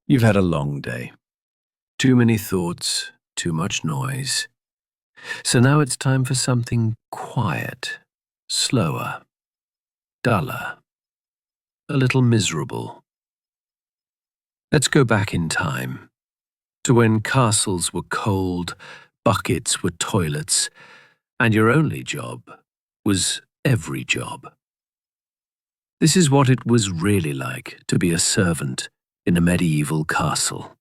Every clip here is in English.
You've had a long day. Too many thoughts, too much noise. So now it's time for something quiet, slower, duller, a little miserable. Let's go back in time, to when castles were cold, buckets were toilets, and your only job was every job. This is what it was really like to be a servant in a medieval castle.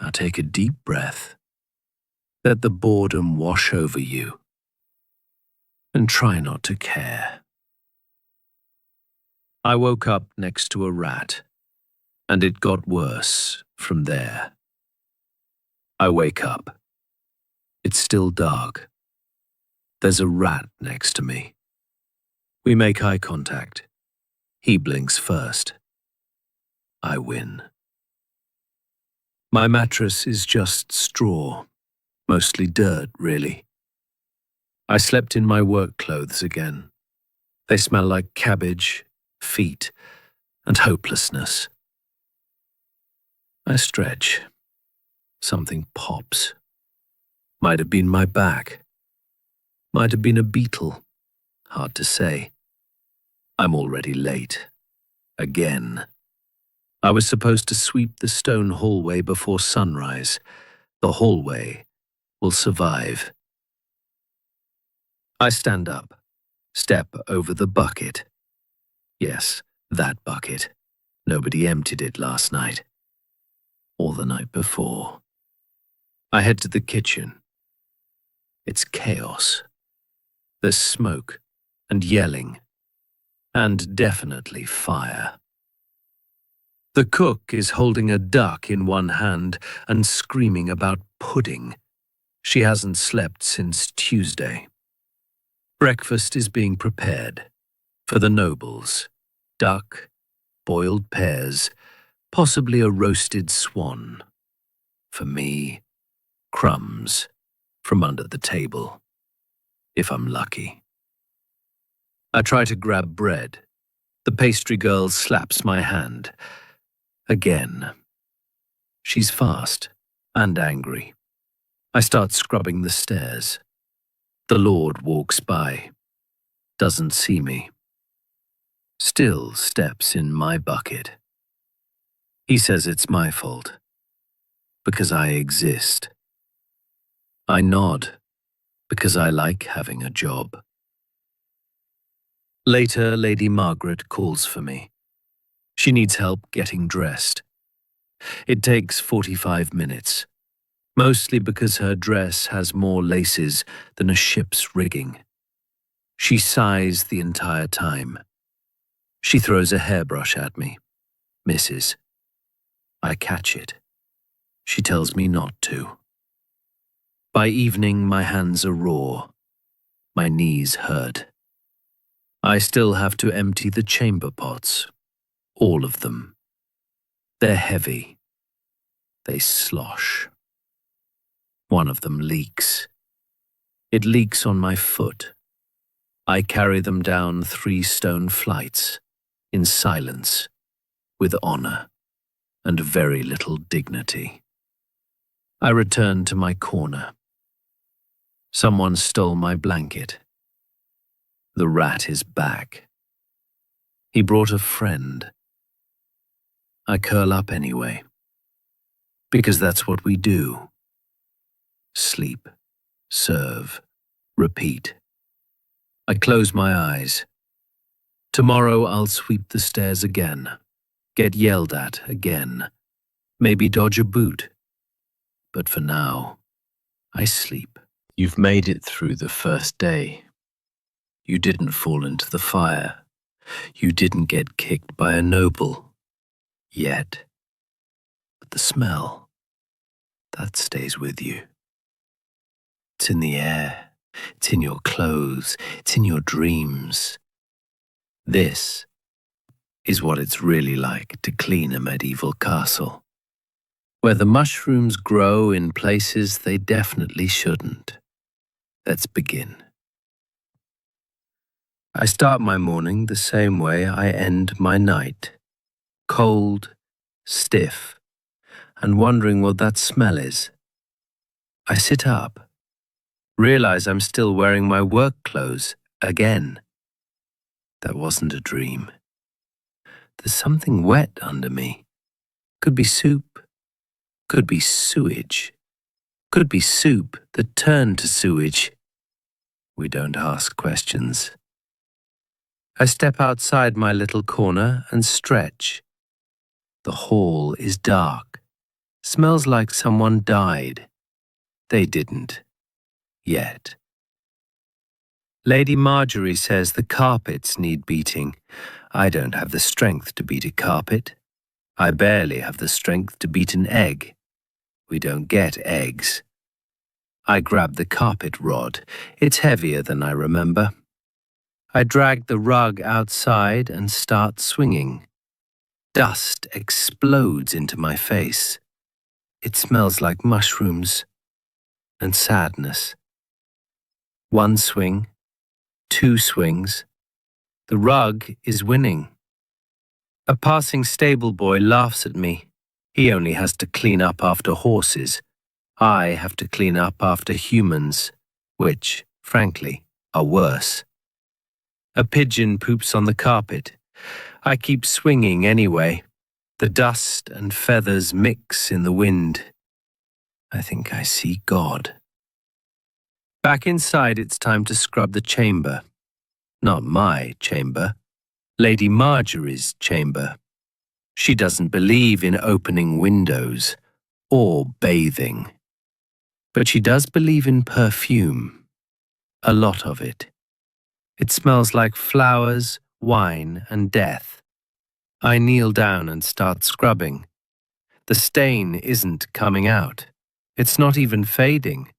Now take a deep breath. Let the boredom wash over you. And try not to care. I woke up next to a rat, and it got worse from there. I wake up. It's still dark. There's a rat next to me. We make eye contact. He blinks first. I win. My mattress is just straw, mostly dirt, really. I slept in my work clothes again. They smell like cabbage, feet, and hopelessness. I stretch. Something pops. Might have been my back. Might have been a beetle. Hard to say. I'm already late. Again. I was supposed to sweep the stone hallway before sunrise. The hallway will survive. I stand up, step over the bucket. Yes, that bucket. Nobody emptied it last night. Or the night before. I head to the kitchen. It's chaos. There's smoke and yelling. And definitely fire. The cook is holding a duck in one hand and screaming about pudding. She hasn't slept since Tuesday. Breakfast is being prepared. For the nobles. Duck, boiled pears, possibly a roasted swan. For me, crumbs from under the table. If I'm lucky. I try to grab bread. The pastry girl slaps my hand. Again. She's fast and angry. I start scrubbing the stairs. The Lord walks by. Doesn't see me. Still steps in my bucket. He says it's my fault. Because I exist. I nod. Because I like having a job. Later, Lady Margaret calls for me. She needs help getting dressed. It takes 45 minutes, mostly because her dress has more laces than a ship's rigging. She sighs the entire time. She throws a hairbrush at me. Misses. I catch it. She tells me not to. By evening, my hands are raw. My knees hurt. I still have to empty the chamber pots. All of them. They're heavy. They slosh. One of them leaks. It leaks on my foot. I carry them down 3 stone flights, in silence, with honor, and very little dignity. I return to my corner. Someone stole my blanket. The rat is back. He brought a friend. I curl up anyway. Because that's what we do. Sleep, serve, repeat. I close my eyes. Tomorrow I'll sweep the stairs again. Get yelled at again. Maybe dodge a boot. But for now, I sleep. You've made it through the first day. You didn't fall into the fire. You didn't get kicked by a noble. Yet. But the smell, that stays with you. It's in the air. It's in your clothes. It's in your dreams. This is what it's really like to clean a medieval castle. Where the mushrooms grow in places they definitely shouldn't. Let's begin. I start my morning the same way I end my night. Cold, stiff, and wondering what that smell is. I sit up, realize I'm still wearing my work clothes again. That wasn't a dream. There's something wet under me. Could be soup, could be sewage, could be soup that turned to sewage. We don't ask questions. I step outside my little corner and stretch. The hall is dark. Smells like someone died. They didn't. Yet. Lady Marjorie says the carpets need beating. I don't have the strength to beat a carpet. I barely have the strength to beat an egg. We don't get eggs. I grab the carpet rod. It's heavier than I remember. I drag the rug outside and start swinging. Dust explodes into my face. It smells like mushrooms and sadness. One swing, two swings. The rug is winning. A passing stable boy laughs at me. He only has to clean up after horses. I have to clean up after humans, which, frankly, are worse. A pigeon poops on the carpet. I keep swinging anyway. The dust and feathers mix in the wind. I think I see God. Back inside, it's time to scrub the chamber. Not my chamber. Lady Marjorie's chamber. She doesn't believe in opening windows or bathing. But she does believe in perfume. A lot of it. It smells like flowers, wine, and death. I kneel down and start scrubbing. The stain isn't coming out. It's not even fading.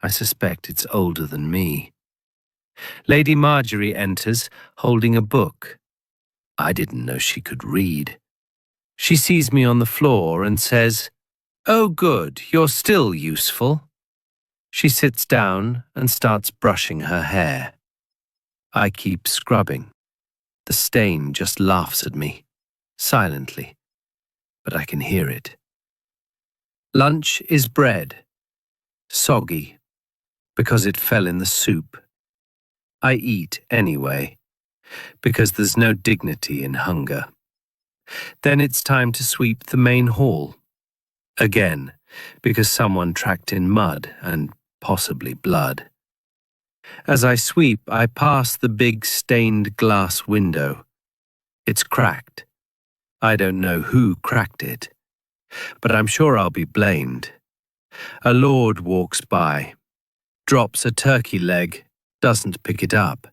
I suspect it's older than me. Lady Marjorie enters, holding a book. I didn't know she could read. She sees me on the floor and says, "Oh good, you're still useful." She sits down and starts brushing her hair. I keep scrubbing. The stain just laughs at me, silently, but I can hear it. Lunch is bread, soggy, because it fell in the soup. I eat anyway, because there's no dignity in hunger. Then it's time to sweep the main hall. Again, because someone tracked in mud and possibly blood. As I sweep, I pass the big stained glass window. It's cracked. I don't know who cracked it, but I'm sure I'll be blamed. A lord walks by, drops a turkey leg, doesn't pick it up.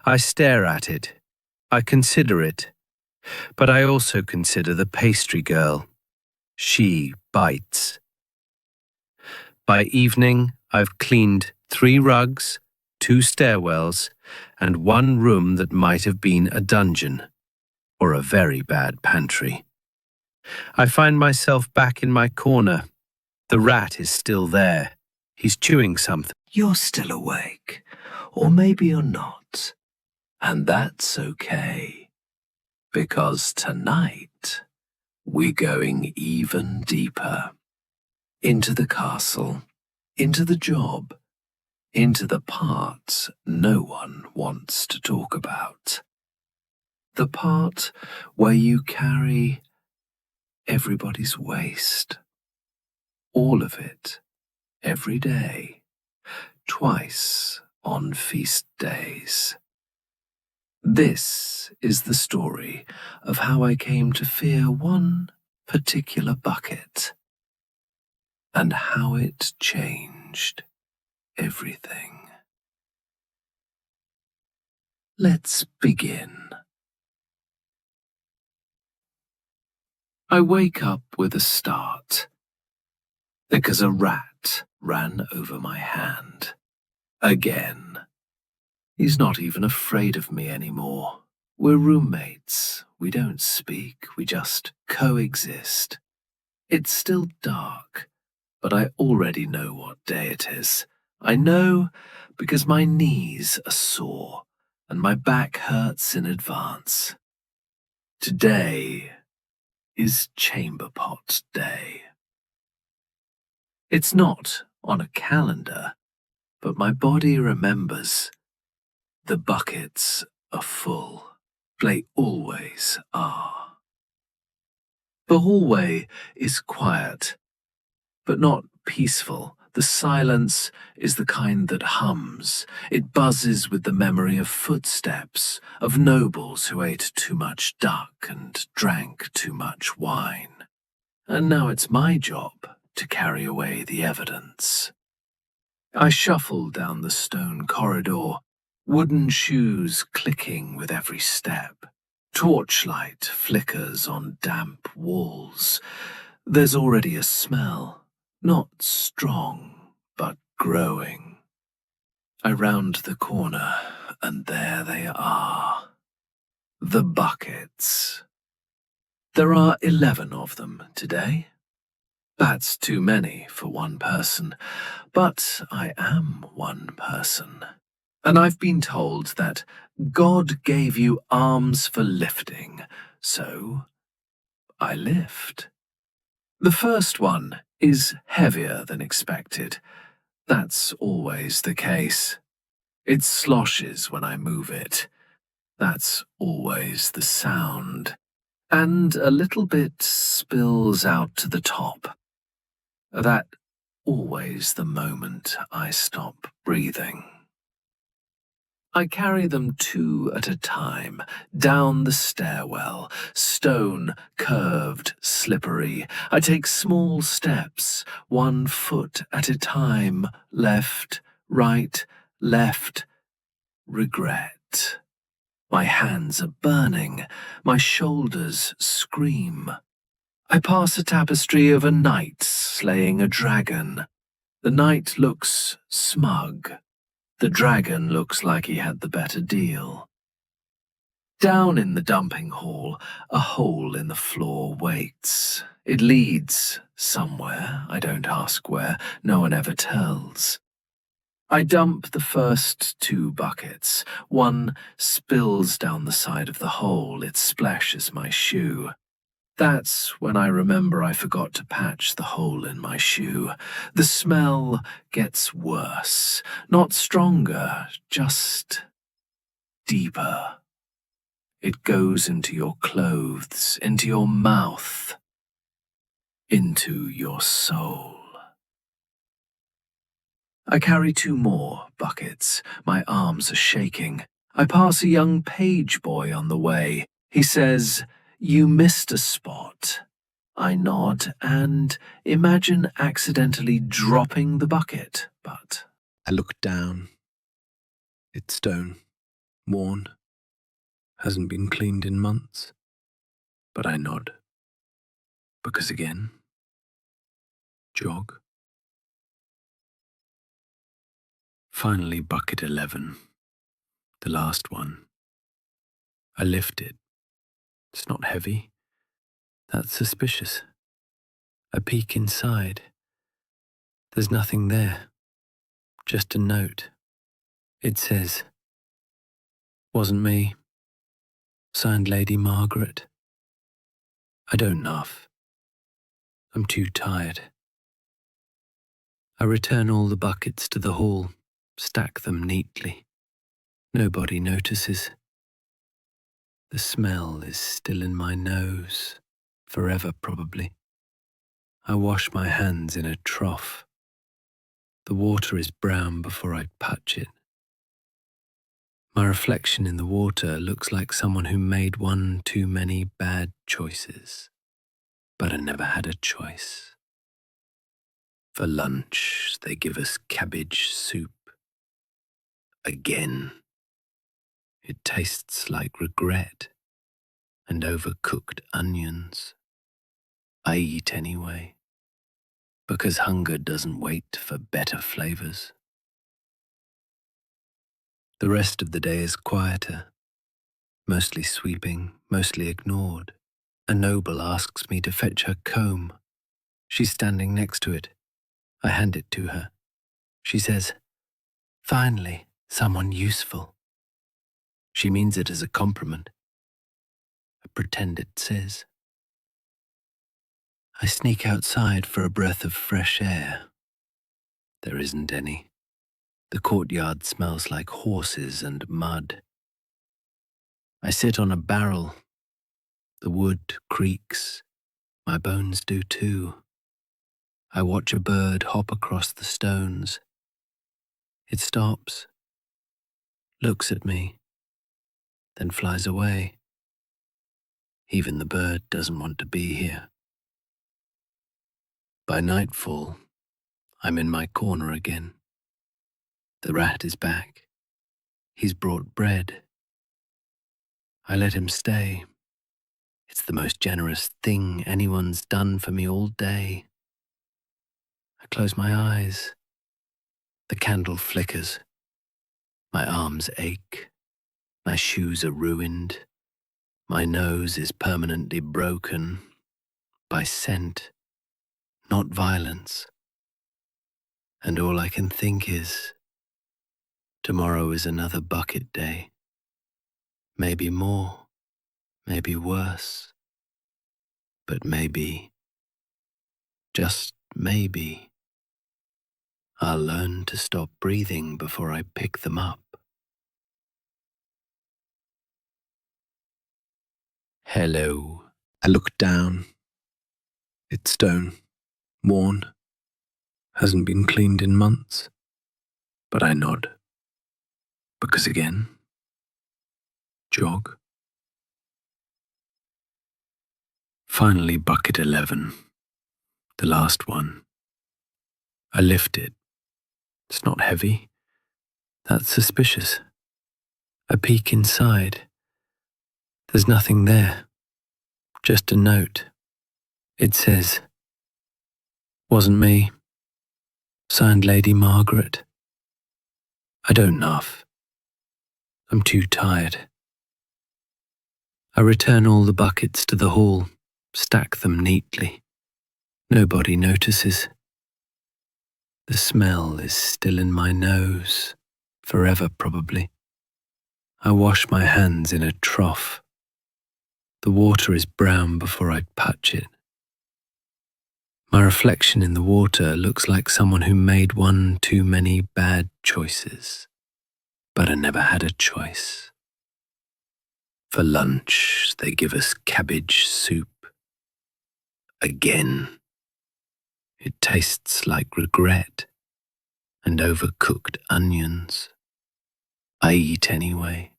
I stare at it. I consider it. But I also consider the pastry girl. She bites. By evening, I've cleaned 3 rugs, 2 stairwells, and 1 room that might have been a dungeon, or a very bad pantry. I find myself back in my corner. The rat is still there. He's chewing something. You're still awake, or maybe you're not. And that's okay, because tonight we're going even deeper. Into the castle, into the job, into the parts no one wants to talk about. The part where you carry everybody's waste. All of it, every day, twice on feast days. This is the story of how I came to fear one particular bucket, and how it changed everything. Let's begin. I wake up with a start, because a rat ran over my hand. Again. He's not even afraid of me anymore. We're roommates. We don't speak. We just coexist. It's still dark, but I already know what day it is. I know because my knees are sore and my back hurts in advance. Today is chamber pot day. It's not on a calendar, but my body remembers. The buckets are full. They always are. The hallway is quiet, but not peaceful. The silence is the kind that hums. It buzzes with the memory of footsteps, of nobles who ate too much duck and drank too much wine. And now it's my job to carry away the evidence. I shuffle down the stone corridor, wooden shoes clicking with every step. Torchlight flickers on damp walls. There's already a smell, not strong, but growing. I round the corner, and there they are. The buckets. There are 11 of them today. That's too many for one person, but I am one person. And I've been told that God gave you arms for lifting, so I lift. The first one is heavier than expected. That's always the case. It sloshes when I move it. That's always the sound. And a little bit spills out to the top. That always the moment I stop breathing. I carry them 2 at a time, down the stairwell, stone, curved, slippery. I take small steps, 1 foot at a time, left, right, left. Regret. My hands are burning, my shoulders scream. I pass a tapestry of a knight slaying a dragon. The knight looks smug. The dragon looks like he had the better deal. Down in the dumping hall, a hole in the floor waits. It leads somewhere, I don't ask where, no one ever tells. I dump the first 2 buckets. One spills down the side of the hole, it splashes my shoe. That's when I remember I forgot to patch the hole in my shoe. The smell gets worse, not stronger, just deeper. It goes into your clothes, into your mouth, into your soul. I carry 2 more buckets. My arms are shaking. I pass a young page boy on the way. He says, "You missed a spot." I nod and imagine accidentally dropping the bucket, but I look down. It's stone, worn, hasn't been cleaned in months. But I nod. Because again, jog. Finally, bucket 11, the last one. I lift it. It's not heavy. That's suspicious. I peek inside. There's nothing there. Just a note. It says, "Wasn't me. Signed Lady Margaret." I don't laugh. I'm too tired. I return all the buckets to the hall, stack them neatly. Nobody notices. The smell is still in my nose, forever probably. I wash my hands in a trough. The water is brown before I touch it. My reflection in the water looks like someone who made one too many bad choices, but I never had a choice. For lunch, they give us cabbage soup. Again. It tastes like regret and overcooked onions. I eat anyway, because hunger doesn't wait for better flavors. The rest of the day is quieter, mostly sweeping, mostly ignored. A noble asks me to fetch her comb. She's standing next to it. I hand it to her. She says, "Finally, someone useful." She means it as a compliment. I pretend it says. I sneak outside for a breath of fresh air. There isn't any. The courtyard smells like horses and mud. I sit on a barrel. The wood creaks. My bones do too. I watch a bird hop across the stones. It stops, looks at me, then flies away. Even the bird doesn't want to be here. By nightfall, I'm in my corner again. The rat is back. He's brought bread. I let him stay. It's the most generous thing anyone's done for me all day. I close my eyes. The candle flickers. My arms ache. My shoes are ruined. My nose is permanently broken by scent, not violence. And all I can think is, tomorrow is another bucket day. Maybe more, maybe worse, but maybe, just maybe, I'll learn to stop breathing before I pick them up. Hello. I look down. It's stone, worn, hasn't been cleaned in months. But I nod. Because again, jog. Finally, bucket 11. The last one. I lift it. It's not heavy. That's suspicious. I peek inside. There's nothing there. Just a note. It says, "Wasn't me. Signed Lady Margaret." I don't laugh. I'm too tired. I return all the buckets to the hall, stack them neatly. Nobody notices. The smell is still in my nose, forever probably. I wash my hands in a trough. The water is brown before I touch it. My reflection in the water looks like someone who made one too many bad choices, but I never had a choice. For lunch, they give us cabbage soup. Again. It tastes like regret and overcooked onions. I eat anyway,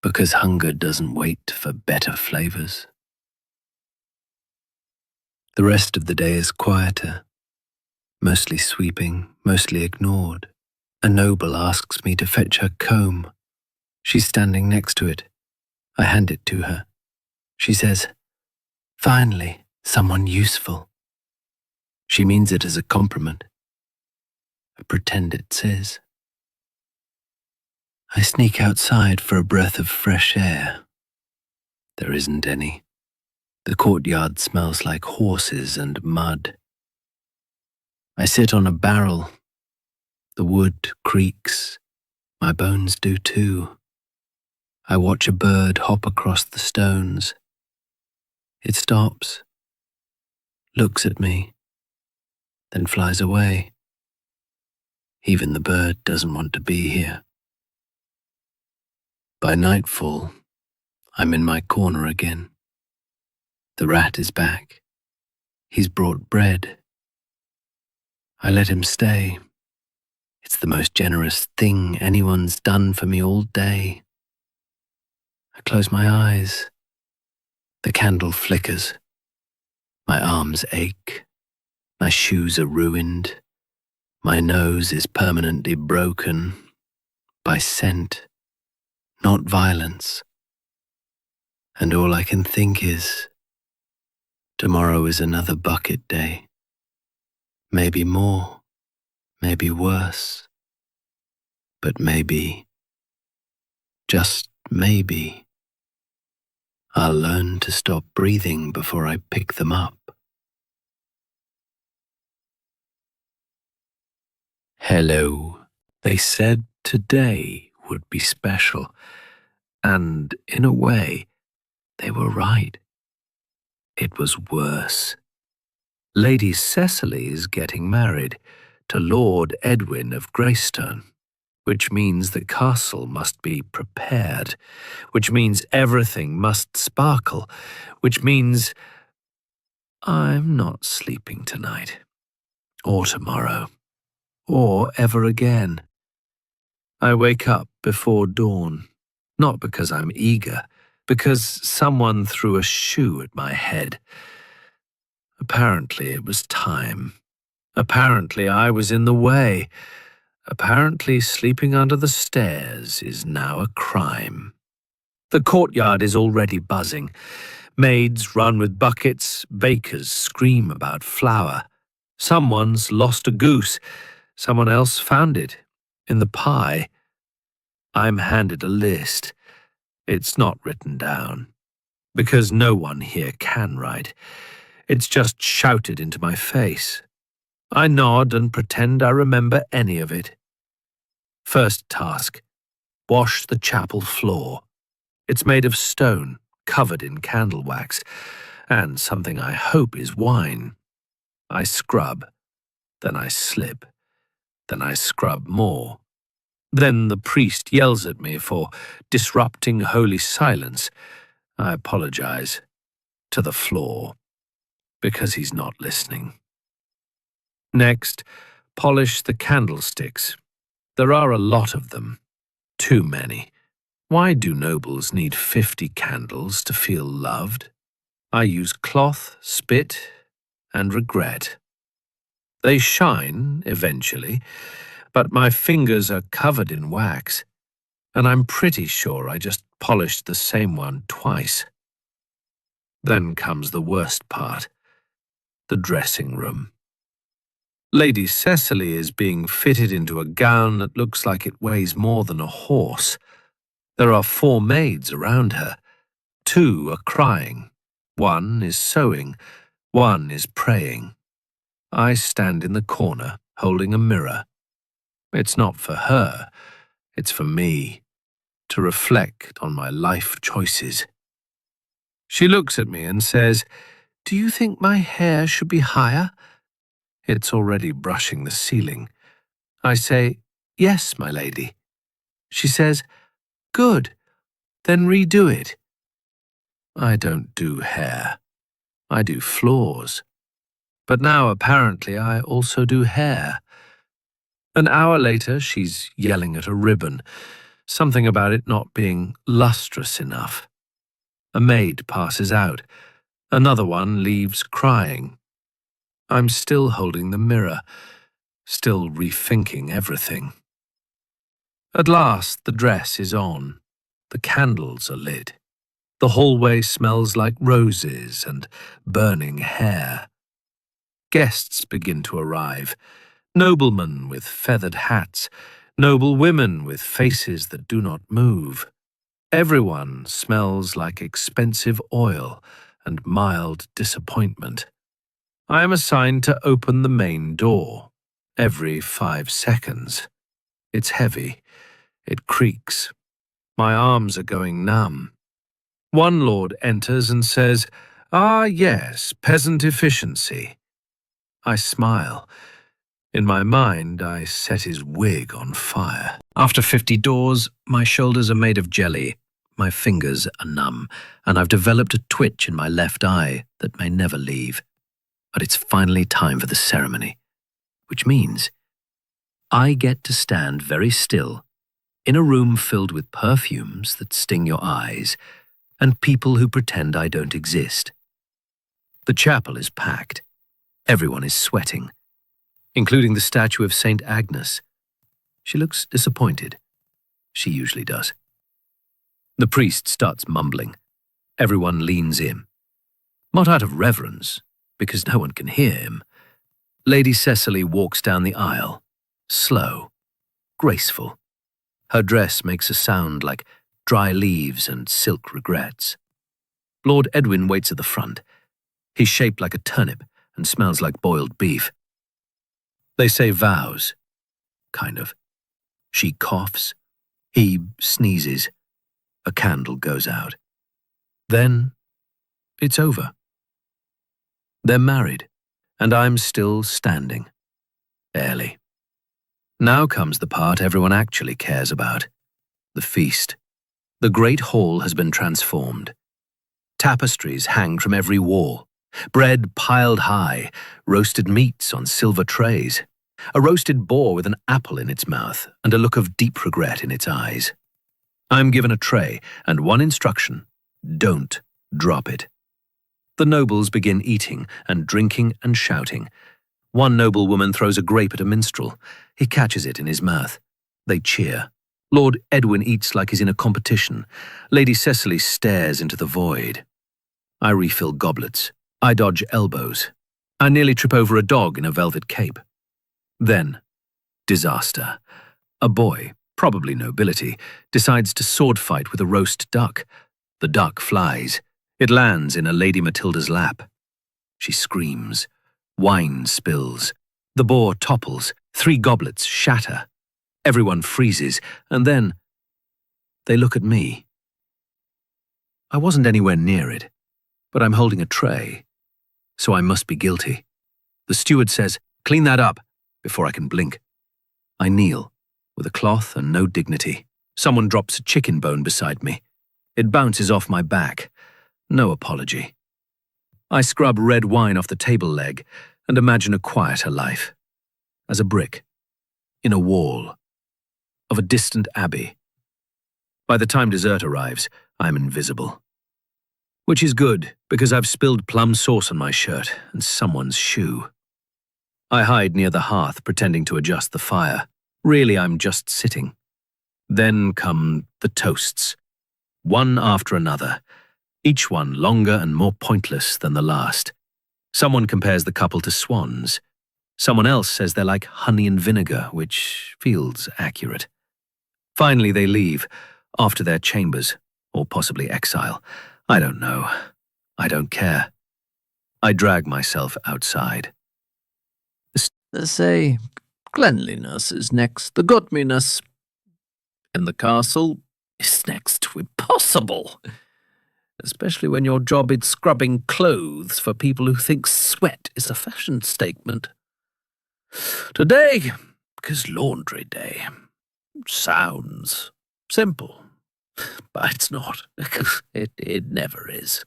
because hunger doesn't wait for better flavors. The rest of the day is quieter, mostly sweeping, mostly ignored. A noble asks me to fetch her comb. She's standing next to it. I hand it to her. She says, "Finally, someone useful." She means it as a compliment. I pretend it says. I sneak outside for a breath of fresh air. There isn't any. The courtyard smells like horses and mud. I sit on a barrel. The wood creaks. My bones do too. I watch a bird hop across the stones. It stops, looks at me, then flies away. Even the bird doesn't want to be here. By nightfall, I'm in my corner again. The rat is back. He's brought bread. I let him stay. It's the most generous thing anyone's done for me all day. I close my eyes. The candle flickers. My arms ache. My shoes are ruined. My nose is permanently broken by scent, not violence. And all I can think is, tomorrow is another bucket day. Maybe more, maybe worse, but maybe, just maybe, I'll learn to stop breathing before I pick them up. Hello. They said today would be special, and in a way, they were right. It was worse. Lady Cecily is getting married to Lord Edwin of Greystone, which means the castle must be prepared, which means everything must sparkle, which means I'm not sleeping tonight, or tomorrow, or ever again. I wake up before dawn, not because I'm eager, because someone threw a shoe at my head. Apparently it was time. Apparently I was in the way. Apparently sleeping under the stairs is now a crime. The courtyard is already buzzing. Maids run with buckets, bakers scream about flour. Someone's lost a goose. Someone else found it in the pie. I'm handed a list. It's not written down, because no one here can write. It's just shouted into my face. I nod and pretend I remember any of it. First task: wash the chapel floor. It's made of stone, covered in candle wax, and something I hope is wine. I scrub, then I slip, then I scrub more. Then the priest yells at me for disrupting holy silence. I apologize to the floor, because he's not listening. Next, polish the candlesticks. There are a lot of them. Too many. Why do nobles need 50 candles to feel loved? I use cloth, spit, and regret. They shine, eventually, but my fingers are covered in wax, and I'm pretty sure I just polished the same one twice. Then comes the worst part: the dressing room. Lady Cecily is being fitted into a gown that looks like it weighs more than a horse. There are 4 maids around her. 2 are crying. 1 is sewing. 1 is praying. I stand in the corner, holding a mirror. It's not for her. It's for me, to reflect on my life choices. She looks at me and says, "Do you think my hair should be higher?" It's already brushing the ceiling. I say, "Yes, my lady." She says, "Good, then redo it." I don't do hair. I do floors. But now apparently I also do hair. An hour later, she's yelling at a ribbon, something about it not being lustrous enough. A maid passes out. Another one leaves crying. I'm still holding the mirror, still rethinking everything. At last, the dress is on. The candles are lit. The hallway smells like roses and burning hair. Guests begin to arrive. Noblemen with feathered hats, noble women with faces that do not move. Everyone smells like expensive oil and mild disappointment. I am assigned to open the main door every 5 seconds. It's heavy. It creaks. My arms are going numb. One lord enters and says, "Ah, yes, peasant efficiency." I smile. In my mind, I set his wig on fire. After 50 doors, my shoulders are made of jelly, my fingers are numb, and I've developed a twitch in my left eye that may never leave. But it's finally time for the ceremony, which means I get to stand very still in a room filled with perfumes that sting your eyes and people who pretend I don't exist. The chapel is packed. Everyone is sweating, including the statue of St. Agnes. She looks disappointed. She usually does. The priest starts mumbling. Everyone leans in. Not out of reverence, because no one can hear him. Lady Cecily walks down the aisle, slow, graceful. Her dress makes a sound like dry leaves and silk regrets. Lord Edwin waits at the front. He's shaped like a turnip and smells like boiled beef. They say vows, kind of. She coughs. He sneezes. A candle goes out. Then it's over. They're married, And I'm still standing. Barely. Now comes the part everyone actually cares about. The feast. The great hall has been transformed. Tapestries hang from every wall. Bread piled high, roasted meats on silver trays. A roasted boar with an apple in its mouth and a look of deep regret in its eyes. I'm given a tray and one instruction: don't drop it. The nobles begin eating and drinking and shouting. One noblewoman throws a grape at a minstrel. He catches it in his mouth. They cheer. Lord Edwin eats like he's in a competition. Lady Cecily stares into the void. I refill goblets. I dodge elbows. I nearly trip over a dog in a velvet cape. Then, disaster. A boy, probably nobility, decides to sword fight with a roast duck. The duck flies. It lands in a Lady Matilda's lap. She screams. Wine spills. The boar topples. 3 goblets shatter. Everyone freezes, and then they look at me. I wasn't anywhere near it, but I'm holding a tray, so I must be guilty. The steward says, "Clean that up," before I can blink. I kneel, with a cloth and no dignity. Someone drops a chicken bone beside me. It bounces off my back. No apology. I scrub red wine off the table leg and imagine a quieter life. As a brick. In a wall. Of a distant abbey. By the time dessert arrives, I'm invisible. Which is good, because I've spilled plum sauce on my shirt and someone's shoe. I hide near the hearth, pretending to adjust the fire. Really, I'm just sitting. Then come the toasts. One after another. Each one longer and more pointless than the last. Someone compares the couple to swans. Someone else says they're like honey and vinegar, which feels accurate. Finally, they leave, off to their chambers, or possibly exile. I don't know. I don't care. I drag myself outside. They say cleanliness is next to godliness, and the castle is next to impossible. Especially when your job is scrubbing clothes for people who think sweat is a fashion statement. Today is laundry day. Sounds simple, but it's not. It never is.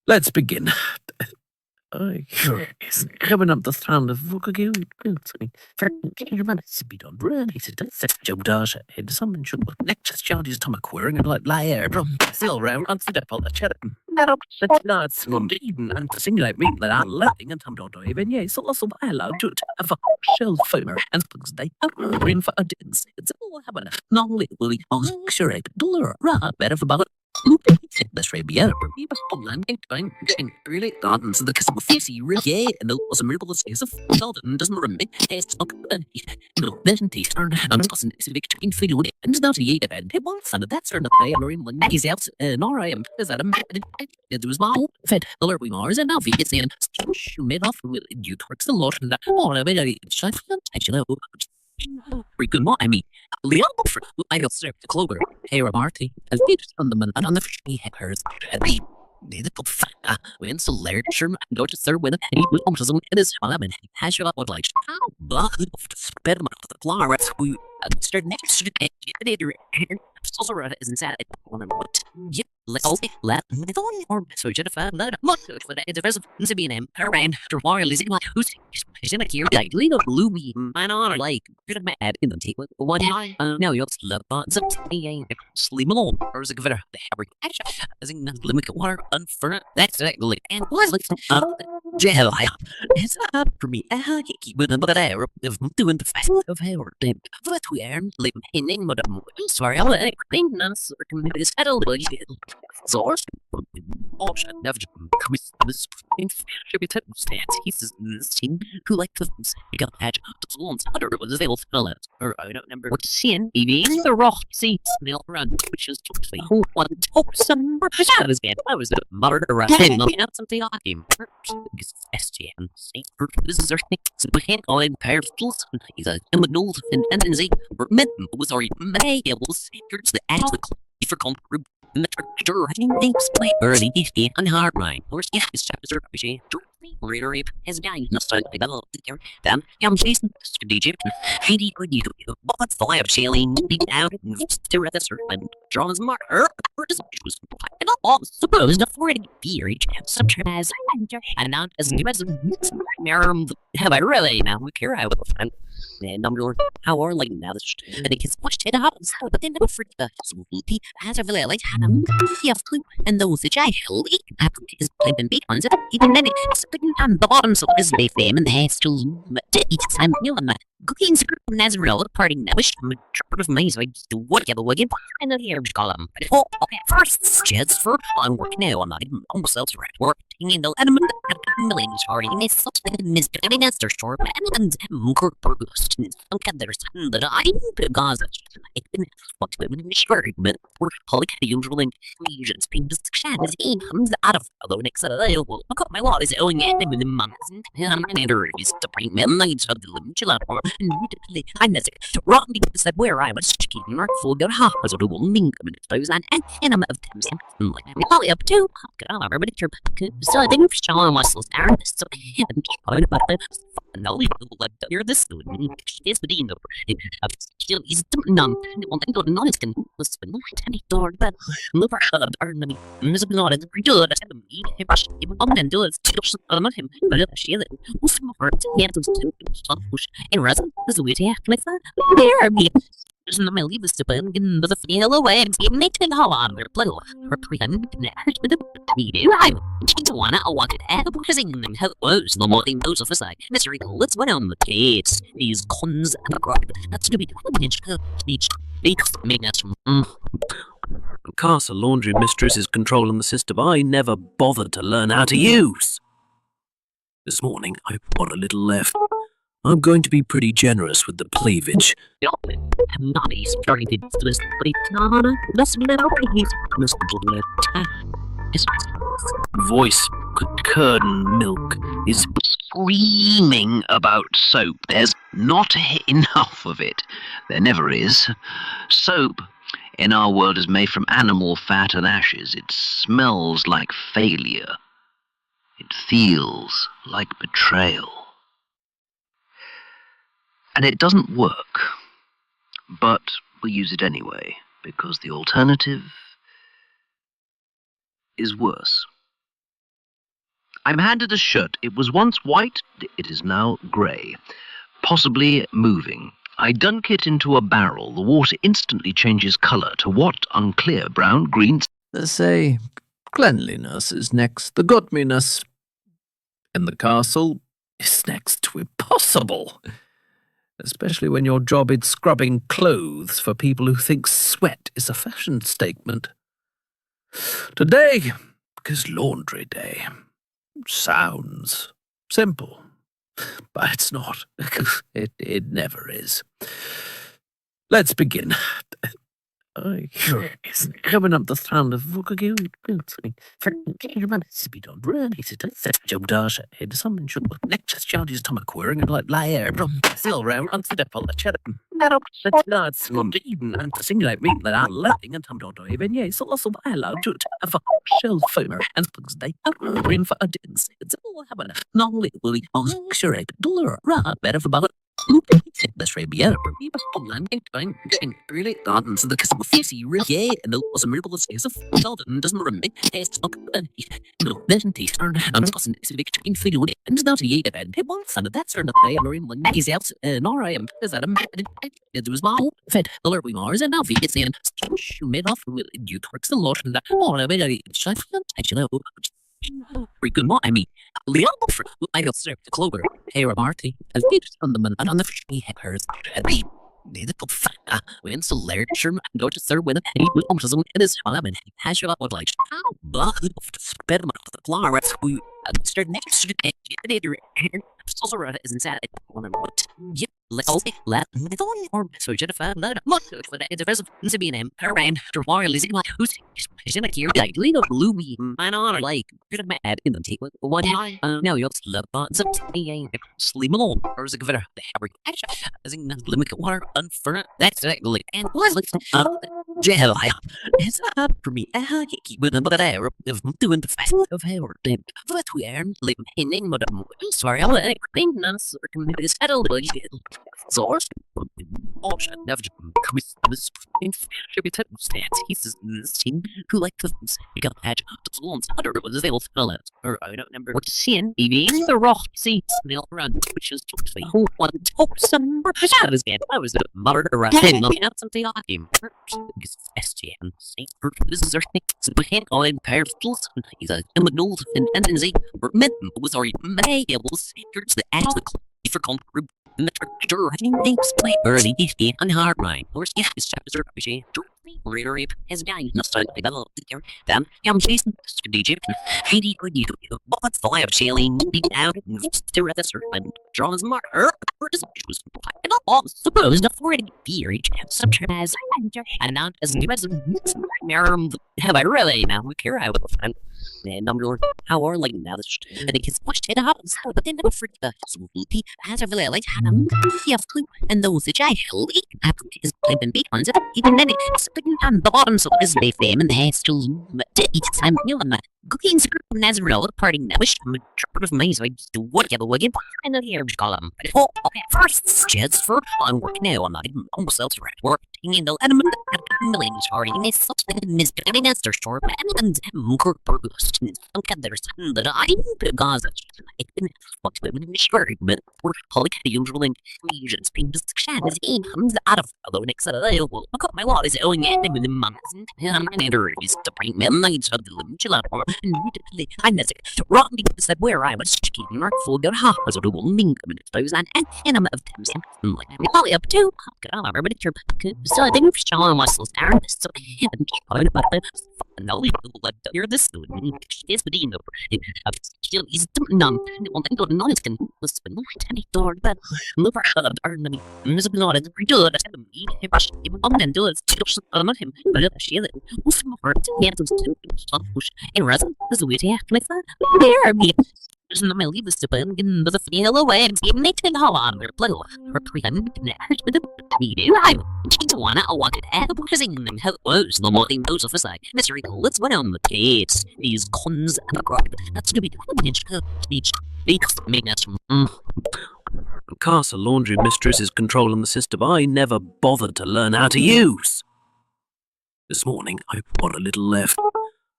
Let's begin. Coming up the sound of someone should next charges stomach queering and like lie air from still round on the depot the chat. Not indeed and to simulate me that I'm laughing and some don't even yes, also allowed to have a shell foamer and things they are in for a dance. It's all happening. Non legally, sure, dollar, better for about this may be out for me, but I'm getting really gone to the customer fancy real yeah, and there was a miracle of space of Sheldon doesn't remember it's no then taste turn and doesn't civic in food and not a yet event it was and that's her I am in when he's out nor I am is that it was my fed the Lord we Mars and now he gets in made off with you torques the Lord and that all of it actually pretty good more. I mean, Leo for I got served the clover, hair Marty, as did on the man on the free hackers, and they needed to find when so laird sure go to serve with and he will almost in his farm and hash up what like how blah sped the flower we start next to the so right isn't that what yep let or so Jennifer let for the interface to be an empire and to wireless like who's in here like lead of Louis man on like pretty mad in the take one now you're love some sleep alone or is it better the every action as in limit water unfurnished that's exactly and was like jail it's not for me I keep it but I of doing the fast of hair then but we are living in but sorry I'll think none is settled source option never this should be stance he's this team who like to got patch the salons other was available or I don't remember what seeing even the raw see snail run which is who one some that is again I was muttered around out something I came STM this is our thing so we can't all in pair tools he's a nose and Z was already able to the actual for group the director, I think thanks play early DC on hard right. Or is chapter she reader has dying not so like that there. Then I'm Jason DJ. Heidi or you what's the lab sailing out to the serpent draws mark and all supposed for it beer sometimes and not as good as have I really now we care out and number how are like now this I think it's pushed it out but then never forget the sweetie has a really like Hannah have clue and those that I held is playing big ones even then it's putting on the bottom so is they fame and they has to each time you on that cooking script Nazareth party now wish I'm a trip of me so I just do whatever again and then here call them oh okay first just for I'm working now on that almost else right working in the element millions already is such a misbehaving as their short and more purpose some kind there's that I because it's been what we would sure but we're like the usual regions people is incomes out of although next well look up my law is owing it in the months and my neighbor is to bring me nights of the chill out I'm as wrong because that where I was keeping my full good half as a will link those and I'm of them like I'm probably up to everybody so I think we're showing muscles there so I'm about no, we will let hear this student. She's the dean of he's none. One thing to noise can listen. Any door that look our money. Miss not as good as him. Even on and do it. Not him, but she is. Who's more? He has to push. In resin, this is weird. Like that. There, me. Doesn't my leave is to put in the feel away and see me to how on their play or pretend with the media. I want to add a pushing them how was the more thing goes of the side. Mystery let's went on the kids. These cons and the crop. That's to be each maintenance. Castle laundry mistress is controlling the system I never bothered to learn how to use. This morning I put a little left. I'm going to be pretty generous with the cleavage. I'm not starting to do this, but it's not let's let out his voice curd milk is screaming about soap. There's not enough of it. There never is. Soap in our world is made from animal fat and ashes. It smells like failure. It feels like betrayal. And it doesn't work. But we use it anyway, because the alternative is worse. I'm handed a shirt. It was once white, it is now grey, possibly moving. I dunk it into a barrel. The water instantly changes colour to what? Unclear, brown, green. They say cleanliness is next to godliness. In the castle is next to impossible. Especially when your job is scrubbing clothes for people who think sweat is a fashion statement. Today is laundry day. Sounds simple, but it's not. It never is. Let's begin. Coming up the sound of speed on run, he said, Joe Dash, head some should neck chest charges stomach whirring and like layer from still round on the depot, the cheddar. Not up, such nuts, not even, and to simulate me that I'm laughing and Tom don't even, yes, so also I allowed to have a shell foamer and spugs day out green for a dance. It's all having a non legally on sure a dollar, better for about. This right be out for me, but I'm really gotten to the customer fifty really and it was a miracle that says a Sheldon doesn't remember taste look no then taste turn I'm discussing this big chicken food and not a yet event it once and that's turn the day and in like he's out and all right is that it was my fed the lord we Mars and now he gets in made off with you torques the lot and that oh I mean I very good morning. I mean, Leo, I got served the clover, hair of Marty, and features on the man on the free hackers. And we needed to find we insulate Sherman and go to serve with a penny with almost in his home and has your what like, blah, sped him the flowers. We started next to the sorcerer is inside it. Yep, let's all let me go or so Jennifer, let much for the interest to be an around to royal is like who's in a gear like Lino Louis, Manor, like, good mad in the table. One time, now you're love bonds of sleep alone, or is it good? The Harry, as in the limit water, unfurnished, that's exactly, and was like, jail, it's hard for me. I keep with another hour of doing the fast of our damn. But we are living in Madame. Sorry, I'll think us or commit is settled. Source. Oh, shit, never this should be circumstance. He says this team who like to pick up patch to once under was able to fill out. Or I don't remember what seeing. Maybe the rock see snail run, which is totally who wanted to hope some more out of his band. I was a murderer and looking at something on him. SGN. This is our thing. So we can't go in pairs. He's a old and Z. Was already able to see the actual for comfort. Early and hard right. Horse is chapter reader has died. Not so I don't care. Then I'm Jason strategic. Heidi or you. What's the lab sailing? Deep out to the certain draws mark. And all supposed to 40 period. Such as and not as new as have I really now we care I will find. And I'm your how are like now I think it's pushed it out but then never forget the sweetie as a village had a clue and those that I held is playing big ones even then it's putting on the bottom so there's a fame and the hair still each time you know cooking group Nazareth parting that wish I'm a trip of my so I do whatever again and the here column first just for I'm working now I'm not even almost else right working in the element millions already in this misbehaving as their short and some kind of something that I because it's been what women sure but we're calling the usual regions being discussion as he comes out of although next I will look up my law is owing it with the months and I'm is to bring midnight of the chill out or I'm the wrong because that where I was keeping our full good half as a little mink of those and I'm of them like I'm probably up to but it's your so I think we're showing muscles down so no, let hear this student. Is the dean of still is none. One thing to noise can was been any door that never had many. Miss not as good as him. If I even on and do it, still not him. But if she is more, he had to push in resin. This way to act like that. There be. Isn't my leave is to put in the feel away and give me to how on their blood or pretend with the media. I want it at because in them how was the more thing goes off aside. Mystery, let's went on the gates. These cons and the crop. That's to be each make that Castle laundry mistress is controlling the system I never bothered to learn how to use. This morning I've got a little left.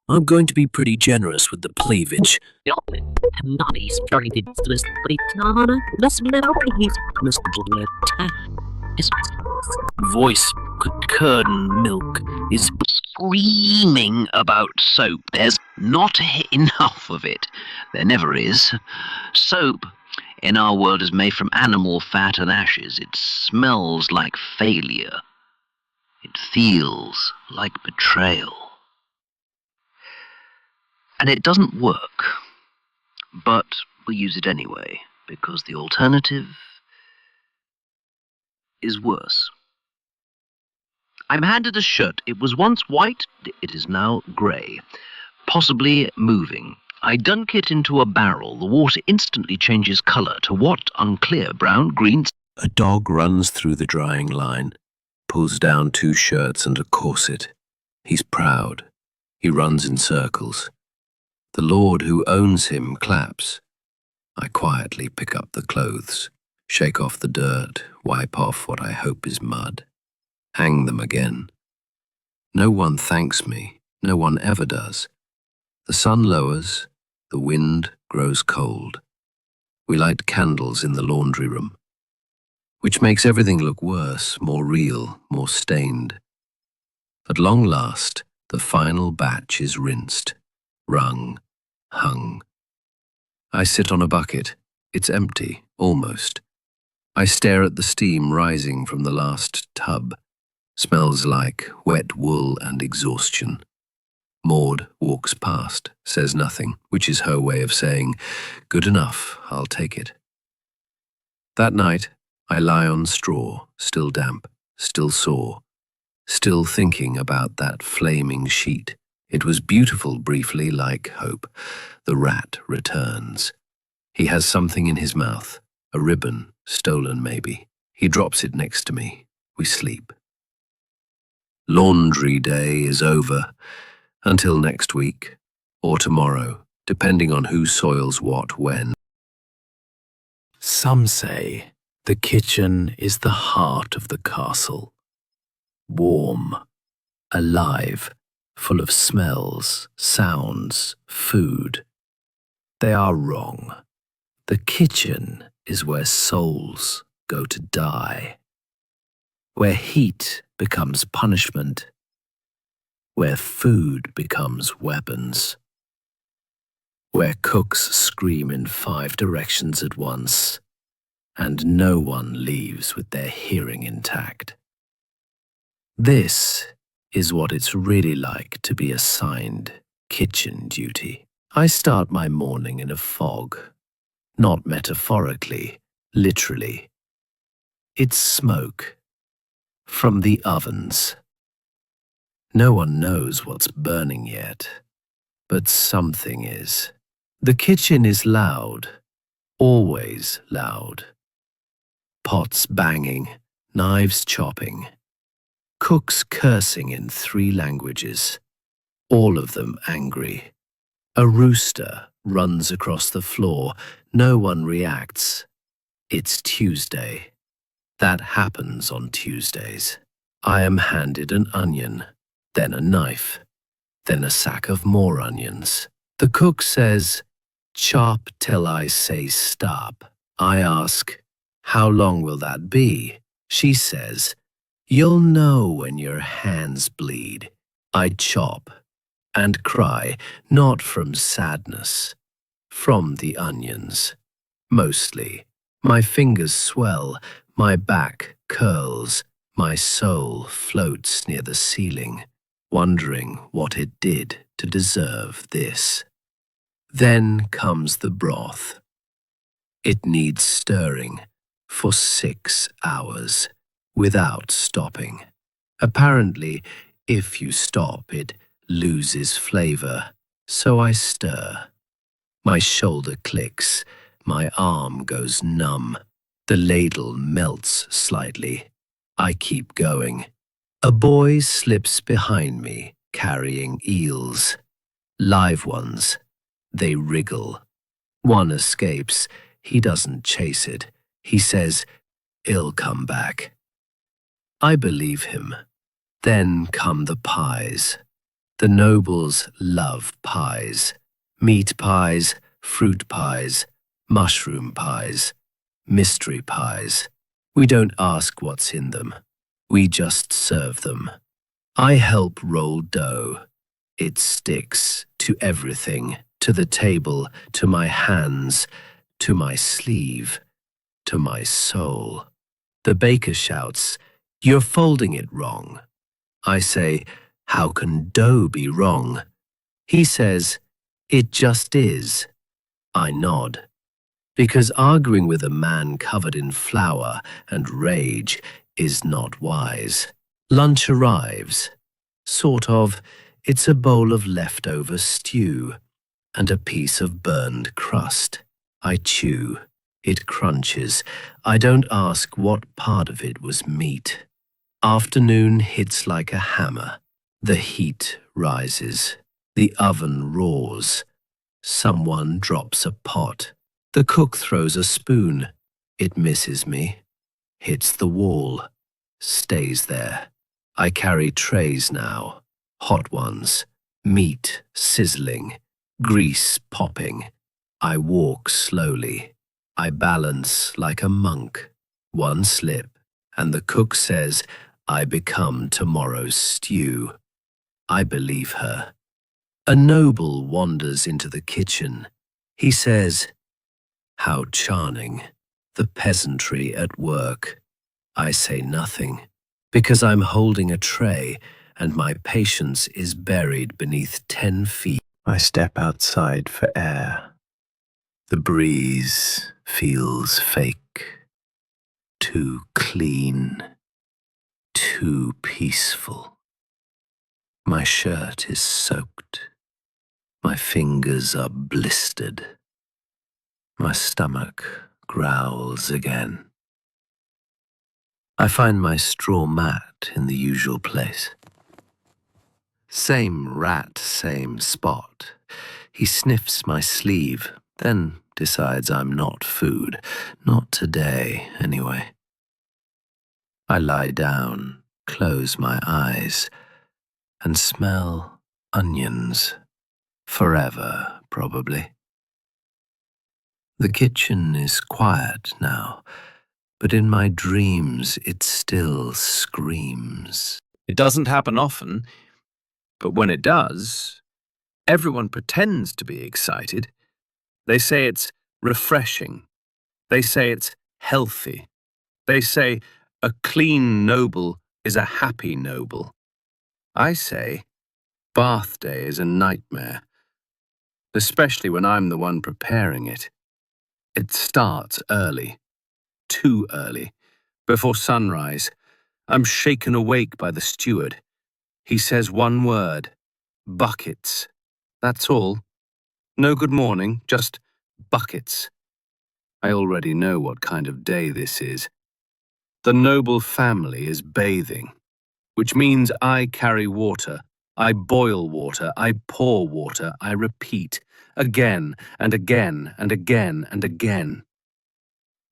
I'm going to be pretty generous with the cleavage. I'm not starting to this, but it's not a less his voice curd milk is screaming about soap. There's not enough of it. There never is. Soap in our world is made from animal fat and ashes. It smells like failure. It feels like betrayal. And it doesn't work. But we use it anyway, because the alternative is worse. I'm handed a shirt. It was once white, it is now grey, possibly moving. I dunk it into a barrel. The water instantly changes colour to what? Unclear, brown, green. A dog runs through the drying line, pulls down 2 shirts and a corset. He's proud. He runs in circles. The lord who owns him claps. I quietly pick up the clothes, shake off the dirt, wipe off what I hope is mud, hang them again. No one thanks me, no one ever does. The sun lowers, the wind grows cold. We light candles in the laundry room, which makes everything look worse, more real, more stained. At long last, the final batch is rinsed, wrung, hung. I sit on a bucket. It's empty, almost. I stare at the steam rising from the last tub. Smells like wet wool and exhaustion. Maud walks past, says nothing, which is her way of saying, "Good enough, I'll take it." That night, I lie on straw, still damp, still sore, still thinking about that flaming sheet. It was beautiful briefly, like hope. The rat returns. He has something in his mouth, a ribbon, stolen maybe. He drops it next to me. We sleep. Laundry day is over. Until next week, or tomorrow, depending on who soils what when. Some say the kitchen is the heart of the castle. Warm, alive, full of smells, sounds, food. They are wrong. The kitchen is where souls go to die, where heat becomes punishment, where food becomes weapons, where cooks scream in 5 directions at once, and no one leaves with their hearing intact. This is what it's really like to be assigned kitchen duty. I start my morning in a fog, not metaphorically, literally. It's smoke from the ovens. No one knows what's burning yet, but something is. The kitchen is loud, always loud. Pots banging, knives chopping, cooks cursing in 3 languages, all of them angry. A rooster runs across the floor. No one reacts. It's Tuesday. That happens on Tuesdays. I am handed an onion, then a knife, then a sack of more onions. The cook says, "Chop till I say stop." I ask, "How long will that be?" She says, "You'll know when your hands bleed." I chop and cry, not from sadness, from the onions. Mostly, my fingers swell, my back curls, my soul floats near the ceiling, wondering what it did to deserve this. Then comes the broth. It needs stirring for 6 hours without stopping. Apparently, if you stop, it loses flavor, so I stir. My shoulder clicks, my arm goes numb. The ladle melts slightly. I keep going. A boy slips behind me, carrying eels. Live ones. They wriggle. One escapes. He doesn't chase it. He says, "It'll come back." I believe him. Then come the pies. The nobles love pies. Meat pies, fruit pies, mushroom pies, mystery pies. We don't ask what's in them. We just serve them. I help roll dough. It sticks to everything, to the table, to my hands, to my sleeve, to my soul. The baker shouts, "You're folding it wrong." I say, "How can dough be wrong?" He says, "It just is." I nod, because arguing with a man covered in flour and rage is not wise. Lunch arrives. Sort of. It's a bowl of leftover stew and a piece of burned crust. I chew. It crunches. I don't ask what part of it was meat. Afternoon hits like a hammer. The heat rises. The oven roars. Someone drops a pot. The cook throws a spoon. It misses me. Hits the wall. Stays there. I carry trays now. Hot ones. Meat sizzling. Grease popping. I walk slowly. I balance like a monk. One slip, and the cook says, "I become tomorrow's stew." I believe her. A noble wanders into the kitchen. He says, "How charming, the peasantry at work." I say nothing, because I'm holding a tray and my patience is buried beneath 10 feet. I step outside for air. The breeze feels fake. too clean, too peaceful. My shirt is soaked. My fingers are blistered. My stomach growls again. I find my straw mat in the usual place. Same rat, same spot. He sniffs my sleeve, then decides I'm not food. Not today, anyway. I lie down, close my eyes, and smell onions. Forever, probably. The kitchen is quiet now, but in my dreams it still screams. It doesn't happen often, but when it does, everyone pretends to be excited. They say it's refreshing. They say it's healthy. They say a clean noble is a happy noble. I say bath day is a nightmare, especially when I'm the one preparing it. It starts early, too early, before sunrise. I'm shaken awake by the steward. He says one word, buckets. That's all. No good morning, just buckets. I already know what kind of day this is. The noble family is bathing, which means I carry water, I boil water, I pour water, I repeat, again and again and again and again.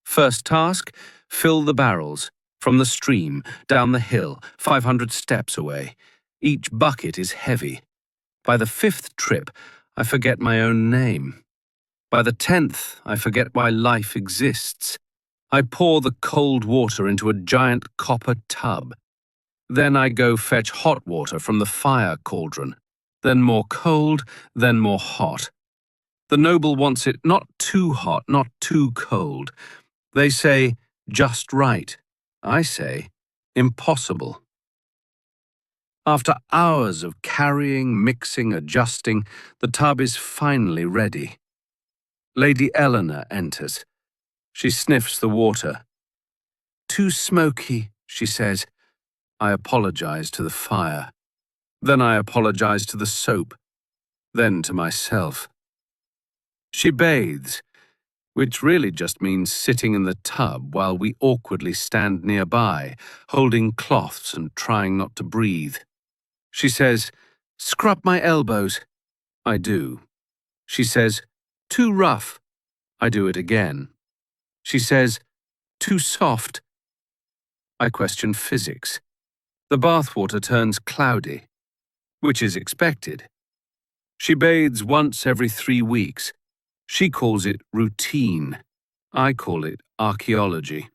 First task, fill the barrels, from the stream, down the hill, 500 steps away. Each bucket is heavy. By the 5th trip, I forget my own name. By the 10th, I forget why life exists. I pour the cold water into a giant copper tub. Then I go fetch hot water from the fire cauldron. Then more cold, then more hot. The noble wants it not too hot, not too cold. They say, just right. I say, impossible. After hours of carrying, mixing, adjusting, the tub is finally ready. Lady Eleanor enters. She sniffs the water. Too smoky, she says. I apologize to the fire. Then I apologize to the soap. Then to myself. She bathes, which really just means sitting in the tub while we awkwardly stand nearby, holding cloths and trying not to breathe. She says, scrub my elbows. I do. She says, too rough. I do it again. She says, too soft. I question physics. The bathwater turns cloudy, which is expected. She bathes once every 3 weeks. She calls it routine. I call it archaeology.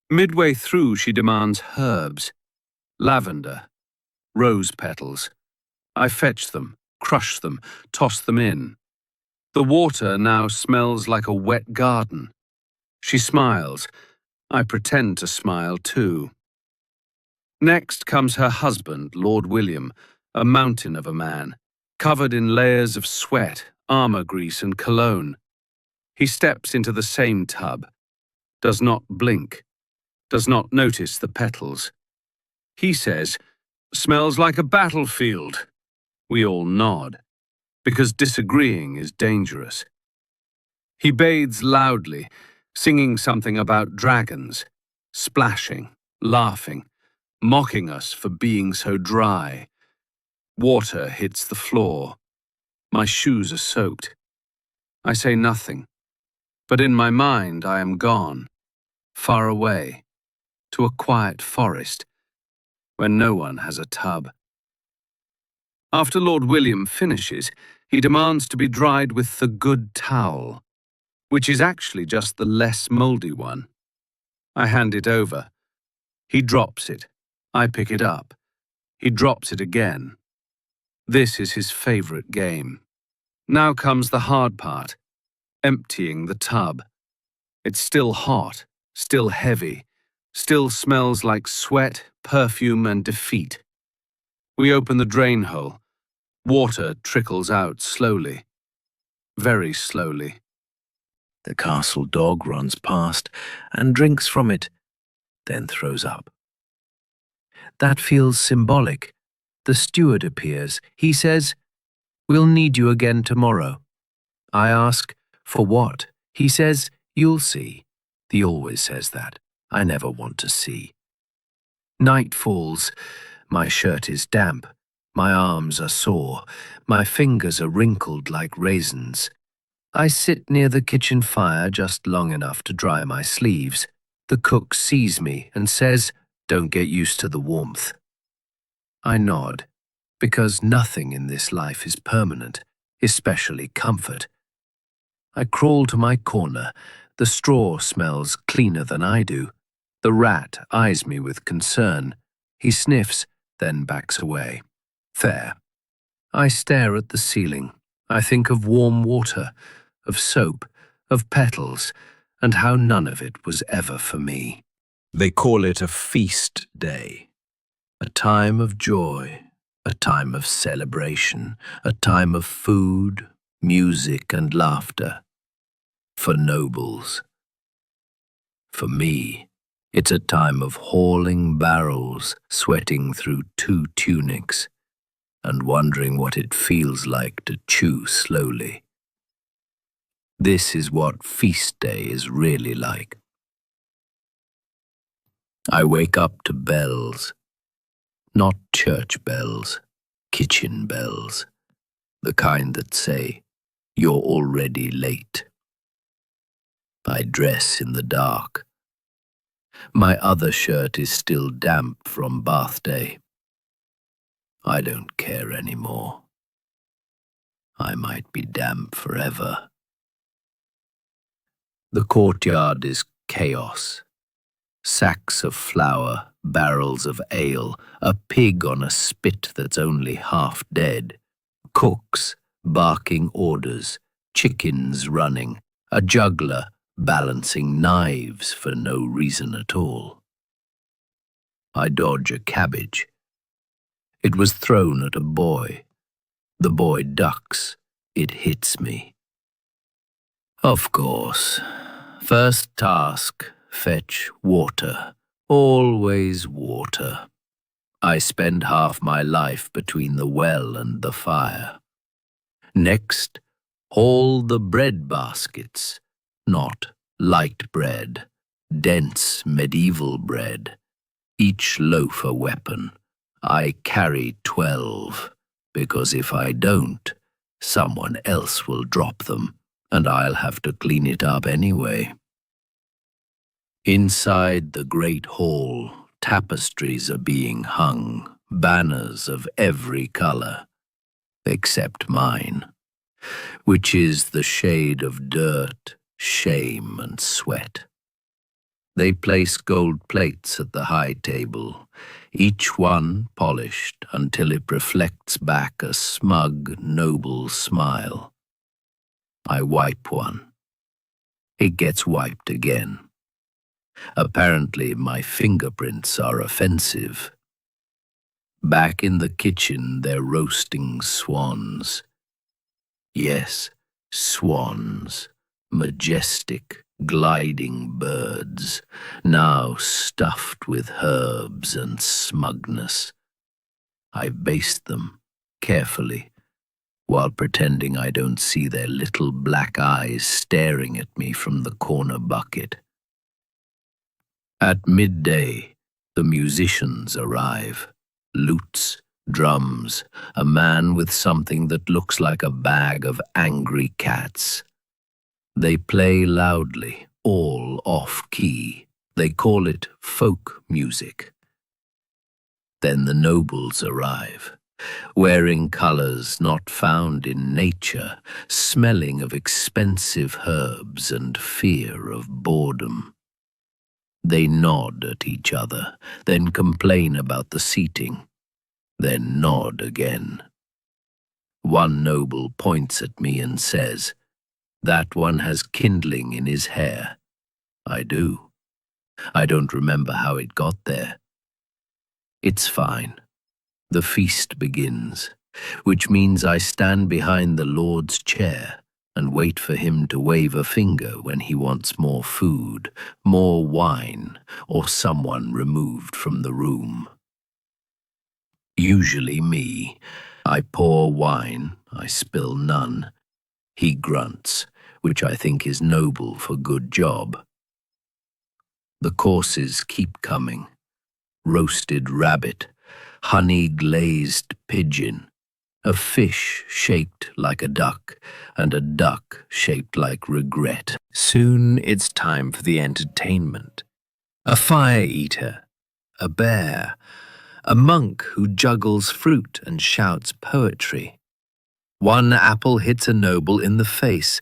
Midway through, she demands herbs, lavender, rose petals. I fetch them, crush them, toss them in. The water now smells like a wet garden. She smiles. I pretend to smile too. Next comes her husband, Lord William, a mountain of a man, covered in layers of sweat, armor grease and cologne. He steps into the same tub, does not blink, does not notice the petals. He says, smells like a battlefield. We all nod, because disagreeing is dangerous. He bathes loudly, singing something about dragons, splashing, laughing, mocking us for being so dry. Water hits the floor. My shoes are soaked. I say nothing, but in my mind I am gone, far away, to a quiet forest, where no one has a tub. After Lord William finishes, he demands to be dried with the good towel, which is actually just the less mouldy one. I hand it over. He drops it. I pick it up. He drops it again. This is his favorite game. Now comes the hard part, emptying the tub. It's still hot, still heavy, still smells like sweat, perfume, and defeat. We open the drain hole. Water trickles out slowly, very slowly. The castle dog runs past and drinks from it, then throws up. That feels symbolic. The steward appears. He says, "We'll need you again tomorrow." I ask, "For what?" He says, "You'll see." He always says that. I never want to see. Night falls. My shirt is damp. My arms are sore. My fingers are wrinkled like raisins. I sit near the kitchen fire just long enough to dry my sleeves. The cook sees me and says, "Don't get used to the warmth." I nod, because nothing in this life is permanent, especially comfort. I crawl to my corner. The straw smells cleaner than I do. The rat eyes me with concern. He sniffs, then backs away. Fair. I stare at the ceiling. I think of warm water, of soap, of petals, and how none of it was ever for me. They call it a feast day. A time of joy, a time of celebration, a time of food, music, and laughter. For nobles. For me, it's a time of hauling barrels, sweating through 2 tunics, and wondering what it feels like to chew slowly. This is what feast day is really like. I wake up to bells. Not church bells, kitchen bells, the kind that say, "You're already late." I dress in the dark. My other shirt is still damp from bath day. I don't care anymore. I might be damp forever. The courtyard is chaos. Sacks of flour, barrels of ale, a pig on a spit that's only half dead, cooks barking orders, chickens running, a juggler balancing knives for no reason at all. I dodge a cabbage. It was thrown at a boy. The boy ducks. It hits me. Of course. First task, fetch water. Always water. I spend half my life between the well and the fire. Next, haul the bread baskets. Not light bread, dense medieval bread. Each loaf a weapon. I carry 12, because if I don't, someone else will drop them, and I'll have to clean it up anyway. Inside the great hall, tapestries are being hung, banners of every color, except mine, which is the shade of dirt, shame, and sweat. They place gold plates at the high table, each one polished until it reflects back a smug, noble smile. I wipe one. It gets wiped again. Apparently, my fingerprints are offensive. Back in the kitchen, they're roasting swans. Yes, swans, majestic, gliding birds, now stuffed with herbs and smugness. I baste them carefully, while pretending I don't see their little black eyes staring at me from the corner bucket. At midday, the musicians arrive. Lutes, drums, a man with something that looks like a bag of angry cats. They play loudly, all off-key. They call it folk music. Then the nobles arrive, wearing colors not found in nature, smelling of expensive herbs and fear of boredom. They nod at each other, then complain about the seating, then nod again. One noble points at me and says, "That one has kindling in his hair." I do. I don't remember how it got there. It's fine. The feast begins, which means I stand behind the Lord's chair, and wait for him to wave a finger when he wants more food, more wine, or someone removed from the room. Usually me. I pour wine, I spill none. He grunts, which I think is noble for good job. The courses keep coming. Roasted rabbit, honey-glazed pigeon, a fish shaped like a duck, and a duck shaped like regret. Soon it's time for the entertainment. A fire-eater, a bear, a monk who juggles fruit and shouts poetry. One apple hits a noble in the face.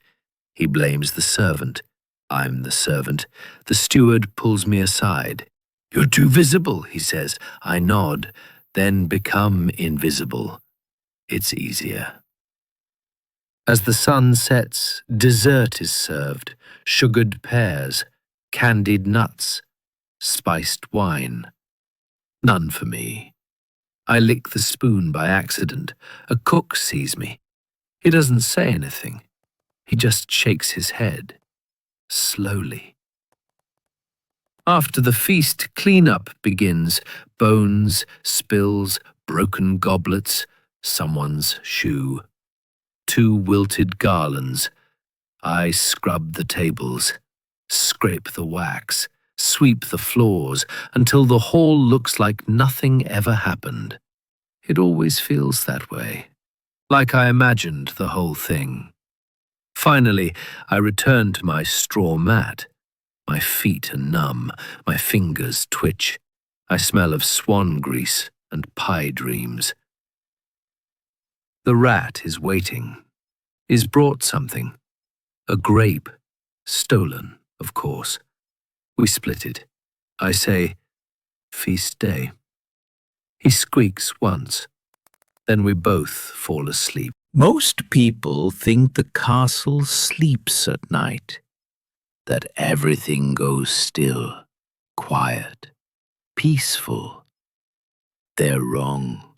He blames the servant. I'm the servant. The steward pulls me aside. "You're too visible," he says. I nod, then become invisible. It's easier. As the sun sets, dessert is served. Sugared pears, candied nuts, spiced wine. None for me. I lick the spoon by accident. A cook sees me. He doesn't say anything. He just shakes his head, slowly. After the feast, cleanup begins. Bones, spills, broken goblets, someone's shoe. 2 wilted garlands. I scrub the tables, scrape the wax, sweep the floors until the hall looks like nothing ever happened. It always feels that way, like I imagined the whole thing. Finally, I return to my straw mat. My feet are numb, my fingers twitch. I smell of swan grease and pie dreams. The rat is waiting. He's brought something. A grape. Stolen, of course. We split it. I say, "Feast day." He squeaks once. Then we both fall asleep. Most people think the castle sleeps at night, that everything goes still, quiet, peaceful. They're wrong.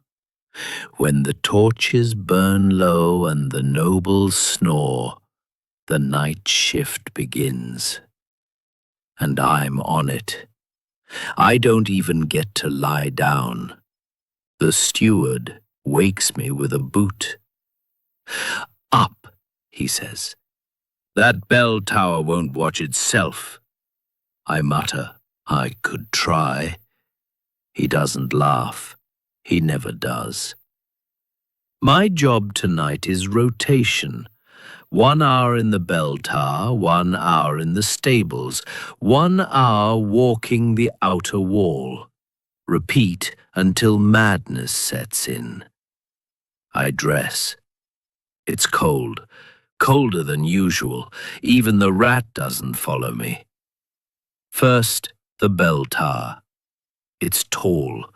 When the torches burn low and the nobles snore, the night shift begins. And I'm on it. I don't even get to lie down. The steward wakes me with a boot. "Up," he says. "That bell tower won't watch itself." I mutter, "I could try." He doesn't laugh. He never does. My job tonight is rotation. 1 hour in the bell tower, 1 hour in the stables, 1 hour walking the outer wall. Repeat until madness sets in. I dress. It's cold, colder than usual. Even the rat doesn't follow me. First, the bell tower. It's tall.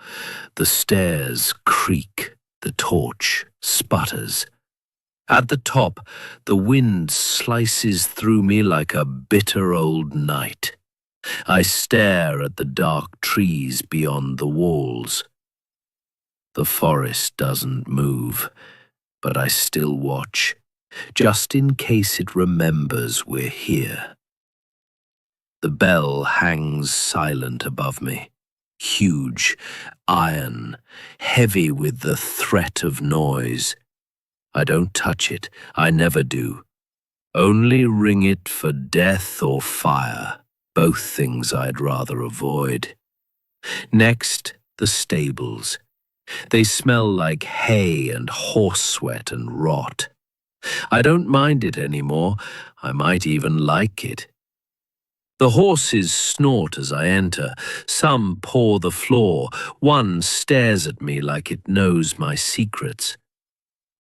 The stairs creak. The torch sputters. At the top, the wind slices through me like a bitter old night. I stare at the dark trees beyond the walls. The forest doesn't move, but I still watch, just in case it remembers we're here. The bell hangs silent above me, huge, iron, heavy with the threat of noise. I don't touch it, I never do. Only ring it for death or fire, both things I'd rather avoid. Next, the stables. They smell like hay and horse sweat and rot. I don't mind it anymore, I might even like it. The horses snort as I enter. Some paw the floor. One stares at me like it knows my secrets.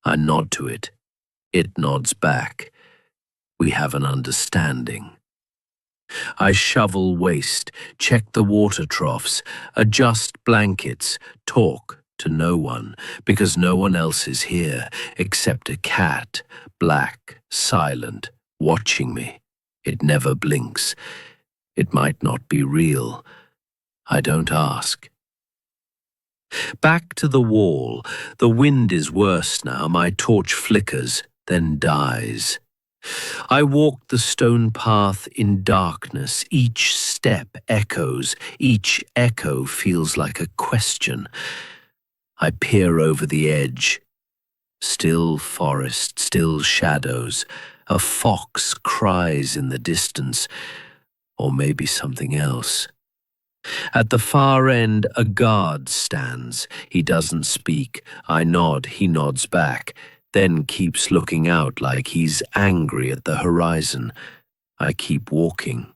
I nod to it. It nods back. We have an understanding. I shovel waste, check the water troughs, adjust blankets, talk to no one, because no one else is here except a cat, black, silent, watching me. It never blinks. It might not be real. I don't ask. Back to the wall. The wind is worse now. My torch flickers, then dies. I walked the stone path in darkness. Each step echoes. Each echo feels like a question. I peer over the edge. Still forest, still shadows. A fox cries in the distance, or maybe something else. At the far end, a guard stands. He doesn't speak. I nod. He nods back, then keeps looking out like he's angry at the horizon. I keep walking.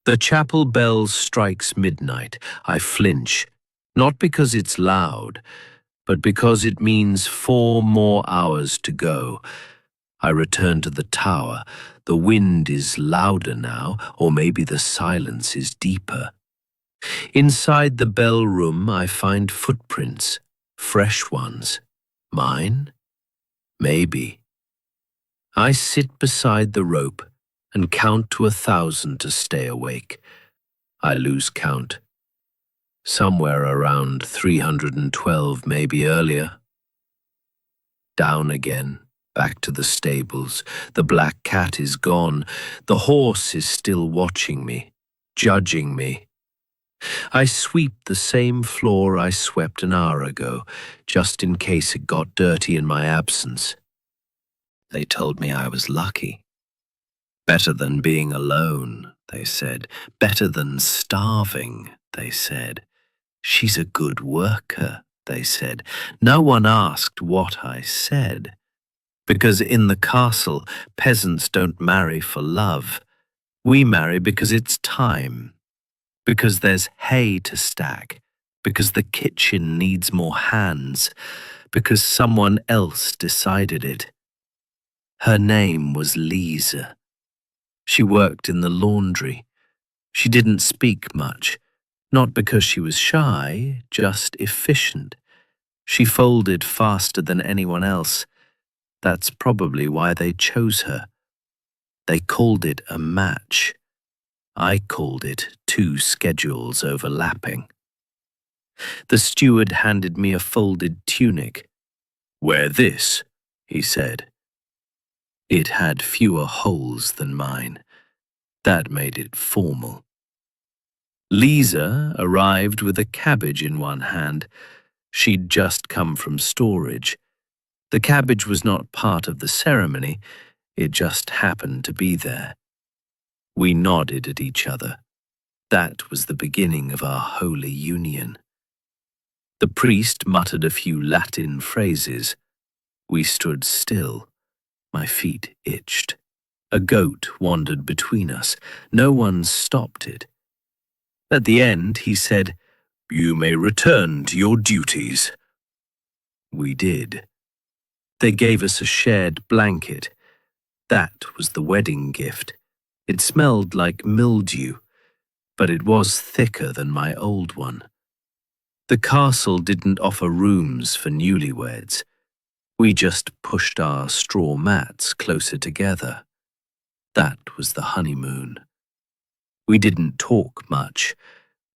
The chapel bell strikes midnight. I flinch, not because it's loud, but because it means 4 more hours to go. I return to the tower. The wind is louder now, or maybe the silence is deeper. Inside the bell room, I find footprints, fresh ones. Mine? Maybe. I sit beside the rope and count to 1,000 to stay awake. I lose count. Somewhere around 312, maybe earlier. Down again, back to the stables. The black cat is gone. The horse is still watching me, judging me. I sweep the same floor I swept an hour ago, just in case it got dirty in my absence. They told me I was lucky. Better than being alone, they said. Better than starving, they said. She's a good worker, they said. No one asked what I said. Because in the castle, peasants don't marry for love. We marry because it's time. Because there's hay to stack. Because the kitchen needs more hands. Because someone else decided it. Her name was Lisa. She worked in the laundry. She didn't speak much, not because she was shy, just efficient. She folded faster than anyone else. That's probably why they chose her. They called it a match. I called it 2 schedules overlapping. The steward handed me a folded tunic. "Wear this," he said. It had fewer holes than mine. That made it formal. Lisa arrived with a cabbage in one hand. She'd just come from storage. The cabbage was not part of the ceremony. It just happened to be there. We nodded at each other. That was the beginning of our holy union. The priest muttered a few Latin phrases. We stood still. My feet itched. A goat wandered between us. No one stopped it. At the end, he said, "You may return to your duties." We did. They gave us a shared blanket. That was the wedding gift. It smelled like mildew, but it was thicker than my old one. The castle didn't offer rooms for newlyweds. We just pushed our straw mats closer together. That was the honeymoon. We didn't talk much.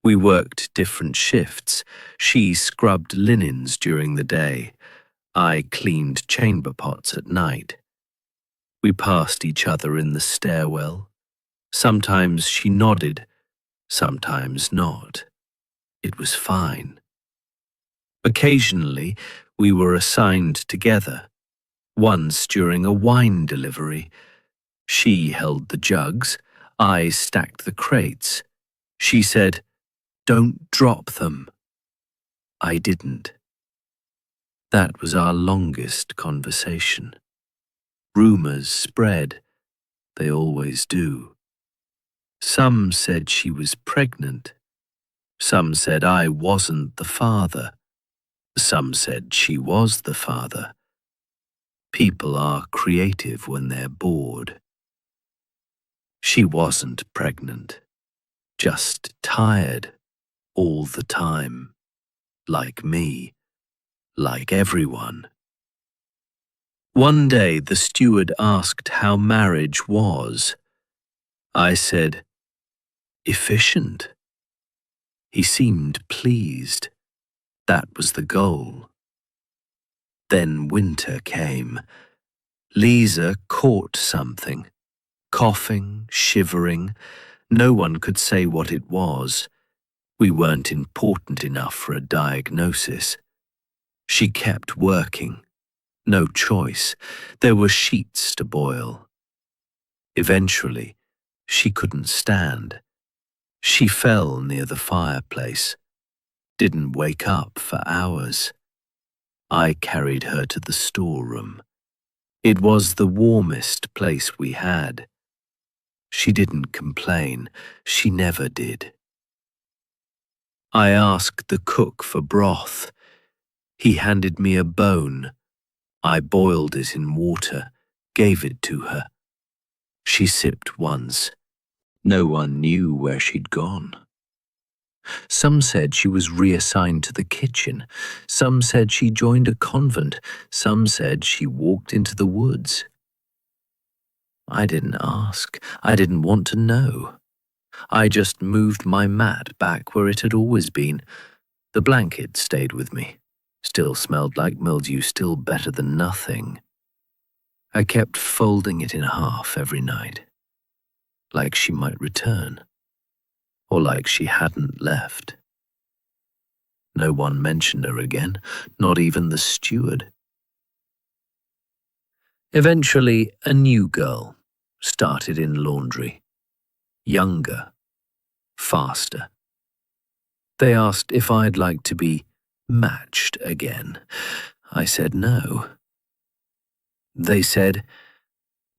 We worked different shifts. She scrubbed linens during the day. I cleaned chamber pots at night. We passed each other in the stairwell. Sometimes she nodded, sometimes not. It was fine. Occasionally, we were assigned together. Once during a wine delivery. She held the jugs, I stacked the crates. She said, "Don't drop them." I didn't. That was our longest conversation. Rumors spread. They always do. Some said she was pregnant. Some said I wasn't the father. Some said she was the father. People are creative when they're bored. She wasn't pregnant, just tired all the time, like me, like everyone. One day the steward asked how marriage was. I said, "Efficient." He seemed pleased. That was the goal. Then winter came. Lisa caught something, coughing, shivering. No one could say what it was. We weren't important enough for a diagnosis. She kept working. No choice. There were sheets to boil. Eventually, she couldn't stand. She fell near the fireplace. Didn't wake up for hours. I carried her to the storeroom. It was the warmest place we had. She didn't complain. She never did. I asked the cook for broth. He handed me a bone. I boiled it in water, gave it to her. She sipped once. No one knew where she'd gone. Some said she was reassigned to the kitchen. Some said she joined a convent. Some said she walked into the woods. I didn't ask. I didn't want to know. I just moved my mat back where it had always been. The blanket stayed with me. Still smelled like mildew, still better than nothing. I kept folding it in half every night, like she might return, or like she hadn't left. No one mentioned her again, not even the steward. Eventually, a new girl started in laundry. Younger, faster. They asked if I'd like to be matched again. I said no. They said,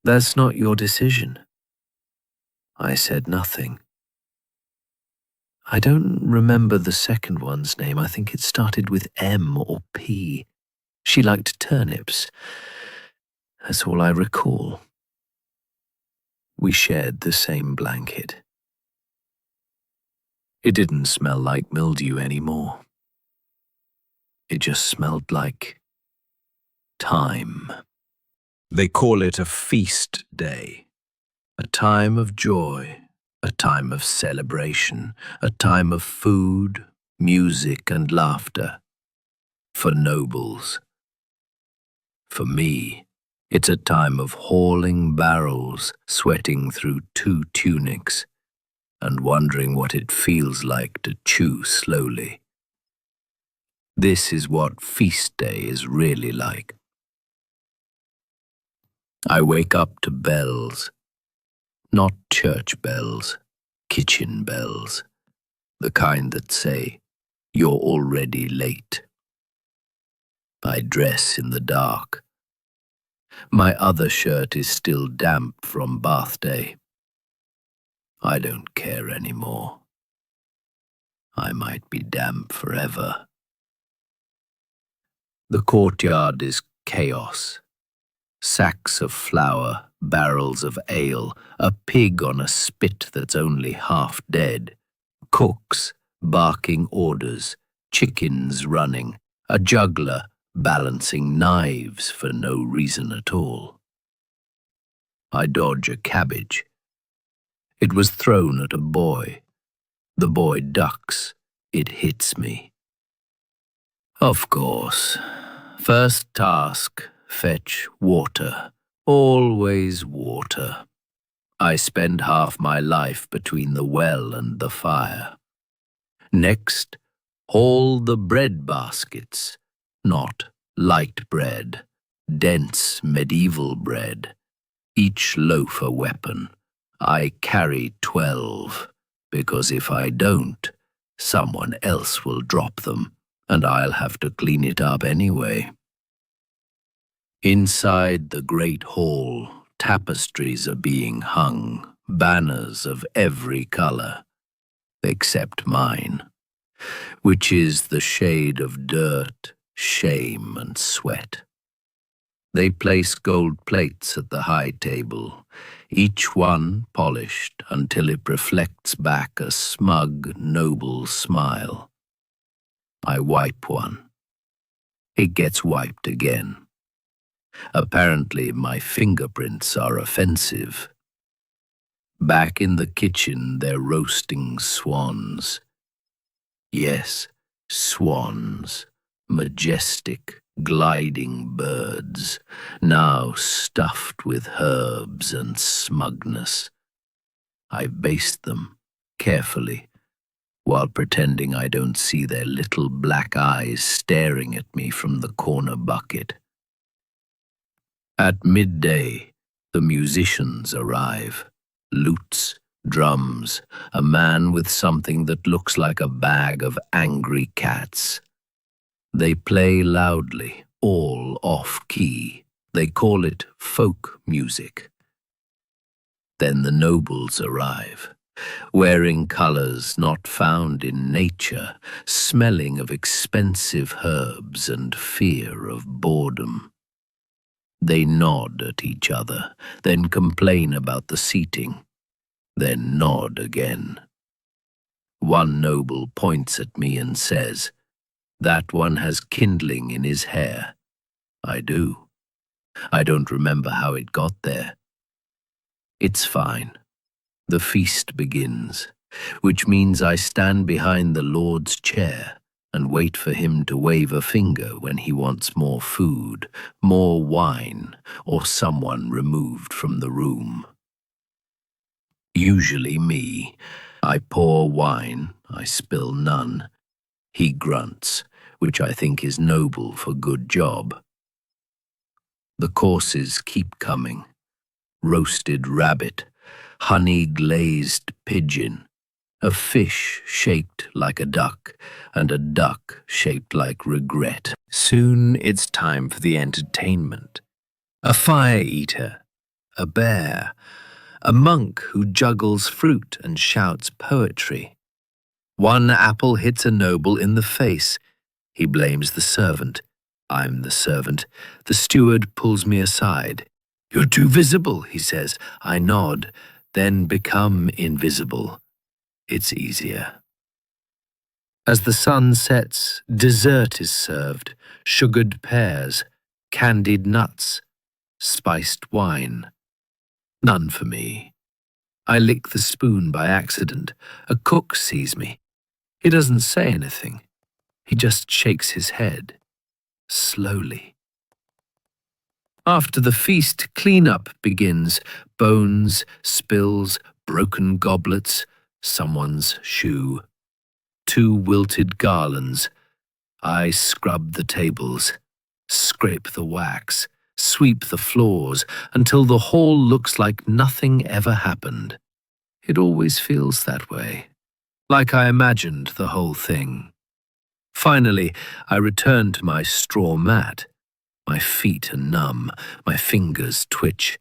"That's not your decision." I said nothing. I don't remember the second one's name. I think it started with M or P. She liked turnips. That's all I recall. We shared the same blanket. It didn't smell like mildew anymore. It just smelled like time. They call it a feast day, a time of joy, a time of celebration, a time of food, music, and laughter. For nobles. For me, it's a time of hauling barrels, sweating through 2 tunics, and wondering what it feels like to chew slowly. This is what feast day is really like. I wake up to bells. Not church bells, kitchen bells. The kind that say, "You're already late." I dress in the dark. My other shirt is still damp from bath day. I don't care anymore. I might be damp forever. The courtyard is chaos. Sacks of flour, barrels of ale, a pig on a spit that's only half dead, cooks barking orders, chickens running, a juggler balancing knives for no reason at all. I dodge a cabbage. It was thrown at a boy. The boy ducks. It hits me. Of course. First task, fetch water. Always water. I spend half my life between the well and the fire. Next, haul the bread baskets. Not light bread, dense medieval bread. Each loaf a weapon. I carry 12, because if I don't, someone else will drop them, and I'll have to clean it up anyway. Inside the great hall, tapestries are being hung, banners of every color, except mine, which is the shade of dirt, shame, and sweat. They place gold plates at the high table, each one polished until it reflects back a smug, noble smile. I wipe one. It gets wiped again. Apparently, my fingerprints are offensive. Back in the kitchen, they're roasting swans. Yes, swans, majestic, gliding birds, now stuffed with herbs and smugness. I baste them carefully, while pretending I don't see their little black eyes staring at me from the corner bucket. At midday, the musicians arrive. Lutes, drums, a man with something that looks like a bag of angry cats. They play loudly, all off-key. They call it folk music. Then the nobles arrive, wearing colors not found in nature, smelling of expensive herbs and fear of boredom. They nod at each other, then complain about the seating, then nod again. One noble points at me and says, "That one has kindling in his hair." I do. I don't remember how it got there. It's fine. The feast begins, which means I stand behind the Lord's chair and wait for him to wave a finger when he wants more food, more wine, or someone removed from the room. Usually me. I pour wine, I spill none. He grunts, which I think is noble for good job. The courses keep coming. Roasted rabbit, honey-glazed pigeon, a fish shaped like a duck, and a duck shaped like regret. Soon it's time for the entertainment. A fire-eater, a bear, a monk who juggles fruit and shouts poetry. One apple hits a noble in the face. He blames the servant. I'm the servant. The steward pulls me aside. "You're too visible," he says. I nod, then become invisible. It's easier. As the sun sets, dessert is served. Sugared pears, candied nuts, spiced wine. None for me. I lick the spoon by accident. A cook sees me. He doesn't say anything. He just shakes his head, slowly. After the feast, cleanup begins. Bones, spills, broken goblets, someone's shoe. 2 wilted garlands. I scrub the tables, scrape the wax, sweep the floors, until the hall looks like nothing ever happened. It always feels that way, like I imagined the whole thing. Finally, I return to my straw mat. My feet are numb, my fingers twitch.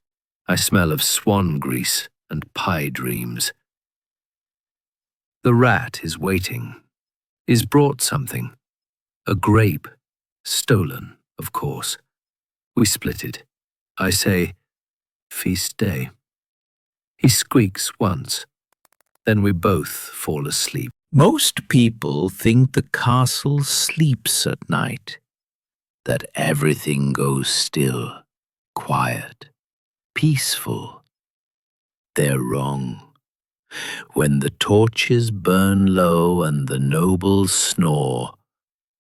I smell of swan grease and pie dreams. The rat is waiting. He's brought something. A grape. Stolen, of course. We split it. I say, "Feast day." He squeaks once. Then we both fall asleep. Most people think the castle sleeps at night, that everything goes still, quiet, peaceful. They're wrong. When the torches burn low and the nobles snore,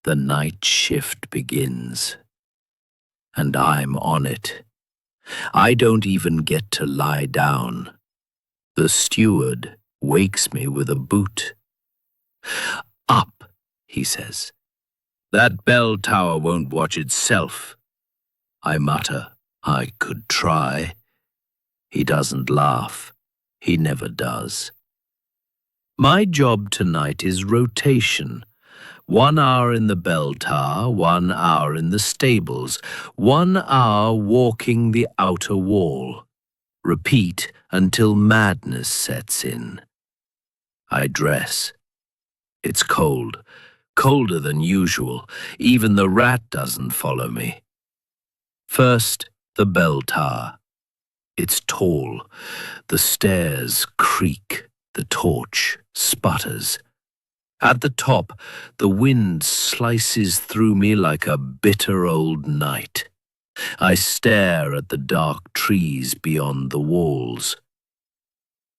the night shift begins. And I'm on it. I don't even get to lie down. The steward wakes me with a boot. "Up," he says. "That bell tower won't watch itself." I mutter, "I could try." He doesn't laugh. He never does. My job tonight is rotation. 1 hour in the bell tower, 1 hour in the stables, 1 hour walking the outer wall. Repeat until madness sets in. I dress. It's cold, colder than usual. Even the rat doesn't follow me. First, the bell tower. It's tall. The stairs creak. The torch sputters. At the top, the wind slices through me like a bitter old night. I stare at the dark trees beyond the walls.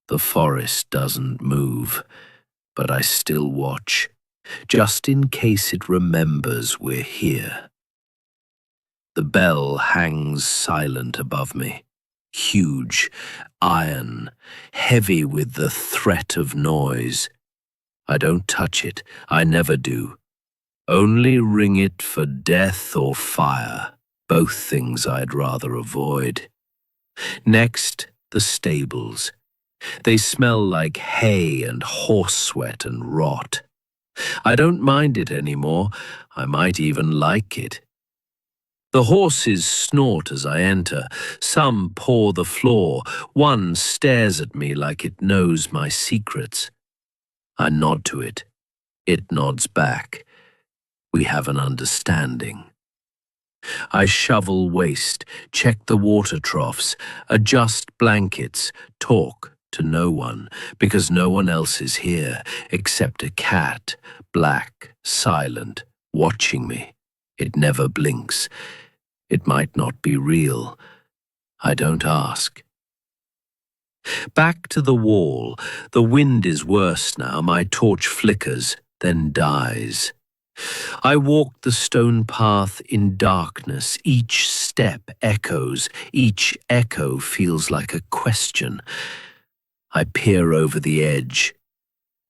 The forest doesn't move, but I still watch, just in case it remembers we're here. The bell hangs silent above me. Huge, iron, heavy with the threat of noise. I don't touch it, I never do. Only ring it for death or fire, both things I'd rather avoid. Next, the stables. They smell like hay and horse sweat and rot. I don't mind it anymore, I might even like it. The horses snort as I enter, some paw the floor, one stares at me like it knows my secrets. I nod to it. It nods back. We have an understanding. I shovel waste, check the water troughs, adjust blankets, talk to no one, because no one else is here except a cat, black, silent, watching me. It never blinks. It might not be real. I don't ask. Back to the wall. The wind is worse now. My torch flickers, then dies. I walk the stone path in darkness. Each step echoes. Each echo feels like a question. I peer over the edge.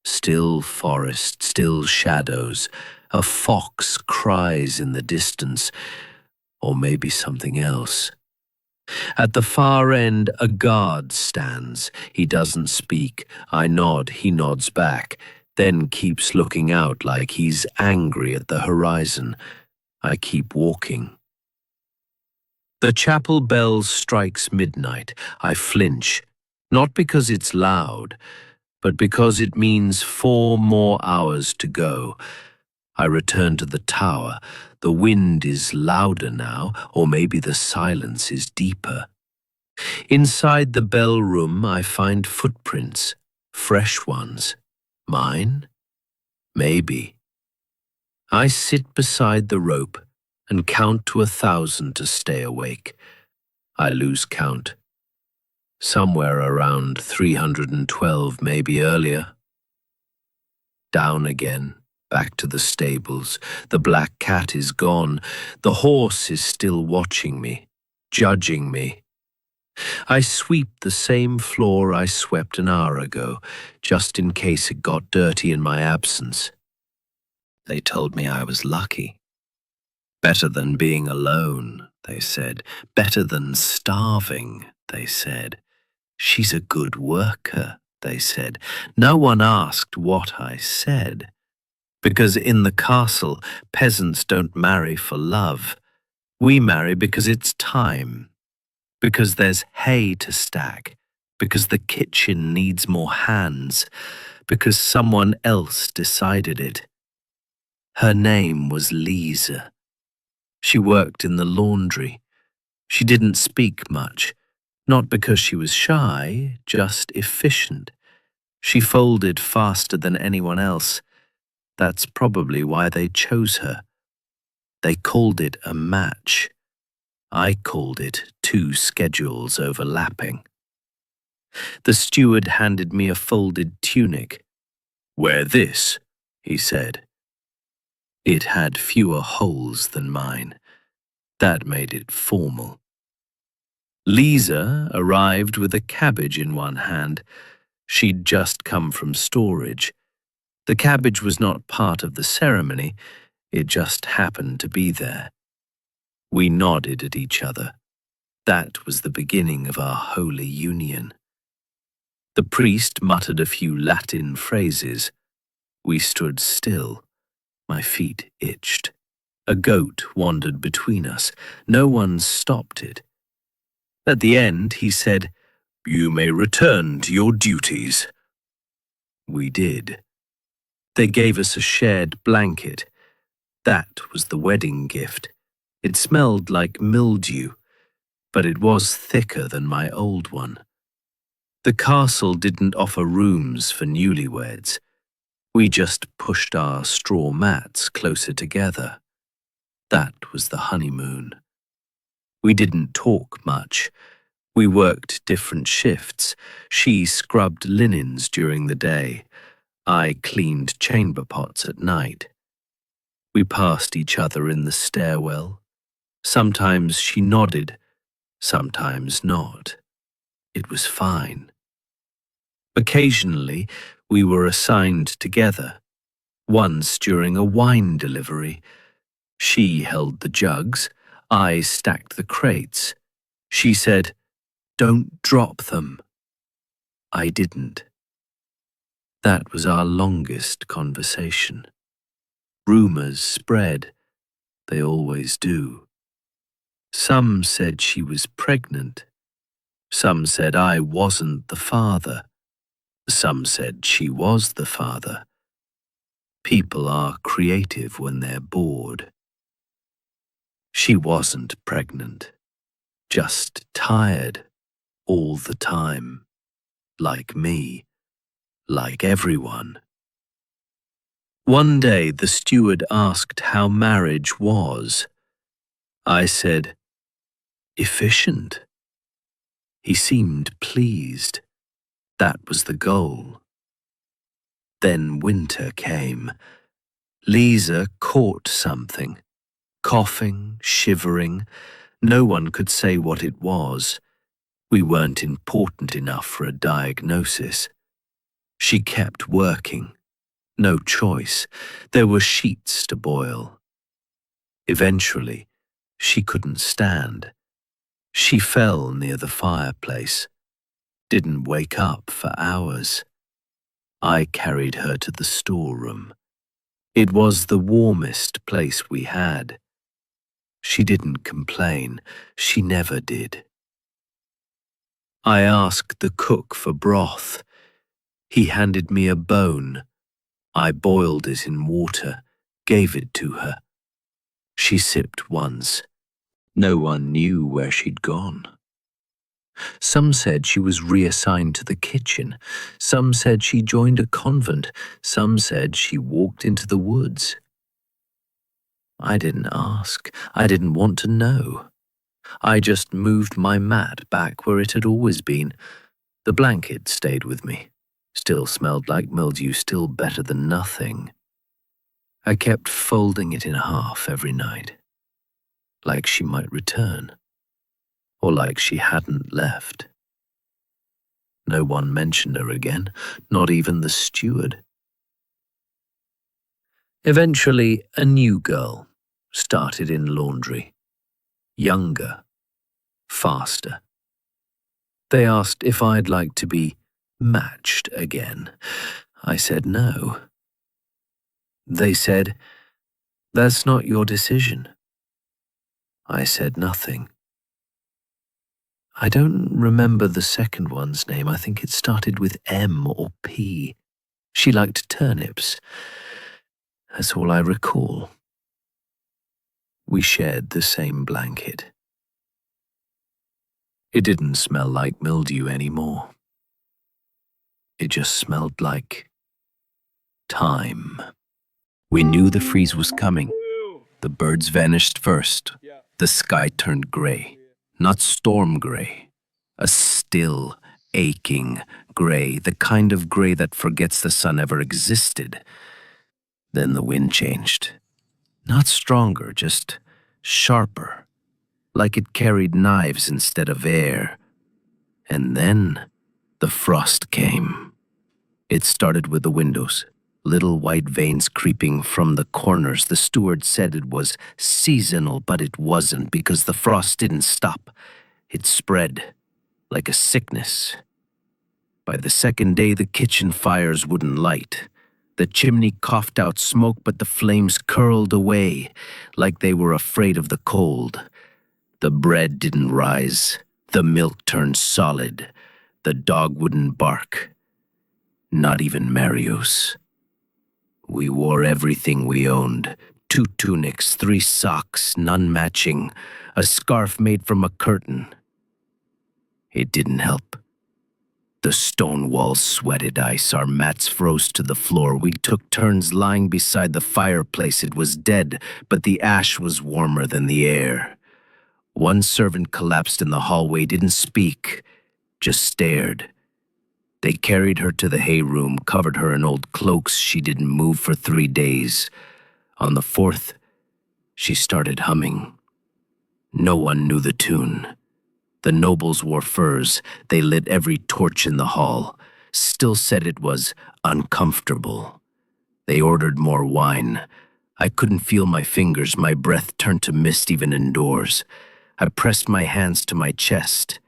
Still forest, still shadows. A fox cries in the distance. Or maybe something else. At the far end, a guard stands. He doesn't speak. I nod, he nods back, then keeps looking out like he's angry at the horizon. I keep walking. The chapel bell strikes midnight. I flinch, not because it's loud, but because it means 4 more hours to go. I return to the tower. The wind is louder now, or maybe the silence is deeper. Inside the bell room, I find footprints, fresh ones. Mine? Maybe. I sit beside the rope and count to 1,000 to stay awake. I lose count. Somewhere around 312, maybe earlier. Down again. Back to the stables. The black cat is gone. The horse is still watching me, judging me. I sweep the same floor I swept an hour ago, just in case it got dirty in my absence. They told me I was lucky. Better than being alone, they said. Better than starving, they said. She's a good worker, they said. No one asked what I said. Because in the castle, peasants don't marry for love. We marry because it's time. Because there's hay to stack. Because the kitchen needs more hands. Because someone else decided it. Her name was Lisa. She worked in the laundry. She didn't speak much. Not because she was shy, just efficient. She folded faster than anyone else. That's probably why they chose her. They called it a match. I called it 2 schedules overlapping. The steward handed me a folded tunic. "Wear this," he said. It had fewer holes than mine. That made it formal. Lisa arrived with a cabbage in one hand. She'd just come from storage. The cabbage was not part of the ceremony, it just happened to be there. We nodded at each other. That was the beginning of our holy union. The priest muttered a few Latin phrases. We stood still. My feet itched. A goat wandered between us. No one stopped it. At the end, he said, "You may return to your duties." We did. They gave us a shared blanket. That was the wedding gift. It smelled like mildew, but it was thicker than my old one. The castle didn't offer rooms for newlyweds. We just pushed our straw mats closer together. That was the honeymoon. We didn't talk much. We worked different shifts. She scrubbed linens during the day. I cleaned chamber pots at night. We passed each other in the stairwell. Sometimes she nodded, sometimes not. It was fine. Occasionally, we were assigned together. Once during a wine delivery. She held the jugs, I stacked the crates. She said, "Don't drop them." I didn't. That was our longest conversation. Rumors spread. They always do. Some said she was pregnant. Some said I wasn't the father. Some said she was the father. People are creative when they're bored. She wasn't pregnant, just tired all the time, like me, like everyone. One day the steward asked how marriage was. I said, "Efficient." He seemed pleased. That was the goal. Then winter came. Lisa caught something. Coughing, shivering. No one could say what it was. We weren't important enough for a diagnosis. She kept working. No choice. There were sheets to boil. Eventually, she couldn't stand. She fell near the fireplace. Didn't wake up for hours. I carried her to the storeroom. It was the warmest place we had. She didn't complain. She never did. I asked the cook for broth. He handed me a bone. I boiled it in water, gave it to her. She sipped once. No one knew where she'd gone. Some said she was reassigned to the kitchen. Some said she joined a convent. Some said she walked into the woods. I didn't ask. I didn't want to know. I just moved my mat back where it had always been. The blanket stayed with me. Still smelled like mildew, still better than nothing. I kept folding it in half every night, like she might return, or like she hadn't left. No one mentioned her again, not even the steward. Eventually, a new girl started in laundry. Younger, faster. They asked if I'd like to be matched again. I said no. They said, "That's not your decision." I said nothing. I don't remember the second one's name. I think it started with M or P. She liked turnips. That's all I recall. We shared the same blanket. It didn't smell like mildew anymore. It just smelled like time. We knew the freeze was coming. The birds vanished first. The sky turned gray. Not storm gray. A still, aching gray, the kind of gray that forgets the sun ever existed. Then the wind changed. Not stronger, just sharper, like it carried knives instead of air. And then the frost came. It started with the windows, little white veins creeping from the corners. The steward said it was seasonal, but it wasn't because the frost didn't stop. It spread like a sickness. By the second day, the kitchen fires wouldn't light. The chimney coughed out smoke, but the flames curled away like they were afraid of the cold. The bread didn't rise. The milk turned solid. The dog wouldn't bark. Not even Marius. We wore everything we owned. 2 tunics, 3 socks, none matching, a scarf made from a curtain. It didn't help. The stone walls sweated ice. Our mats froze to the floor. We took turns lying beside the fireplace. It was dead, but the ash was warmer than the air. One servant collapsed in the hallway, didn't speak, just stared. They carried her to the hay room, covered her in old cloaks. She didn't move for 3 days. On the 4th, she started humming. No one knew the tune. The nobles wore furs. They lit every torch in the hall. Still said it was uncomfortable. They ordered more wine. I couldn't feel my fingers. My breath turned to mist even indoors. I pressed my hands to my chest.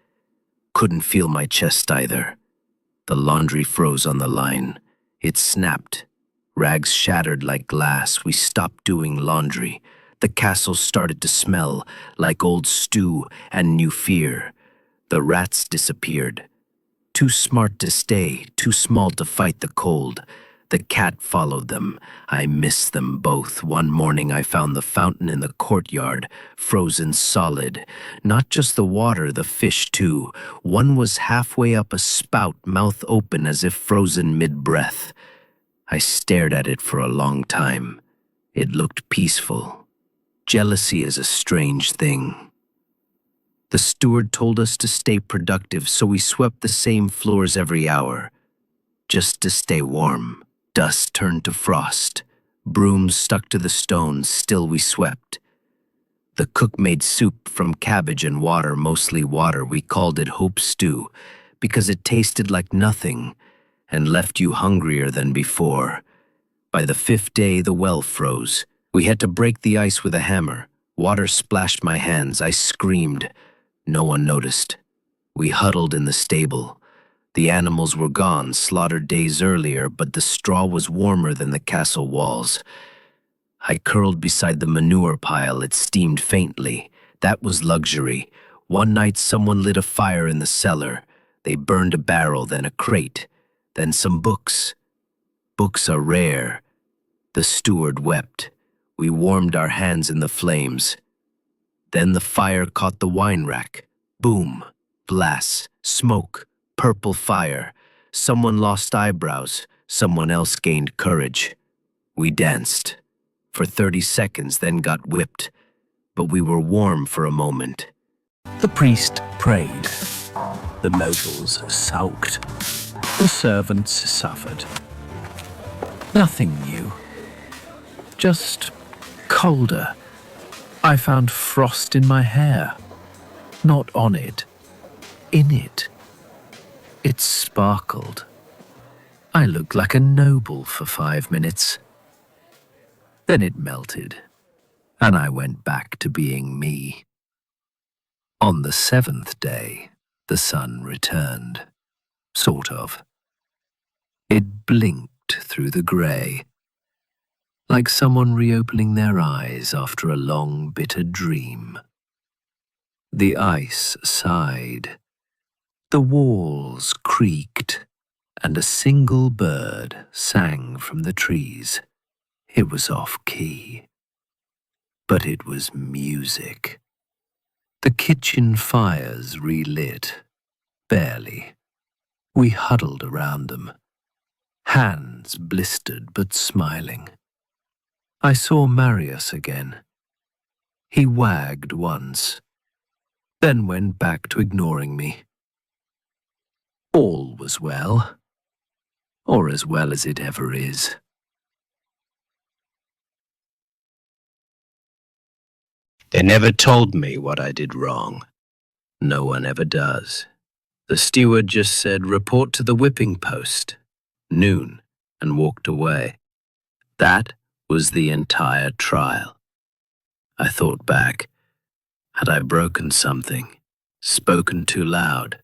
Couldn't feel my chest either. The laundry froze on the line. It snapped. Rags shattered like glass. We stopped doing laundry. The castle started to smell like old stew and new fear. The rats disappeared. Too smart to stay, too small to fight the cold. The cat followed them. I missed them both. One morning I found the fountain in the courtyard, frozen solid. Not just the water, the fish too. One was halfway up a spout, mouth open as if frozen mid-breath. I stared at it for a long time. It looked peaceful. Jealousy is a strange thing. The steward told us to stay productive, so we swept the same floors every hour, just to stay warm. Dust turned to frost. Brooms stuck to the stones, still we swept. The cook made soup from cabbage and water, mostly water. We called it hope stew, because it tasted like nothing and left you hungrier than before. By the 5th day, the well froze. We had to break the ice with a hammer. Water splashed my hands. I screamed. No one noticed. We huddled in the stable. The animals were gone, slaughtered days earlier, but the straw was warmer than the castle walls. I curled beside the manure pile. It steamed faintly. That was luxury. One night someone lit a fire in the cellar. They burned a barrel, then a crate, then some books. Books are rare. The steward wept. We warmed our hands in the flames. Then the fire caught the wine rack. Boom, glass, smoke, purple fire. Someone lost eyebrows. Someone else gained courage. We danced for 30 seconds, then got whipped. But we were warm for a moment. The priest prayed. The nobles sulked. The servants suffered. Nothing new. Just colder. I found frost in my hair. Not on it. In it. It sparkled. I looked like a noble for 5 minutes. Then it melted, and I went back to being me. On the 7th day, the sun returned. Sort of. It blinked through the grey, like someone reopening their eyes after a long, bitter dream. The ice sighed. The walls creaked, and a single bird sang from the trees. It was off-key, but it was music. The kitchen fires relit, barely. We huddled around them, hands blistered but smiling. I saw Marius again. He wagged once, then went back to ignoring me. All was well, or as well as it ever is. They never told me what I did wrong. No one ever does. The steward just said, "Report to the whipping post," noon, and walked away. That was the entire trial. I thought back. Had I broken something? Spoken too loud?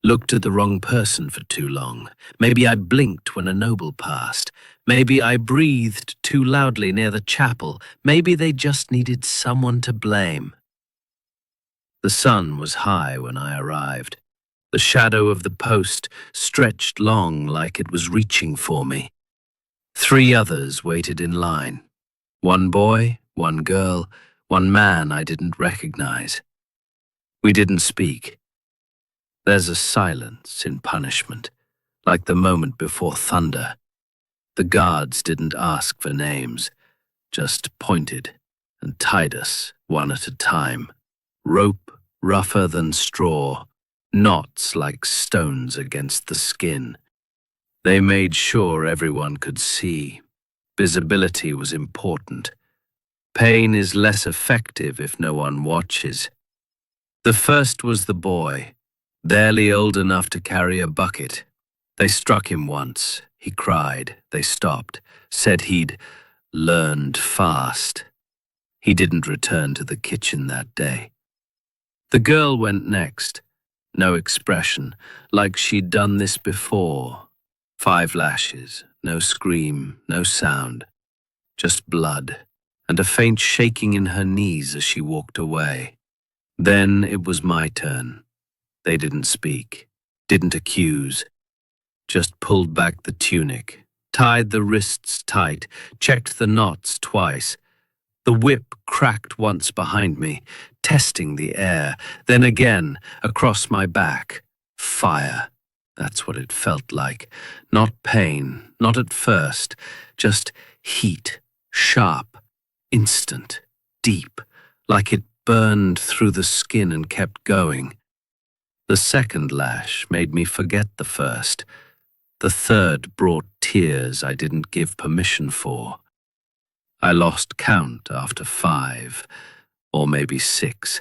Looked at the wrong person for too long? Maybe I blinked when a noble passed. Maybe I breathed too loudly near the chapel. Maybe they just needed someone to blame. The sun was high when I arrived. The shadow of the post stretched long like it was reaching for me. 3 others waited in line. 1 boy, 1 girl, 1 man I didn't recognize. We didn't speak. There's a silence in punishment, like the moment before thunder. The guards didn't ask for names, just pointed and tied us one at a time. Rope rougher than straw, knots like stones against the skin. They made sure everyone could see. Visibility was important. Pain is less effective if no one watches. The first was the boy, barely old enough to carry a bucket. They struck him once. He cried. They stopped, said he'd learned fast. He didn't return to the kitchen that day. The girl went next. No expression, like she'd done this before. 5 lashes, no scream, no sound. Just blood, and a faint shaking in her knees as she walked away. Then it was my turn. They didn't speak, didn't accuse, just pulled back the tunic, tied the wrists tight, checked the knots twice. The whip cracked once behind me, testing the air, then again across my back. Fire. That's what it felt like. Not pain, not at first, just heat, sharp, instant, deep, like it burned through the skin and kept going. The second lash made me forget the first. The third brought tears I didn't give permission for. I lost count after 5, or maybe 6.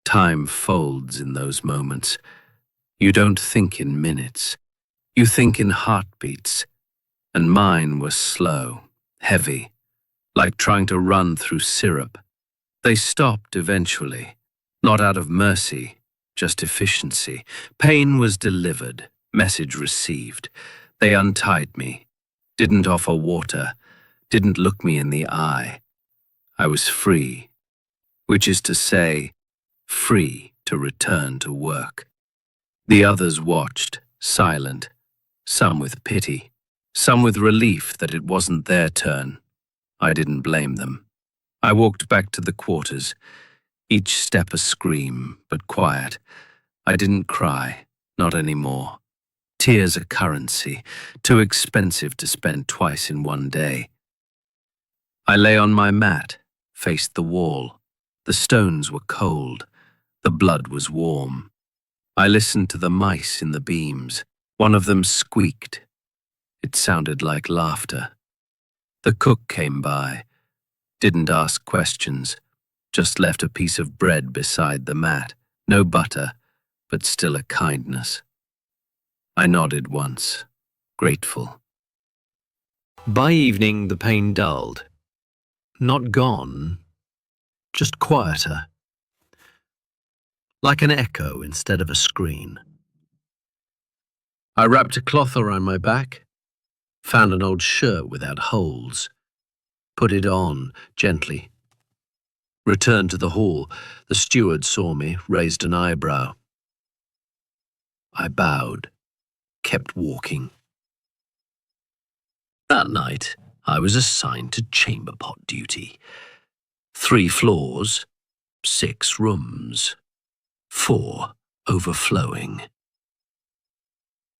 Time folds in those moments. You don't think in minutes. You think in heartbeats. And mine was slow, heavy, like trying to run through syrup. They stopped eventually, not out of mercy, just efficiency. Pain was delivered, message received. They untied me, didn't offer water, didn't look me in the eye. I was free, which is to say, free to return to work. The others watched, silent, some with pity, some with relief that it wasn't their turn. I didn't blame them. I walked back to the quarters, each step a scream, but quiet. I didn't cry, not anymore. Tears are currency, too expensive to spend twice in one day. I lay on my mat, faced the wall. The stones were cold. The blood was warm. I listened to the mice in the beams. One of them squeaked. It sounded like laughter. The cook came by, didn't ask questions, just left a piece of bread beside the mat. No butter, but still a kindness. I nodded once, grateful. By evening, the pain dulled. Not gone, just quieter. Like an echo instead of a screen. I wrapped a cloth around my back, found an old shirt without holes, put it on gently. Returned to the hall. The steward saw me, raised an eyebrow. I bowed, kept walking. That night, I was assigned to chamber pot duty. 3 floors, 6 rooms, 4 overflowing.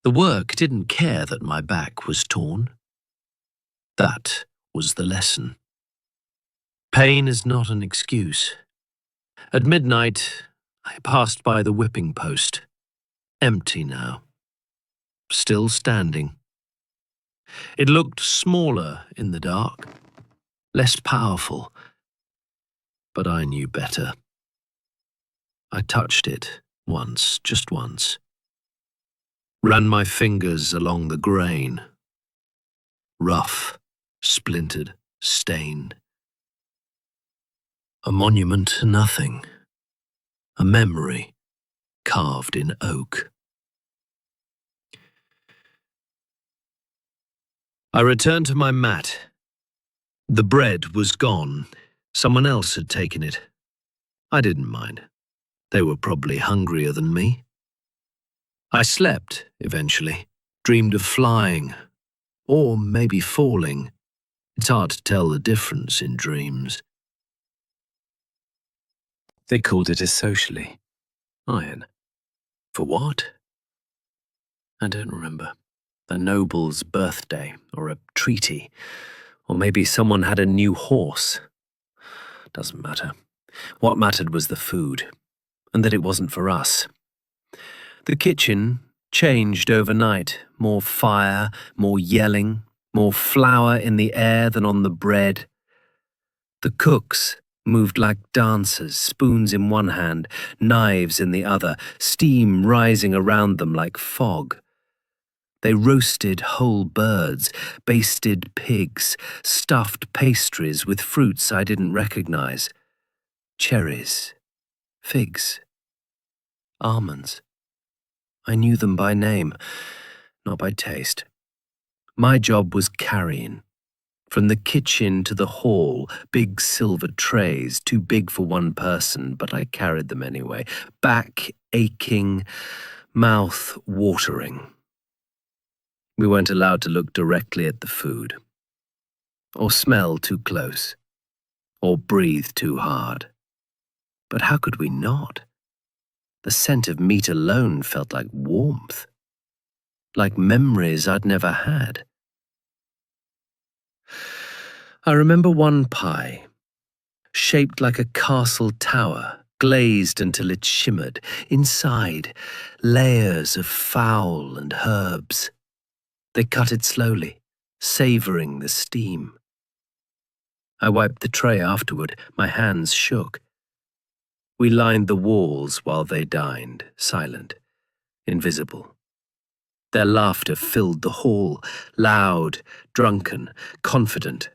The work didn't care that my back was torn. That was the lesson. Pain is not an excuse. At midnight, I passed by the whipping post. Empty now. Still standing. It looked smaller in the dark, less powerful, but I knew better. I touched it once, just once. Ran my fingers along the grain. Rough, splintered, stained. A monument to nothing. A memory carved in oak. I returned to my mat. The bread was gone. Someone else had taken it. I didn't mind. They were probably hungrier than me. I slept, eventually, dreamed of flying, or maybe falling. It's hard to tell the difference in dreams. They called it a socially. Iron. For what? I don't remember. A noble's birthday, or a treaty, or maybe someone had a new horse. Doesn't matter. What mattered was the food, and that it wasn't for us. The kitchen changed overnight. More fire, more yelling, more flour in the air than on the bread. The cooks moved like dancers, spoons in one hand, knives in the other, steam rising around them like fog. They roasted whole birds, basted pigs, stuffed pastries with fruits I didn't recognize. Cherries, figs, almonds. I knew them by name, not by taste. My job was carrying. From the kitchen to the hall, big silver trays, too big for one person, but I carried them anyway. Back aching, mouth watering. We weren't allowed to look directly at the food, or smell too close, or breathe too hard. But how could we not? The scent of meat alone felt like warmth, like memories I'd never had. I remember one pie, shaped like a castle tower, glazed until it shimmered. Inside, layers of fowl and herbs. They cut it slowly, savouring the steam. I wiped the tray afterward, my hands shook. We lined the walls while they dined, silent, invisible. Their laughter filled the hall, loud, drunken, confident.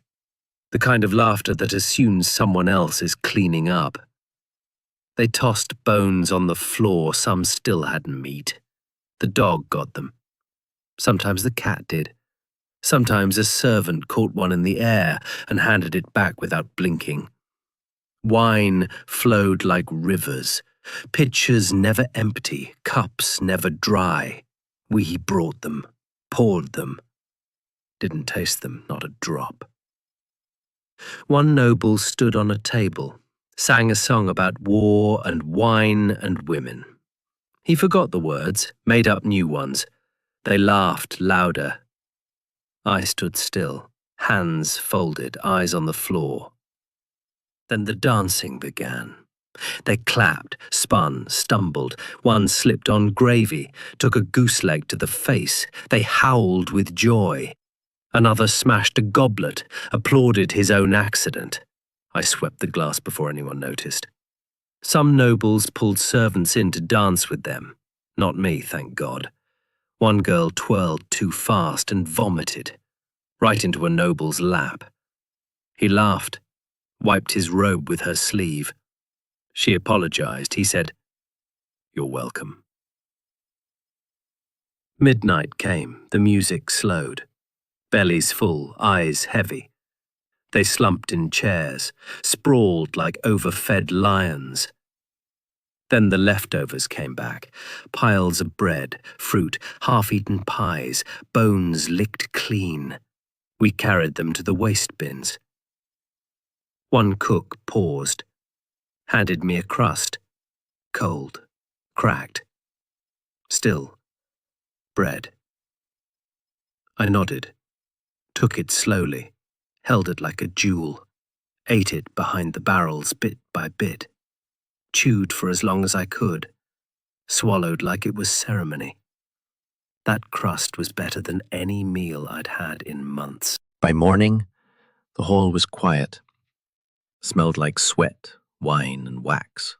The kind of laughter that assumes someone else is cleaning up. They tossed bones on the floor, some still had meat. The dog got them. Sometimes the cat did. Sometimes a servant caught one in the air and handed it back without blinking. Wine flowed like rivers, pitchers never empty, cups never dry. We brought them, poured them. Didn't taste them, not a drop. One noble stood on a table, sang a song about war and wine and women. He forgot the words, made up new ones. They laughed louder. I stood still, hands folded, eyes on the floor. Then the dancing began. They clapped, spun, stumbled. One slipped on gravy, took a goose leg to the face. They howled with joy. Another smashed a goblet, applauded his own accident. I swept the glass before anyone noticed. Some nobles pulled servants in to dance with them. Not me, thank God. One girl twirled too fast and vomited, right into a noble's lap. He laughed, wiped his robe with her sleeve. She apologized. He said, "You're welcome." Midnight came, the music slowed. Bellies full, eyes heavy. They slumped in chairs, sprawled like overfed lions. Then the leftovers came back, piles of bread, fruit, half-eaten pies, bones licked clean. We carried them to the waste bins. One cook paused, handed me a crust, cold, cracked. Still, bread. I nodded, took it slowly, held it like a jewel, ate it behind the barrels bit by bit, chewed for as long as I could, swallowed like it was ceremony. That crust was better than any meal I'd had in months. By morning, the hall was quiet. Smelled like sweat, wine, and wax.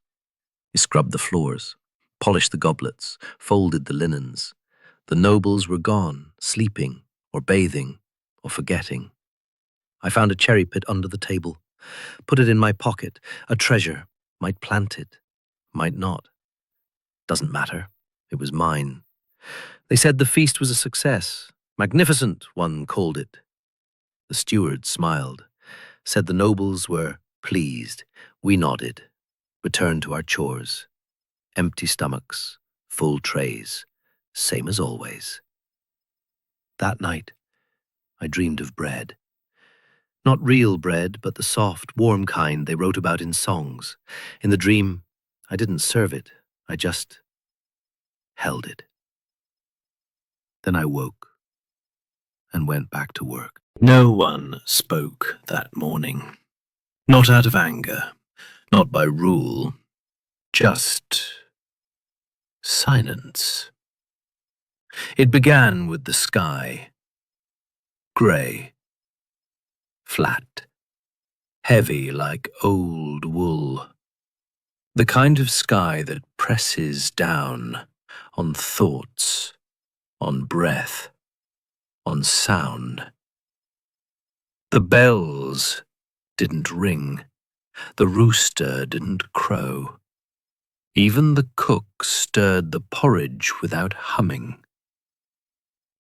We scrubbed the floors, polished the goblets, folded the linens. The nobles were gone, sleeping, or bathing, or forgetting. I found a cherry pit under the table, put it in my pocket, a treasure, might plant it, might not. Doesn't matter, it was mine. They said the feast was a success. Magnificent, one called it. The steward smiled, said the nobles were pleased. We nodded, returned to our chores. Empty stomachs, full trays, same as always. That night, I dreamed of bread. Not real bread, but the soft, warm kind they wrote about in songs. In the dream, I didn't serve it, I just held it. Then I woke and went back to work. No one spoke that morning. Not out of anger, not by rule, just silence. It began with the sky, grey, flat, heavy like old wool. The kind of sky that presses down on thoughts, on breath, on sound. The bells didn't ring, the rooster didn't crow. Even the cook stirred the porridge without humming.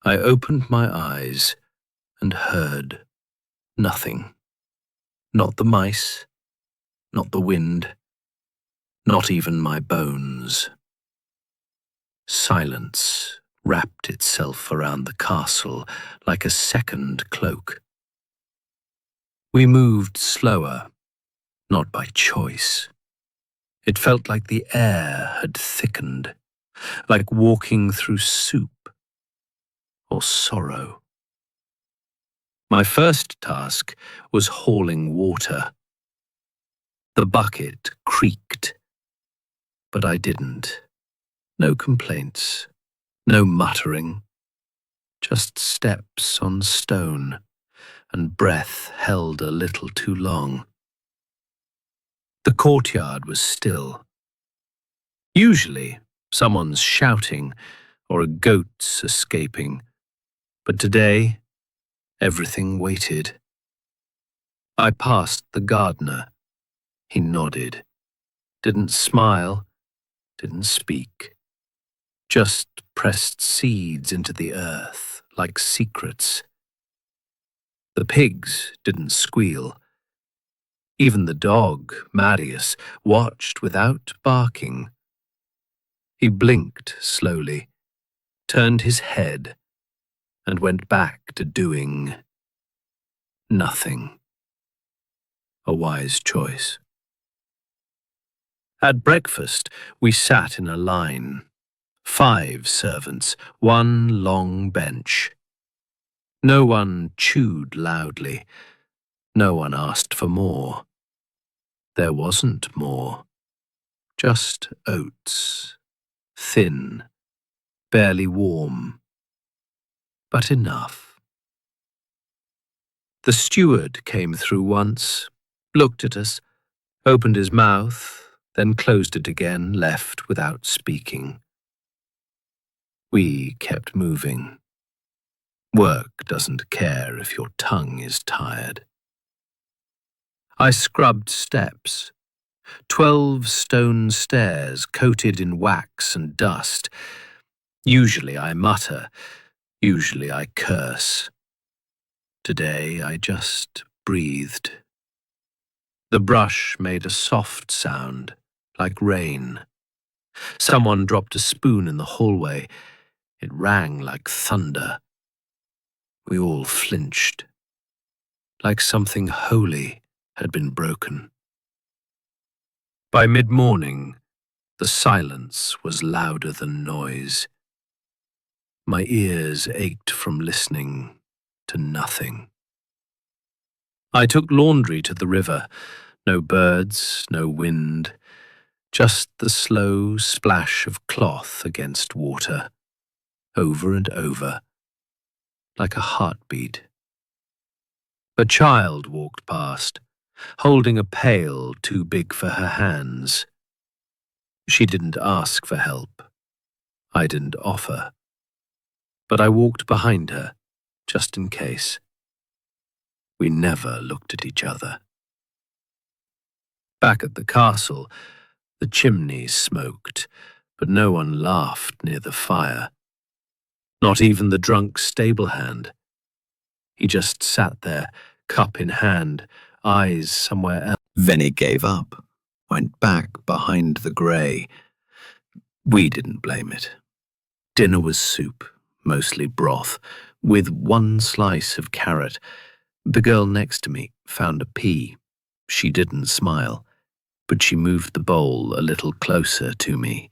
I opened my eyes and heard nothing. Not the mice, not the wind, not even my bones. Silence wrapped itself around the castle like a second cloak. We moved slower, not by choice. It felt like the air had thickened, like walking through soup or sorrow. My first task was hauling water. The bucket creaked, but I didn't. No complaints, no muttering, just steps on stone and breath held a little too long. The courtyard was still. Usually, someone's shouting or a goat's escaping, but today, everything waited. I passed the gardener. He nodded, didn't smile, didn't speak, just pressed seeds into the earth like secrets. The pigs didn't squeal. Even the dog, Marius, watched without barking. He blinked slowly, turned his head, and went back to doing nothing. A wise choice. At breakfast, we sat in a line. 5 servants, 1 long bench. No one chewed loudly. No one asked for more. There wasn't more. Just oats. Thin. Barely warm. But enough. The steward came through once, looked at us, opened his mouth, then closed it again, left without speaking. We kept moving. Work doesn't care if your tongue is tired. I scrubbed steps. 12 stone stairs coated in wax and dust. Usually I mutter, usually I curse. Today I just breathed. The brush made a soft sound, like rain. Someone dropped a spoon in the hallway. It rang like thunder. We all flinched, like something holy had been broken. By mid-morning, the silence was louder than noise. My ears ached from listening to nothing. I took laundry to the river. No birds, no wind, just the slow splash of cloth against water, over and over, like a heartbeat. A child walked past, holding a pail too big for her hands. She didn't ask for help. I didn't offer. But I walked behind her, just in case. We never looked at each other. Back at the castle, the chimneys smoked, but no one laughed near the fire. Not even the drunk stable hand. He just sat there, cup in hand, eyes somewhere else. Then he gave up, went back behind the grey. We didn't blame it. Dinner was soup, mostly broth, with 1 slice of carrot. The girl next to me found a pea. She didn't smile, but she moved the bowl a little closer to me.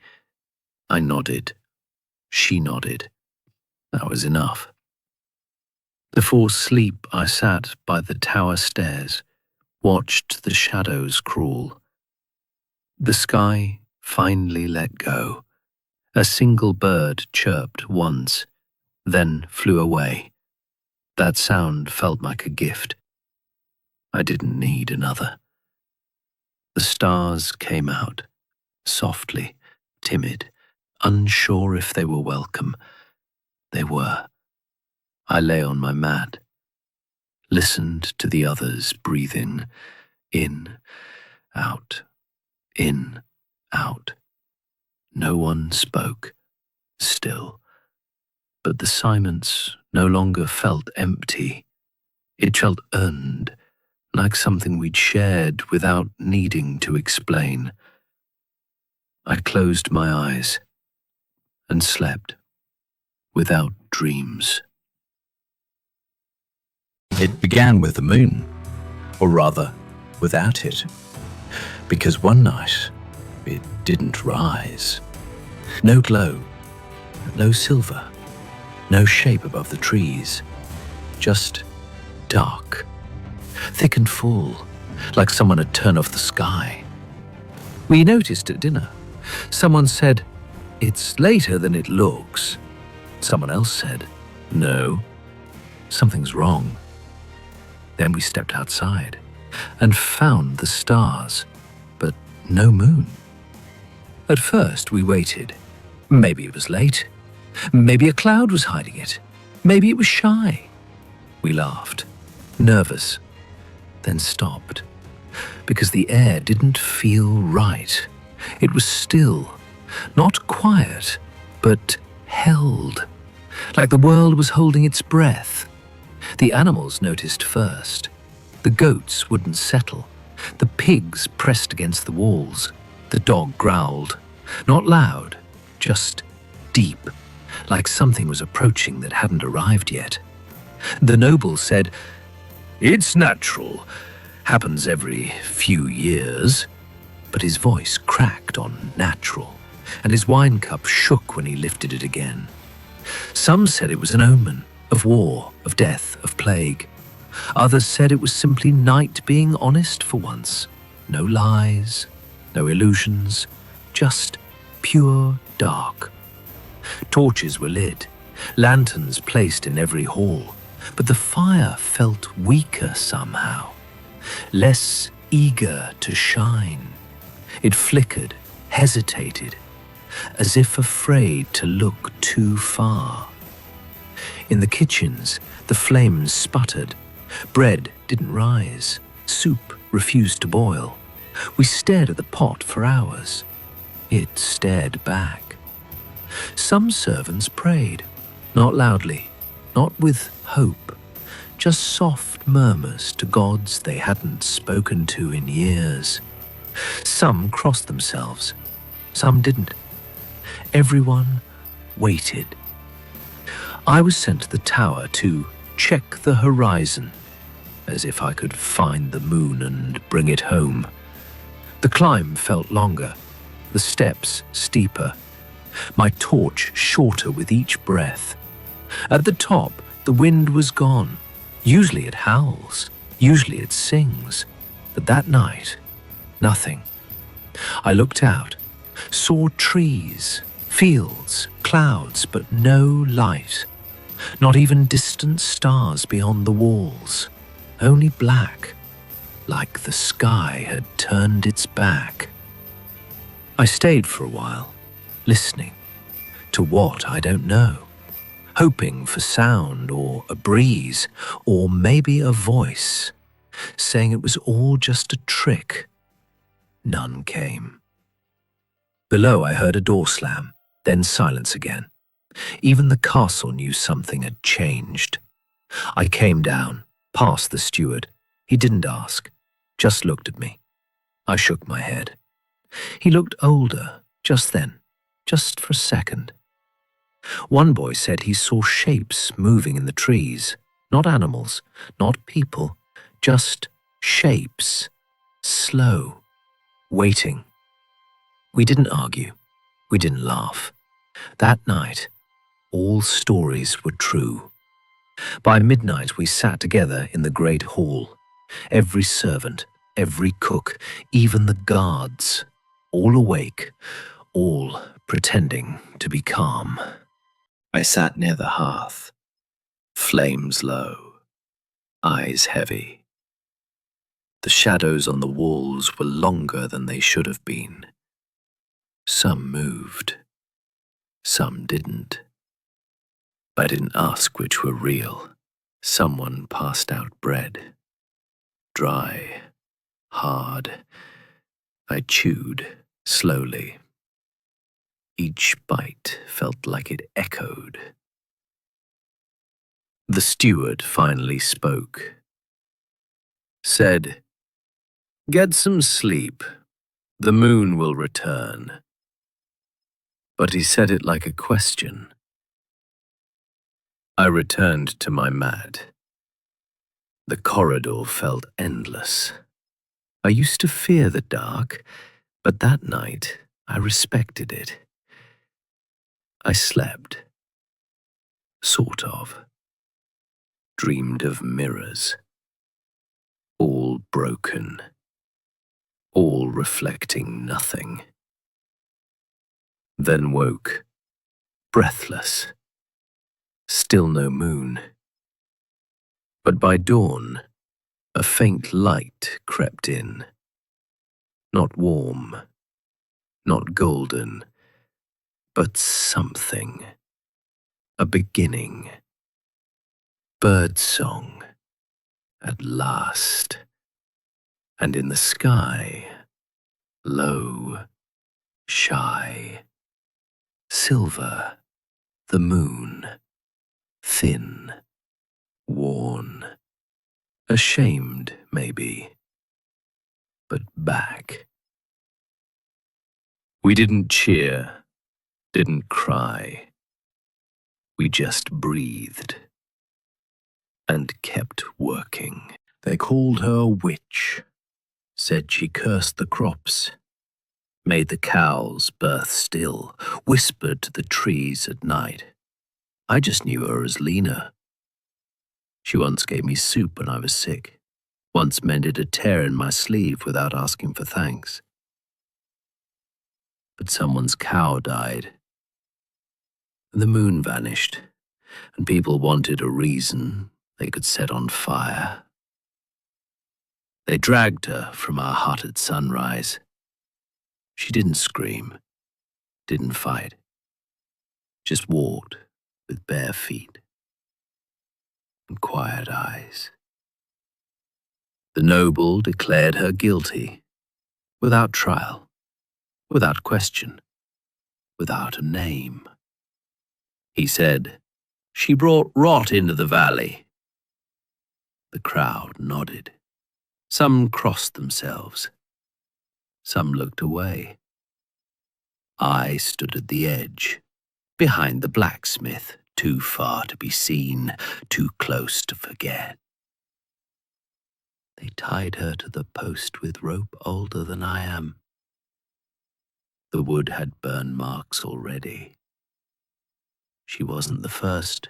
I nodded. She nodded. That was enough. Before sleep, I sat by the tower stairs, watched the shadows crawl. The sky finally let go. A single bird chirped once, then flew away. That sound felt like a gift. I didn't need another. The stars came out, softly, timid, unsure if they were welcome. They were. I lay on my mat, listened to the others breathing in, out, in, out. No one spoke, still. But the silence no longer felt empty. It felt earned, like something we'd shared without needing to explain. I closed my eyes and slept without dreams. It began with the moon, or rather, without it, because one night it didn't rise. No glow, no silver, no shape above the trees, just dark, thick and full, like someone had turned off the sky. We noticed at dinner. Someone said, "It's later than it looks." Someone else said, "No, something's wrong." Then we stepped outside and found the stars, but no moon. At first we waited. Maybe it was late. Maybe a cloud was hiding it. Maybe it was shy. We laughed, nervous, then stopped, because the air didn't feel right. It was still, not quiet, but held, like the world was holding its breath. The animals noticed first. The goats wouldn't settle. The pigs pressed against the walls. The dog growled, not loud, just deep, like something was approaching that hadn't arrived yet. The noble said, "It's natural, happens every few years." But his voice cracked on natural, and his wine cup shook when he lifted it again. Some said it was an omen of war, of death, of plague. Others said it was simply night being honest for once. No lies, no illusions, just pure dark. Torches were lit, lanterns placed in every hall, but the fire felt weaker somehow, less eager to shine. It flickered, hesitated, as if afraid to look too far. In the kitchens, the flames sputtered. Bread didn't rise. Soup refused to boil. We stared at the pot for hours. It stared back. Some servants prayed, not loudly, not with hope, just soft murmurs to gods they hadn't spoken to in years. Some crossed themselves, some didn't. Everyone waited. I was sent to the tower to check the horizon, as if I could find the moon and bring it home. The climb felt longer, the steps steeper, my torch shorter with each breath. At the top, the wind was gone. Usually it howls, usually it sings, but that night, nothing. I looked out, saw trees, fields, clouds, but no light. Not even distant stars beyond the walls, only black, like the sky had turned its back. I stayed for a while, listening to what I don't know, hoping for sound or a breeze or maybe a voice, saying it was all just a trick. None came. Below I heard a door slam, then silence again. Even the castle knew something had changed. I came down, past the steward. He didn't ask, just looked at me. I shook my head. He looked older, just then, just for a second. One boy said he saw shapes moving in the trees, not animals, not people, just shapes, slow, waiting. We didn't argue. We didn't laugh. That night, all stories were true. By midnight, we sat together in the great hall. Every servant, every cook, even the guards, all awake, all pretending to be calm. I sat near the hearth, flames low, eyes heavy. The shadows on the walls were longer than they should have been. Some moved. Some didn't. I didn't ask which were real. Someone passed out bread. Dry. Hard. I chewed, slowly. Each bite felt like it echoed. The steward finally spoke. Said, "Get some sleep. The moon will return." But he said it like a question. I returned to my mat. The corridor felt endless. I used to fear the dark, but that night I respected it. I slept. Sort of. Dreamed of mirrors. All broken. All reflecting nothing. Then woke, breathless. Still no moon. But by dawn, a faint light crept in. Not warm, not golden, but something. A beginning. Birdsong. At last. And in the sky, low, shy, silver, the moon, thin, worn, ashamed maybe, but back. We didn't cheer, didn't cry. We just breathed and kept working. They called her a witch, said she cursed the crops, Made the cows birth still, whispered to the trees at night. I just knew her as Lena. She once gave me soup when I was sick, once mended a tear in my sleeve without asking for thanks. But someone's cow died. The moon vanished, and people wanted a reason they could set on fire. They dragged her from our hut at sunrise. She didn't scream, didn't fight, just walked with bare feet and quiet eyes. The noble declared her guilty, without trial, without question, without a name. He said, "She brought rot into the valley." The crowd nodded. Some crossed themselves. Some looked away. I stood at the edge, behind the blacksmith, too far to be seen, too close to forget. They tied her to the post with rope older than I am. The wood had burn marks already. She wasn't the first.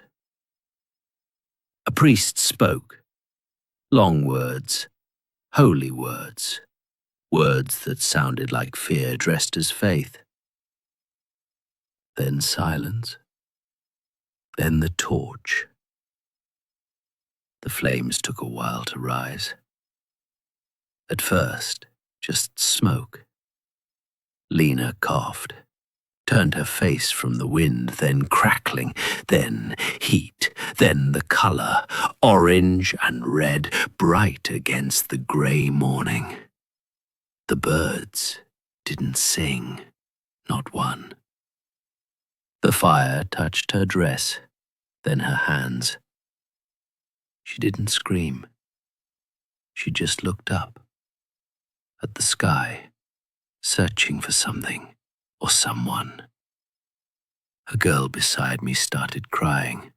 A priest spoke. Long words, holy words. Words that sounded like fear dressed as faith. Then silence. Then the torch. The flames took a while to rise. At first, just smoke. Lena coughed, turned her face from the wind, then crackling, then heat, then the color, orange and red, bright against the grey morning. The birds didn't sing, not one. The fire touched her dress, then her hands. She didn't scream. She just looked up, at the sky, searching for something or someone. A girl beside me started crying.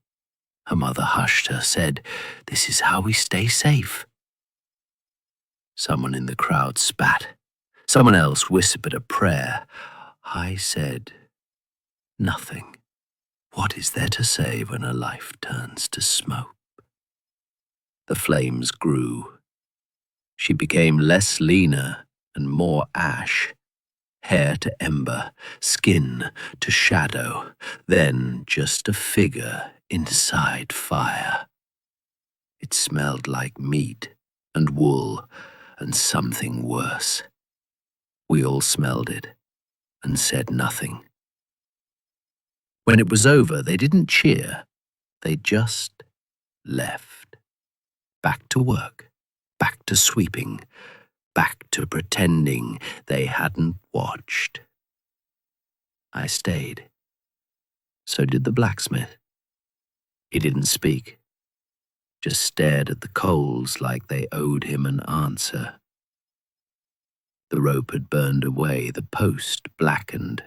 Her mother hushed her, said, "This is how we stay safe." Someone in the crowd spat. Someone else whispered a prayer. I said, "Nothing. What is there to say when a life turns to smoke?" The flames grew. She became less Lena and more ash. Hair to ember, skin to shadow, then just a figure inside fire. It smelled like meat and wool and something worse. We all smelled it and said nothing. When it was over, they didn't cheer. They just left. Back to work, back to sweeping, back to pretending they hadn't watched. I stayed. So did the blacksmith. He didn't speak, just stared at the coals like they owed him an answer. The rope had burned away, the post blackened,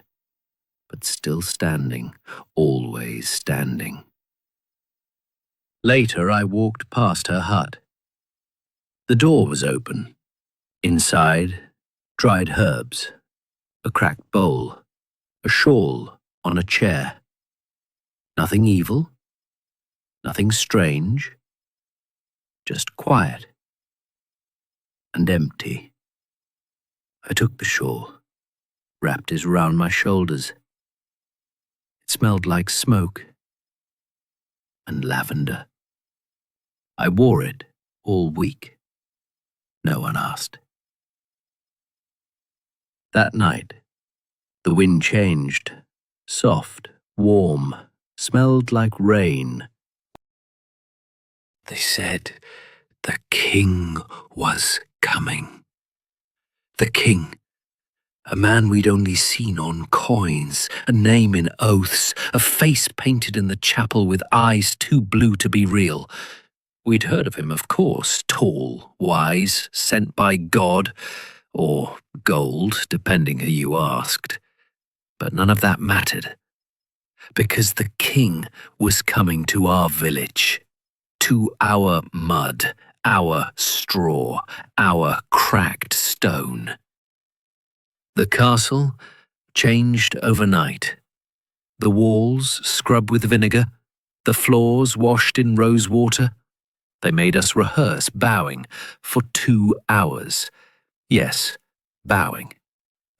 but still standing, always standing. Later, I walked past her hut. The door was open. Inside, dried herbs, a cracked bowl, a shawl on a chair. Nothing evil, nothing strange, just quiet and empty. I took the shawl, wrapped it around my shoulders. It smelled like smoke and lavender. I wore it all week. No one asked. That night, the wind changed, soft, warm, smelled like rain. They said the king was coming. The king, a man we'd only seen on coins, a name in oaths, a face painted in the chapel with eyes too blue to be real. We'd heard of him, of course, tall, wise, sent by God, or gold, depending who you asked. But none of that mattered, because the king was coming to our village, to our mud, our straw, our cracked stone. The castle changed overnight. The walls scrubbed with vinegar, the floors washed in rose water. They made us rehearse bowing for 2 hours. Yes, bowing.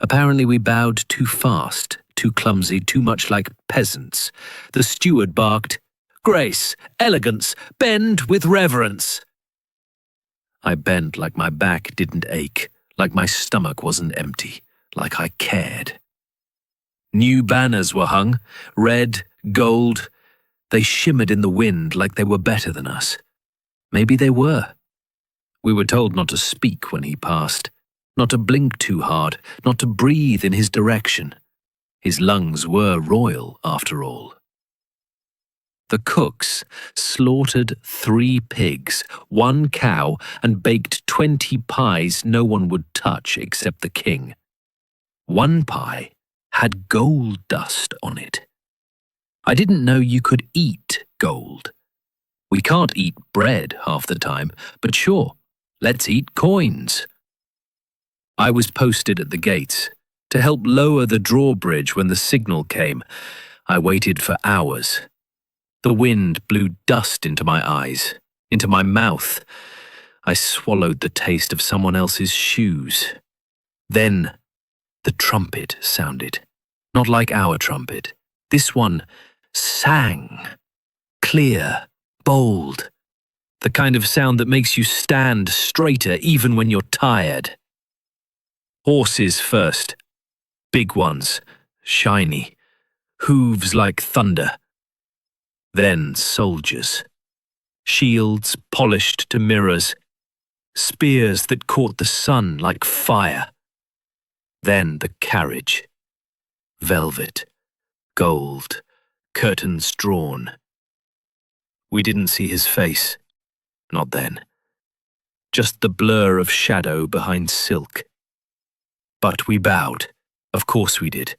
Apparently we bowed too fast, too clumsy, too much like peasants. The steward barked, "Grace, elegance, bend with reverence." I bent like my back didn't ache, like my stomach wasn't empty, like I cared. New banners were hung, red, gold. They shimmered in the wind like they were better than us. Maybe they were. We were told not to speak when he passed, not to blink too hard, not to breathe in his direction. His lungs were royal, after all. The cooks slaughtered 3 pigs, 1 cow, and baked 20 pies no one would touch except the king. 1 pie had gold dust on it. I didn't know you could eat gold. We can't eat bread half the time, but sure, let's eat coins. I was posted at the gates to help lower the drawbridge when the signal came. I waited for hours. The wind blew dust into my eyes, into my mouth. I swallowed the taste of someone else's shoes. Then the trumpet sounded, not like our trumpet. This one sang, clear, bold, the kind of sound that makes you stand straighter even when you're tired. Horses first, big ones, shiny, hooves like thunder. Then soldiers, shields polished to mirrors, spears that caught the sun like fire. Then the carriage, velvet, gold, curtains drawn. We didn't see his face, not then. Just the blur of shadow behind silk. But we bowed, of course we did.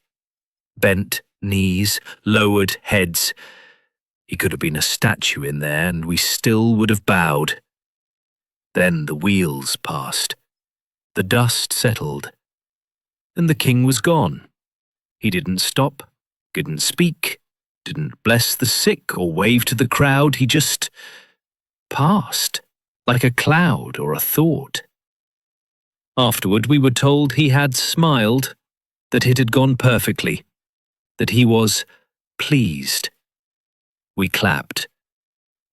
Bent knees, lowered heads. He could have been a statue in there, and we still would have bowed. Then the wheels passed. The dust settled. And the king was gone. He didn't stop, didn't speak, didn't bless the sick or wave to the crowd. He just passed, like a cloud or a thought. Afterward, we were told he had smiled, that it had gone perfectly, that he was pleased. We clapped,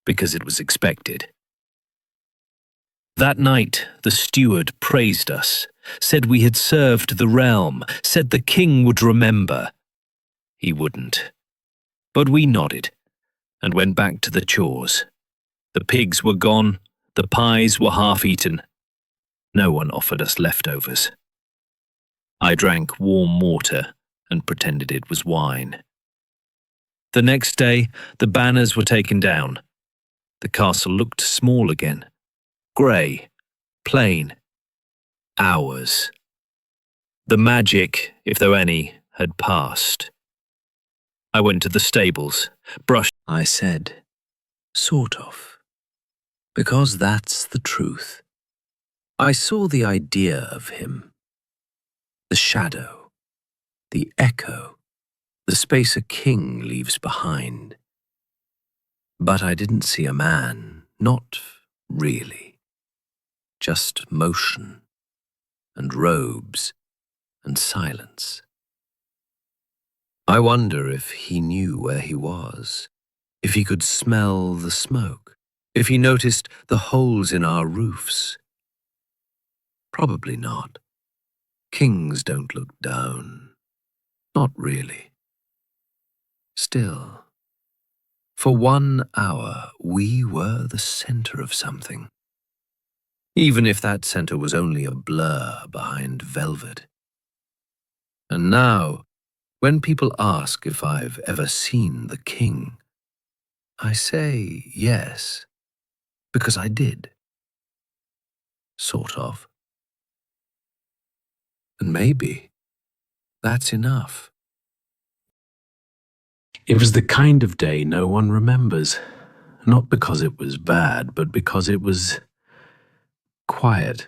because it was expected. That night, the steward praised us, said we had served the realm, said the king would remember. He wouldn't. But we nodded and went back to the chores. The pigs were gone, the pies were half-eaten. No one offered us leftovers. I drank warm water and pretended it was wine. The next day, the banners were taken down. The castle looked small again. Grey, plain, ours. The magic, if there any, had passed. I went to the stables, brushed. I said, sort of. Because that's the truth. I saw the idea of him. The shadow, the echo, the space a king leaves behind. But I didn't see a man, not really. Just motion, and robes, and silence. I wonder if he knew where he was, if he could smell the smoke, if he noticed the holes in our roofs. Probably not. Kings don't look down. Not really. Still, for 1 hour we were the center of something. Even if that center was only a blur behind velvet. And now, when people ask if I've ever seen the king, I say yes, because I did. Sort of. And maybe that's enough. It was the kind of day no one remembers, not because it was bad, but because it was quiet.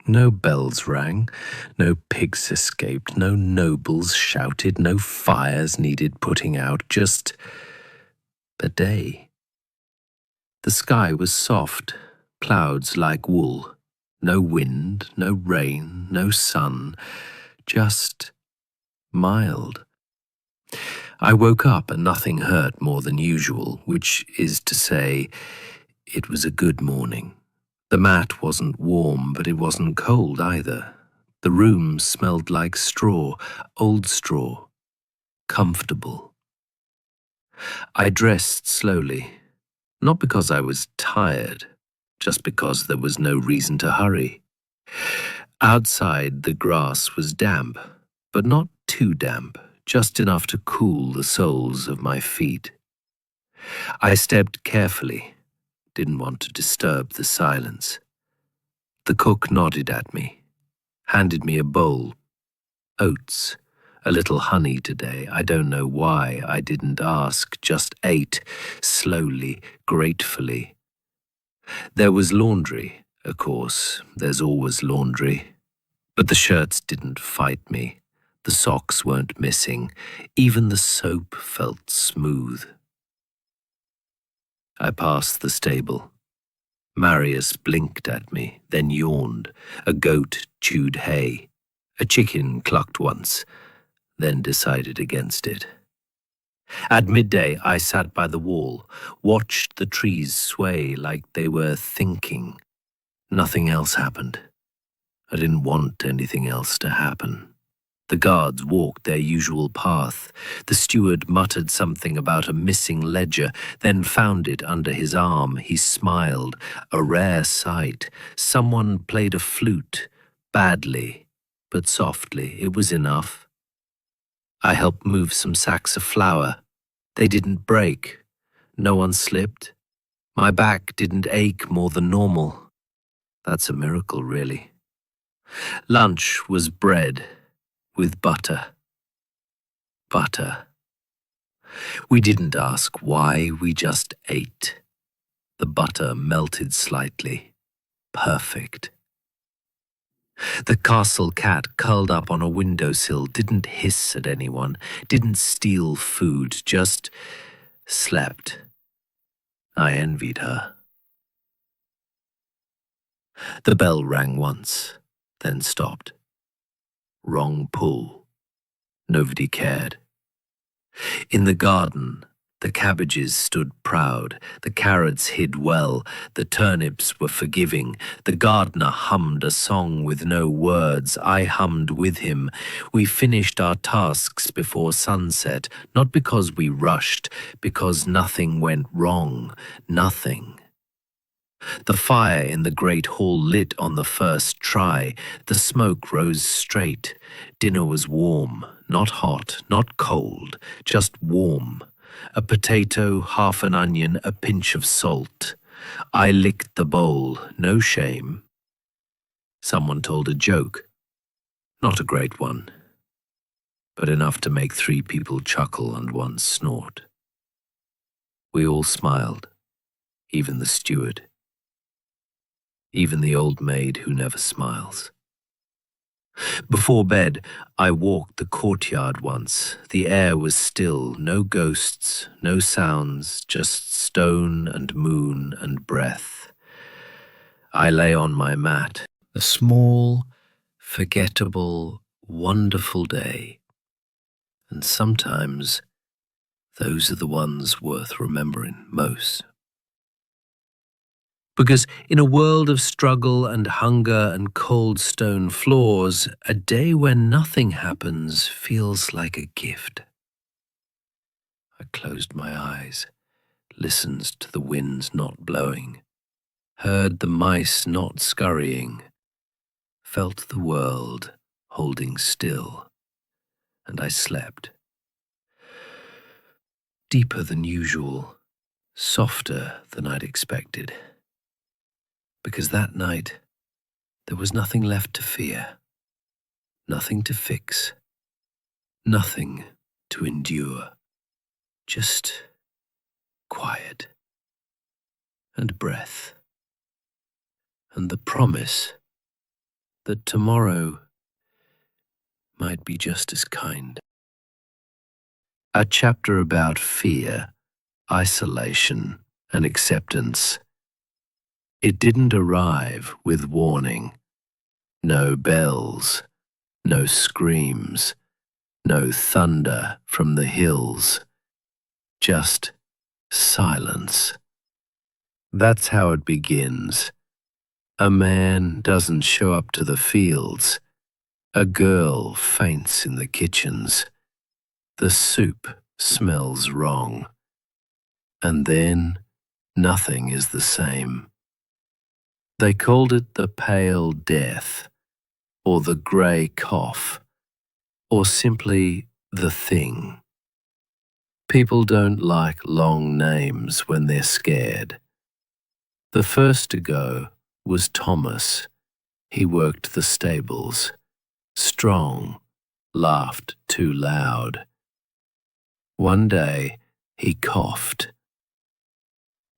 No bells rang, no pigs escaped, no nobles shouted, no fires needed putting out, just a day. The sky was soft, clouds like wool, no wind, no rain, no sun, just mild. I woke up and nothing hurt more than usual, which is to say, it was a good morning. The mat wasn't warm, but it wasn't cold either. The room smelled like straw, old straw, comfortable. I dressed slowly, not because I was tired, just because there was no reason to hurry. Outside, the grass was damp, but not too damp, just enough to cool the soles of my feet. I stepped carefully, didn't want to disturb the silence. The cook nodded at me, handed me a bowl. Oats, a little honey today. I don't know why I didn't ask, just ate, slowly, gratefully. There was laundry, of course, there's always laundry. But the shirts didn't fight me. The socks weren't missing. Even the soap felt smooth. I passed the stable. Marius blinked at me, then yawned. A goat chewed hay. A chicken clucked once, then decided against it. At midday, I sat by the wall, watched the trees sway like they were thinking. Nothing else happened. I didn't want anything else to happen. The guards walked their usual path. The steward muttered something about a missing ledger, then found it under his arm. He smiled, a rare sight. Someone played a flute, badly, but softly. It was enough. I helped move some sacks of flour. They didn't break. No one slipped. My back didn't ache more than normal. That's a miracle, really. Lunch was bread with butter. Butter. We didn't ask why, we just ate. The butter melted slightly. Perfect. The castle cat curled up on a windowsill, didn't hiss at anyone, didn't steal food, just slept. I envied her. The bell rang once, then stopped. Wrong pull. Nobody cared. In the garden, The cabbages stood proud, the carrots hid well, the turnips were forgiving. The gardener hummed a song with no words. I hummed with him. We finished our tasks before sunset, not because we rushed, because nothing went wrong. Nothing. The fire in the great hall lit on the first try. The smoke rose straight. Dinner was warm, not hot, not cold, just warm. A potato, half an onion, a pinch of salt. I licked the bowl, no shame. Someone told a joke. Not a great one, but enough to make 3 people chuckle and 1 snort. We all smiled, even the steward. Even the old maid who never smiles. Before bed, I walked the courtyard once. The air was still, no ghosts, no sounds, just stone and moon and breath. I lay on my mat, a small, forgettable, wonderful day. And sometimes those are the ones worth remembering most. Because in a world of struggle and hunger and cold stone floors, a day when nothing happens feels like a gift. I closed my eyes, listened to the winds not blowing, heard the mice not scurrying, felt the world holding still, and I slept. Deeper than usual, softer than I'd expected. Because that night, there was nothing left to fear, nothing to fix, nothing to endure, just quiet and breath, and the promise that tomorrow might be just as kind. A chapter about fear, isolation, and acceptance. It didn't arrive with warning. No bells, no screams, no thunder from the hills. Just silence. That's how it begins. A man doesn't show up to the fields. A girl faints in the kitchens. The soup smells wrong. And then nothing is the same. They called it the pale death, or the grey cough, or simply the thing. People don't like long names when they're scared. The first to go was Thomas. He worked the stables. Strong, laughed too loud. One day, he coughed.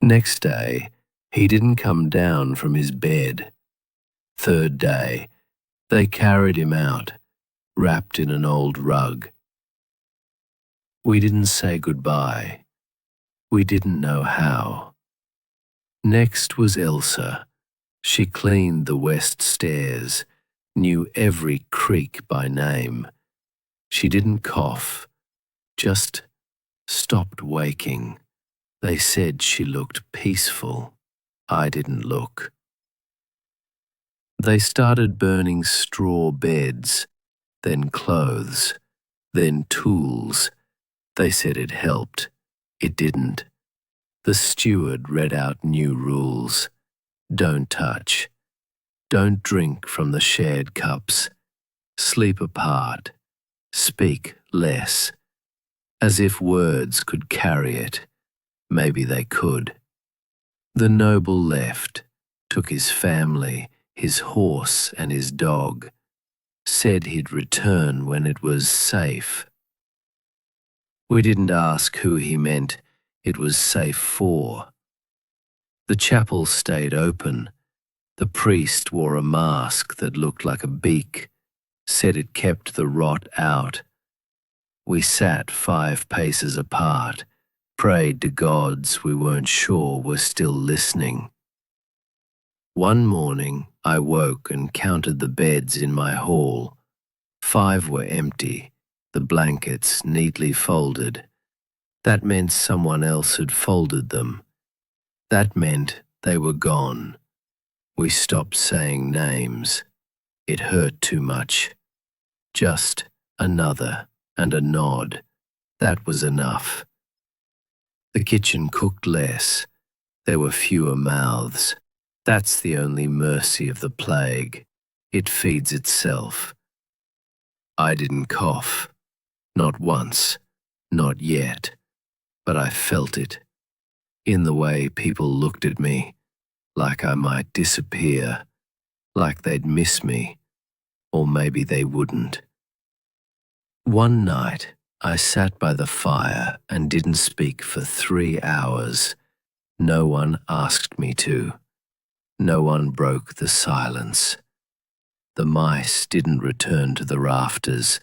Next day, he didn't come down from his bed. Third day, they carried him out, wrapped in an old rug. We didn't say goodbye. We didn't know how. Next was Elsa. She cleaned the west stairs, knew every creak by name. She didn't cough, just stopped waking. They said she looked peaceful. I didn't look. They started burning straw beds, then clothes, then tools. They said it helped. It didn't. The steward read out new rules. Don't touch. Don't drink from the shared cups. Sleep apart. Speak less. As if words could carry it. Maybe they could. The noble left, took his family, his horse and his dog. Said he'd return when it was safe. We didn't ask who he meant it was safe for. The chapel stayed open. The priest wore a mask that looked like a beak, said it kept the rot out. We sat 5 paces apart, prayed to gods we weren't sure were still listening. One morning, I woke and counted the beds in my hall. 5 were empty, the blankets neatly folded. That meant someone else had folded them. That meant they were gone. We stopped saying names. It hurt too much. Just another and a nod. That was enough. The kitchen cooked less. There were fewer mouths. That's the only mercy of the plague. It feeds itself. I didn't cough. Not once. Not yet. But I felt it. In the way people looked at me, like I might disappear, like they'd miss me, or maybe they wouldn't. One night, I sat by the fire and didn't speak for 3 hours. No one asked me to. No one broke the silence. The mice didn't return to the rafters.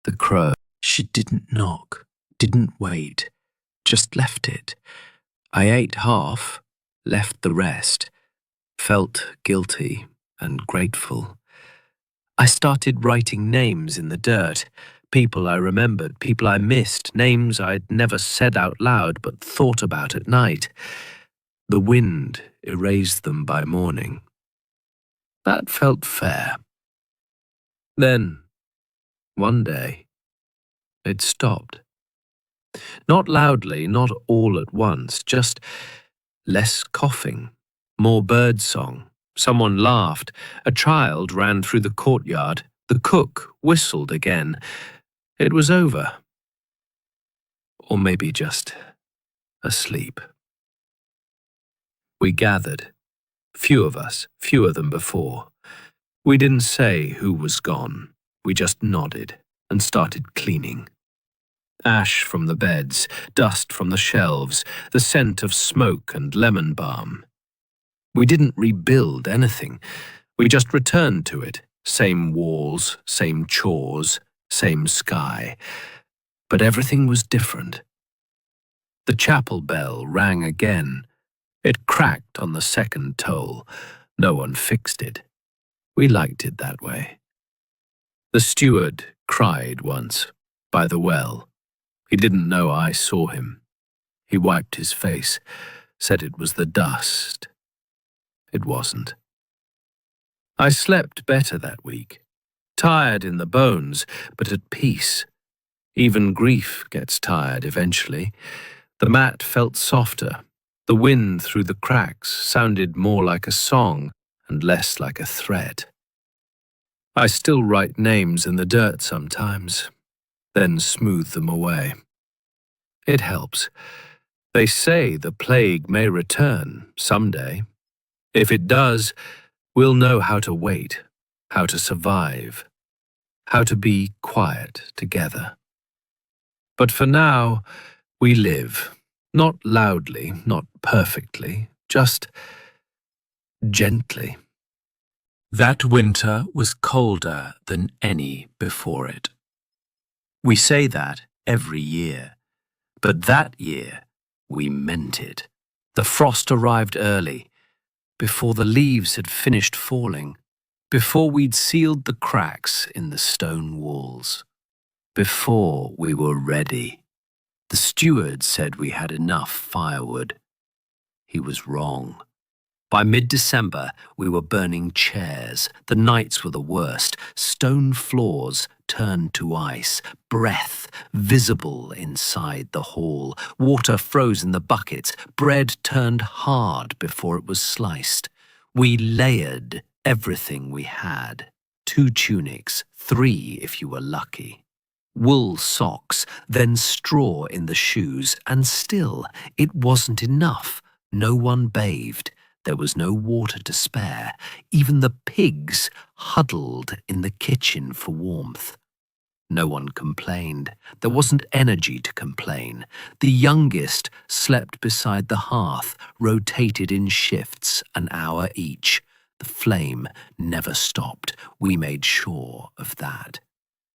The crow. She didn't knock, didn't wait, just left it. I ate half, left the rest, felt guilty and grateful. I started writing names in the dirt, people I remembered, people I missed, names I'd never said out loud but thought about at night. The wind erased them by morning. That felt fair. Then, one day, it stopped. Not loudly, not all at once, just less coughing, more birdsong. Someone laughed. A child ran through the courtyard. The cook whistled again. It was over. Or maybe just asleep. We gathered. Few of us, fewer than before. We didn't say who was gone. We just nodded and started cleaning. Ash from the beds, dust from the shelves, the scent of smoke and lemon balm. We didn't rebuild anything. We just returned to it. Same walls, same chores, same sky. But everything was different. The chapel bell rang again. It cracked on the second toll. No one fixed it. We liked it that way. The steward cried once, by the well. He didn't know I saw him. He wiped his face, said it was the dust. It wasn't. I slept better that week, tired in the bones, but at peace. Even grief gets tired eventually. The mat felt softer. The wind through the cracks sounded more like a song and less like a threat. I still write names in the dirt sometimes, then smooth them away. It helps. They say the plague may return someday. If it does, we'll know how to wait, how to survive, how to be quiet together. But for now, we live, not loudly, not perfectly, just gently. That winter was colder than any before it. We say that every year, but that year we meant it. The frost arrived early, before the leaves had finished falling, before we'd sealed the cracks in the stone walls, before we were ready. The steward said we had enough firewood. He was wrong. By mid-December, we were burning chairs. The nights were the worst. Stone floors turned to ice. Breath visible inside the hall. Water froze in the buckets. Bread turned hard before it was sliced. We layered everything we had. 2 tunics, 3 if you were lucky. Wool socks, then straw in the shoes, and still it wasn't enough. No one bathed. There was no water to spare. Even the pigs huddled in the kitchen for warmth. No one complained. There wasn't energy to complain. The youngest slept beside the hearth, rotated in shifts, an hour each. The flame never stopped. We made sure of that.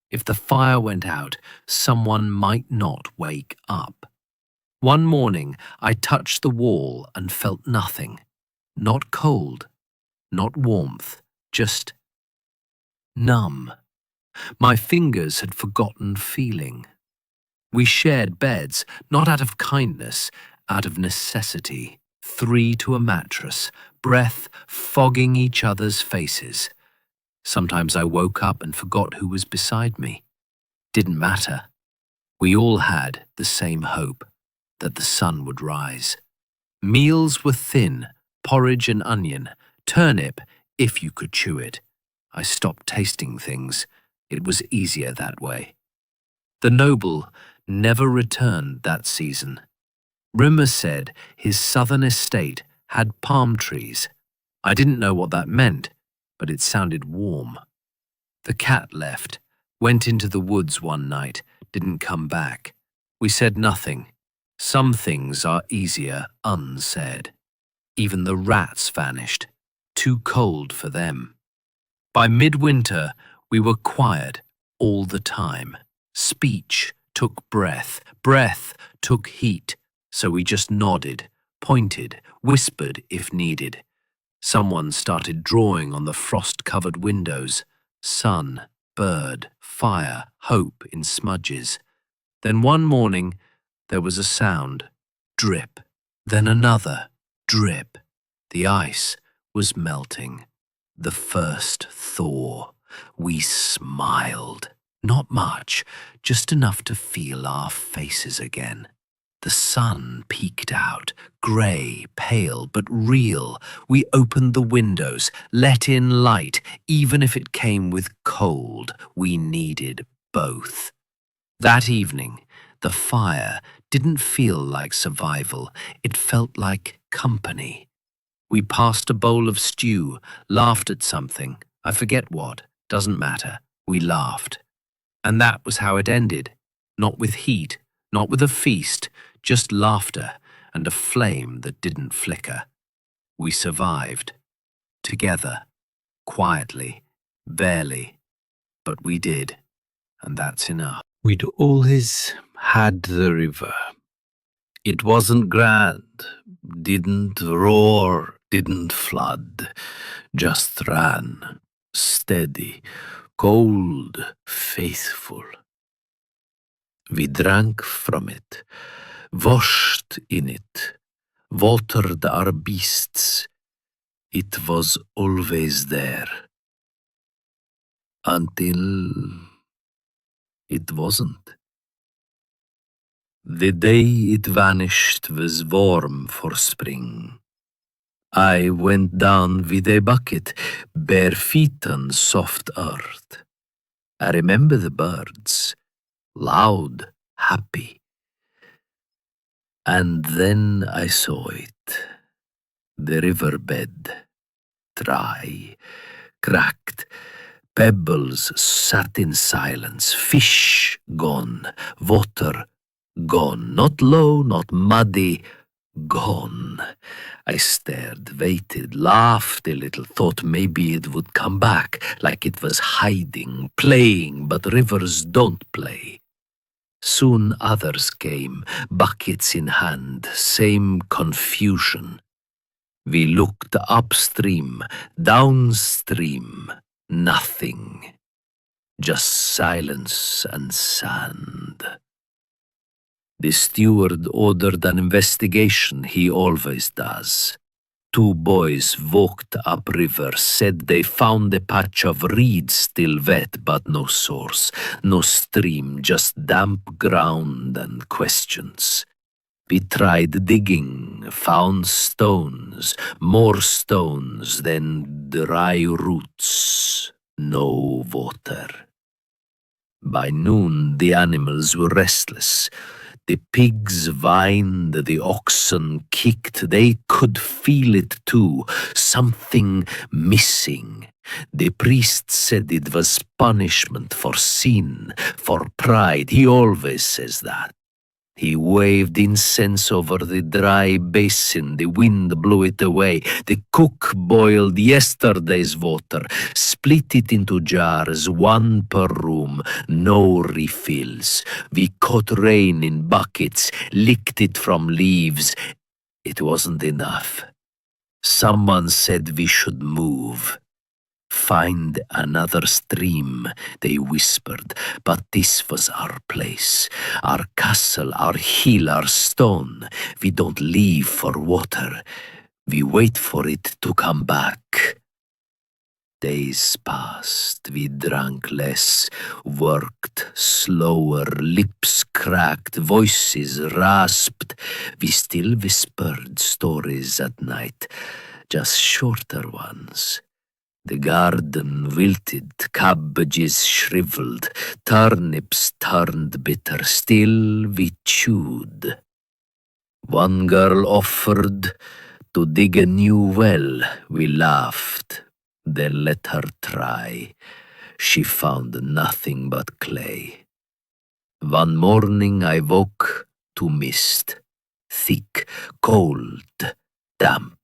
If the fire went out, someone might not wake up. One morning, I touched the wall and felt nothing. Not cold, not warmth, just numb. My fingers had forgotten feeling. We shared beds, not out of kindness, out of necessity. 3 to a mattress, breath fogging each other's faces. Sometimes I woke up and forgot who was beside me. Didn't matter. We all had the same hope, that the sun would rise. Meals were thin, porridge and onion, turnip, if you could chew it. I stopped tasting things. It was easier that way. The noble never returned that season. Rumour said his southern estate had palm trees. I didn't know what that meant, but it sounded warm. The cat left, went into the woods one night, didn't come back. We said nothing. Some things are easier unsaid. Even the rats vanished, too cold for them. By midwinter, we were quiet all the time. Speech took breath, breath took heat, so we just nodded, pointed, whispered if needed. Someone started drawing on the frost-covered windows. Sun, bird, fire, hope in smudges. Then one morning, there was a sound, drip, then another, drip. The ice was melting. The first thaw. We smiled. Not much, just enough to feel our faces again. The sun peeked out, grey, pale, but real. We opened the windows, let in light, even if it came with cold. We needed both. That evening, the fire didn't feel like survival. It felt like company. We passed a bowl of stew, laughed at something. I forget what, doesn't matter. We laughed. And that was how it ended. Not with heat, not with a feast, just laughter and a flame that didn't flicker. We survived. Together. Quietly. Barely. But we did. And that's enough. We'd always had the river. It wasn't grand, didn't roar, didn't flood, just ran, steady, cold, faithful. We drank from it, washed in it, watered our beasts. It was always there. Until it wasn't. The day it vanished was warm for spring. I went down with a bucket, bare feet on soft earth. I remember the birds, loud, happy. And then I saw it, the riverbed, dry, cracked. Pebbles sat in silence, fish gone, water gone, not low, not muddy, gone. I stared, waited, laughed a little, thought maybe it would come back, like it was hiding, playing, but rivers don't play. Soon others came, buckets in hand, same confusion. We looked upstream, downstream. Nothing, just silence and sand. The steward ordered an investigation, he always does. 2 boys walked upriver, said they found a patch of reeds still wet, but no source, no stream, just damp ground and questions. We tried digging, found stones, more stones, then dry roots, no water. By noon the animals were restless. The pigs whined, the oxen kicked, they could feel it too, something missing. The priest said it was punishment for sin, for pride, he always says that. He waved incense over the dry basin, the wind blew it away. The cook boiled yesterday's water, split it into jars, 1 per room, no refills. We caught rain in buckets, licked it from leaves. It wasn't enough. Someone said we should move. find another stream, they whispered, but this was our place, our castle, our hill, our stone. We don't leave for water. We wait for it to come back. Days passed, we drank less, worked slower, lips cracked, voices rasped. We still whispered stories at night, just shorter ones. The garden wilted, cabbages shriveled, turnips turned bitter, still we chewed. One girl offered to dig a new well, we laughed, then let her try. She found nothing but clay. One morning I woke to mist, thick, cold, damp.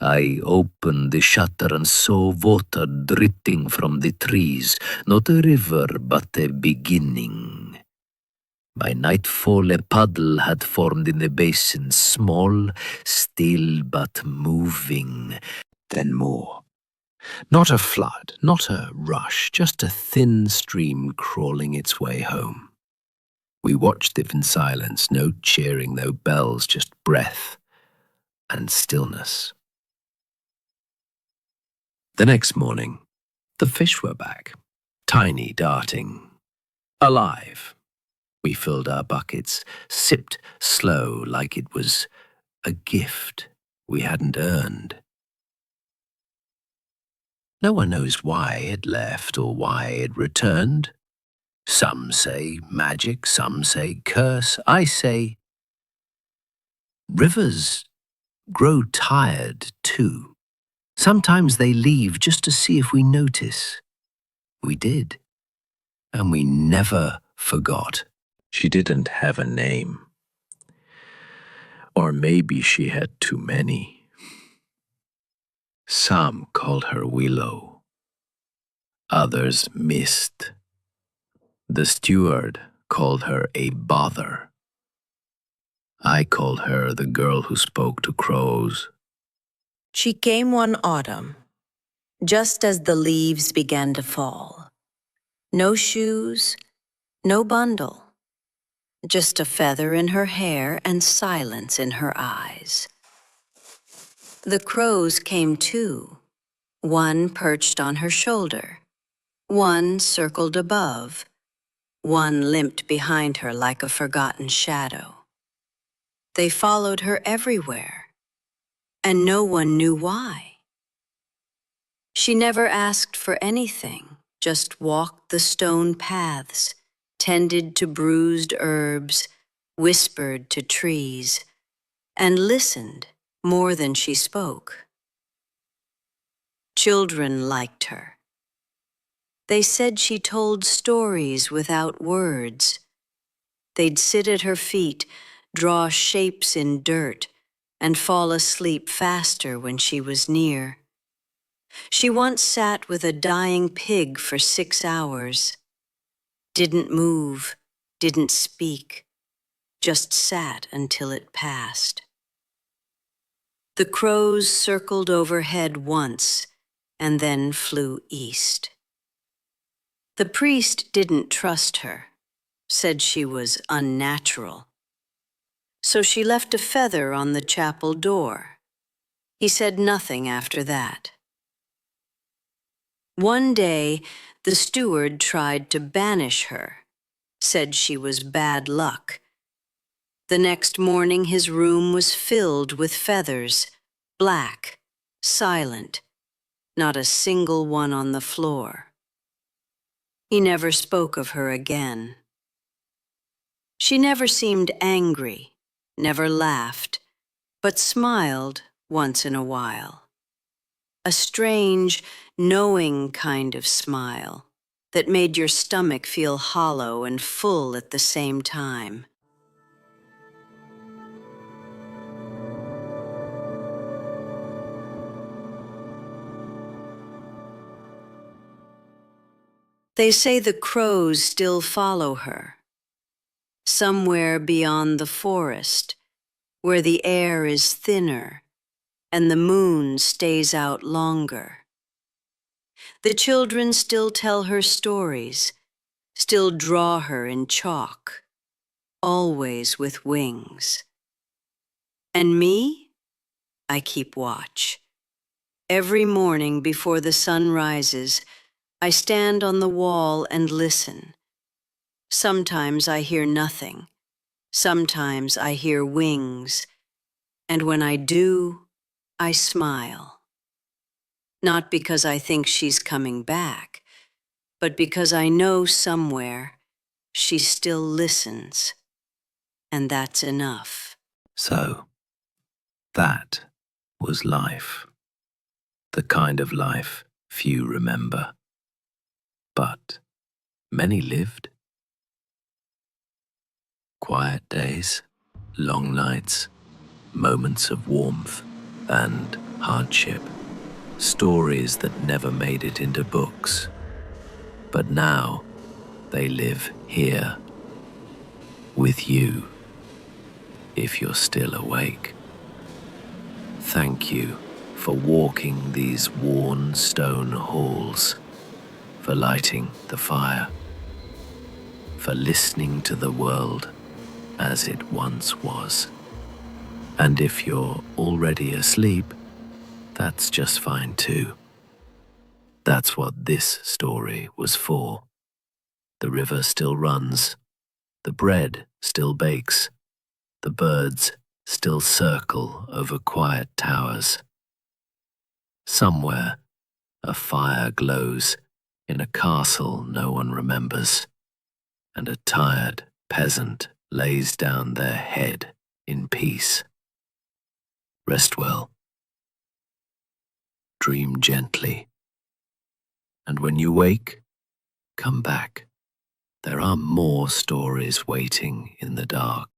I opened the shutter and saw water dripping from the trees, not a river, but a beginning. By nightfall a puddle had formed in the basin, small, still but moving. Then more. Not a flood, not a rush, just a thin stream crawling its way home. We watched it in silence, no cheering, no bells, just breath and stillness. The next morning, the fish were back, tiny, darting, alive. We filled our buckets, sipped slow like it was a gift we hadn't earned. No one knows why it left or why it returned. Some say magic, some say curse. I say rivers grow tired too. Sometimes they leave just to see if we notice. We did, and we never forgot. She didn't have a name. Or maybe she had too many. Some called her Willow, others Mist. The steward called her a bother. I called her the girl who spoke to crows. She came one autumn, just as the leaves began to fall. No shoes, no bundle, just a feather in her hair and silence in her eyes. The crows came too, one perched on her shoulder, one circled above, one limped behind her like a forgotten shadow. They followed her everywhere, and no one knew why. She never asked for anything, just walked the stone paths, tended to bruised herbs, whispered to trees, and listened more than she spoke. Children liked her. They said she told stories without words. They'd sit at her feet, draw shapes in dirt, and fall asleep faster when she was near. She once sat with a dying pig for 6 hours. Didn't move, didn't speak, just sat until it passed. The crows circled overhead once and then flew east. The priest didn't trust her, said she was unnatural. So she left a feather on the chapel door. He said nothing after that. One day, the steward tried to banish her, said she was bad luck. The next morning, his room was filled with feathers, black, silent, not a single one on the floor. He never spoke of her again. She never seemed angry, never laughed, but smiled once in a while. A strange, knowing kind of smile that made your stomach feel hollow and full at the same time. They say the crows still follow her, somewhere beyond the forest, where the air is thinner and the moon stays out longer. The children still tell her stories, still draw her in chalk, always with wings. And me? I keep watch. Every morning before the sun rises, I stand on the wall and listen. Sometimes I hear nothing. Sometimes I hear wings. And when I do, I smile. Not because I think she's coming back, but because I know somewhere she still listens. And that's enough. So, that was life. The kind of life few remember. But many lived. Quiet days, long nights, moments of warmth and hardship. Stories that never made it into books. But now they live here with you, if you're still awake. Thank you for walking these worn stone halls, for lighting the fire, for listening to the world as it once was. And if you're already asleep, that's just fine too. That's what this story was for. The river still runs, the bread still bakes, the birds still circle over quiet towers. Somewhere, a fire glows in a castle no one remembers, and a tired peasant lays down their head in peace. Rest well. Dream gently. And when you wake, come back. There are more stories waiting in the dark.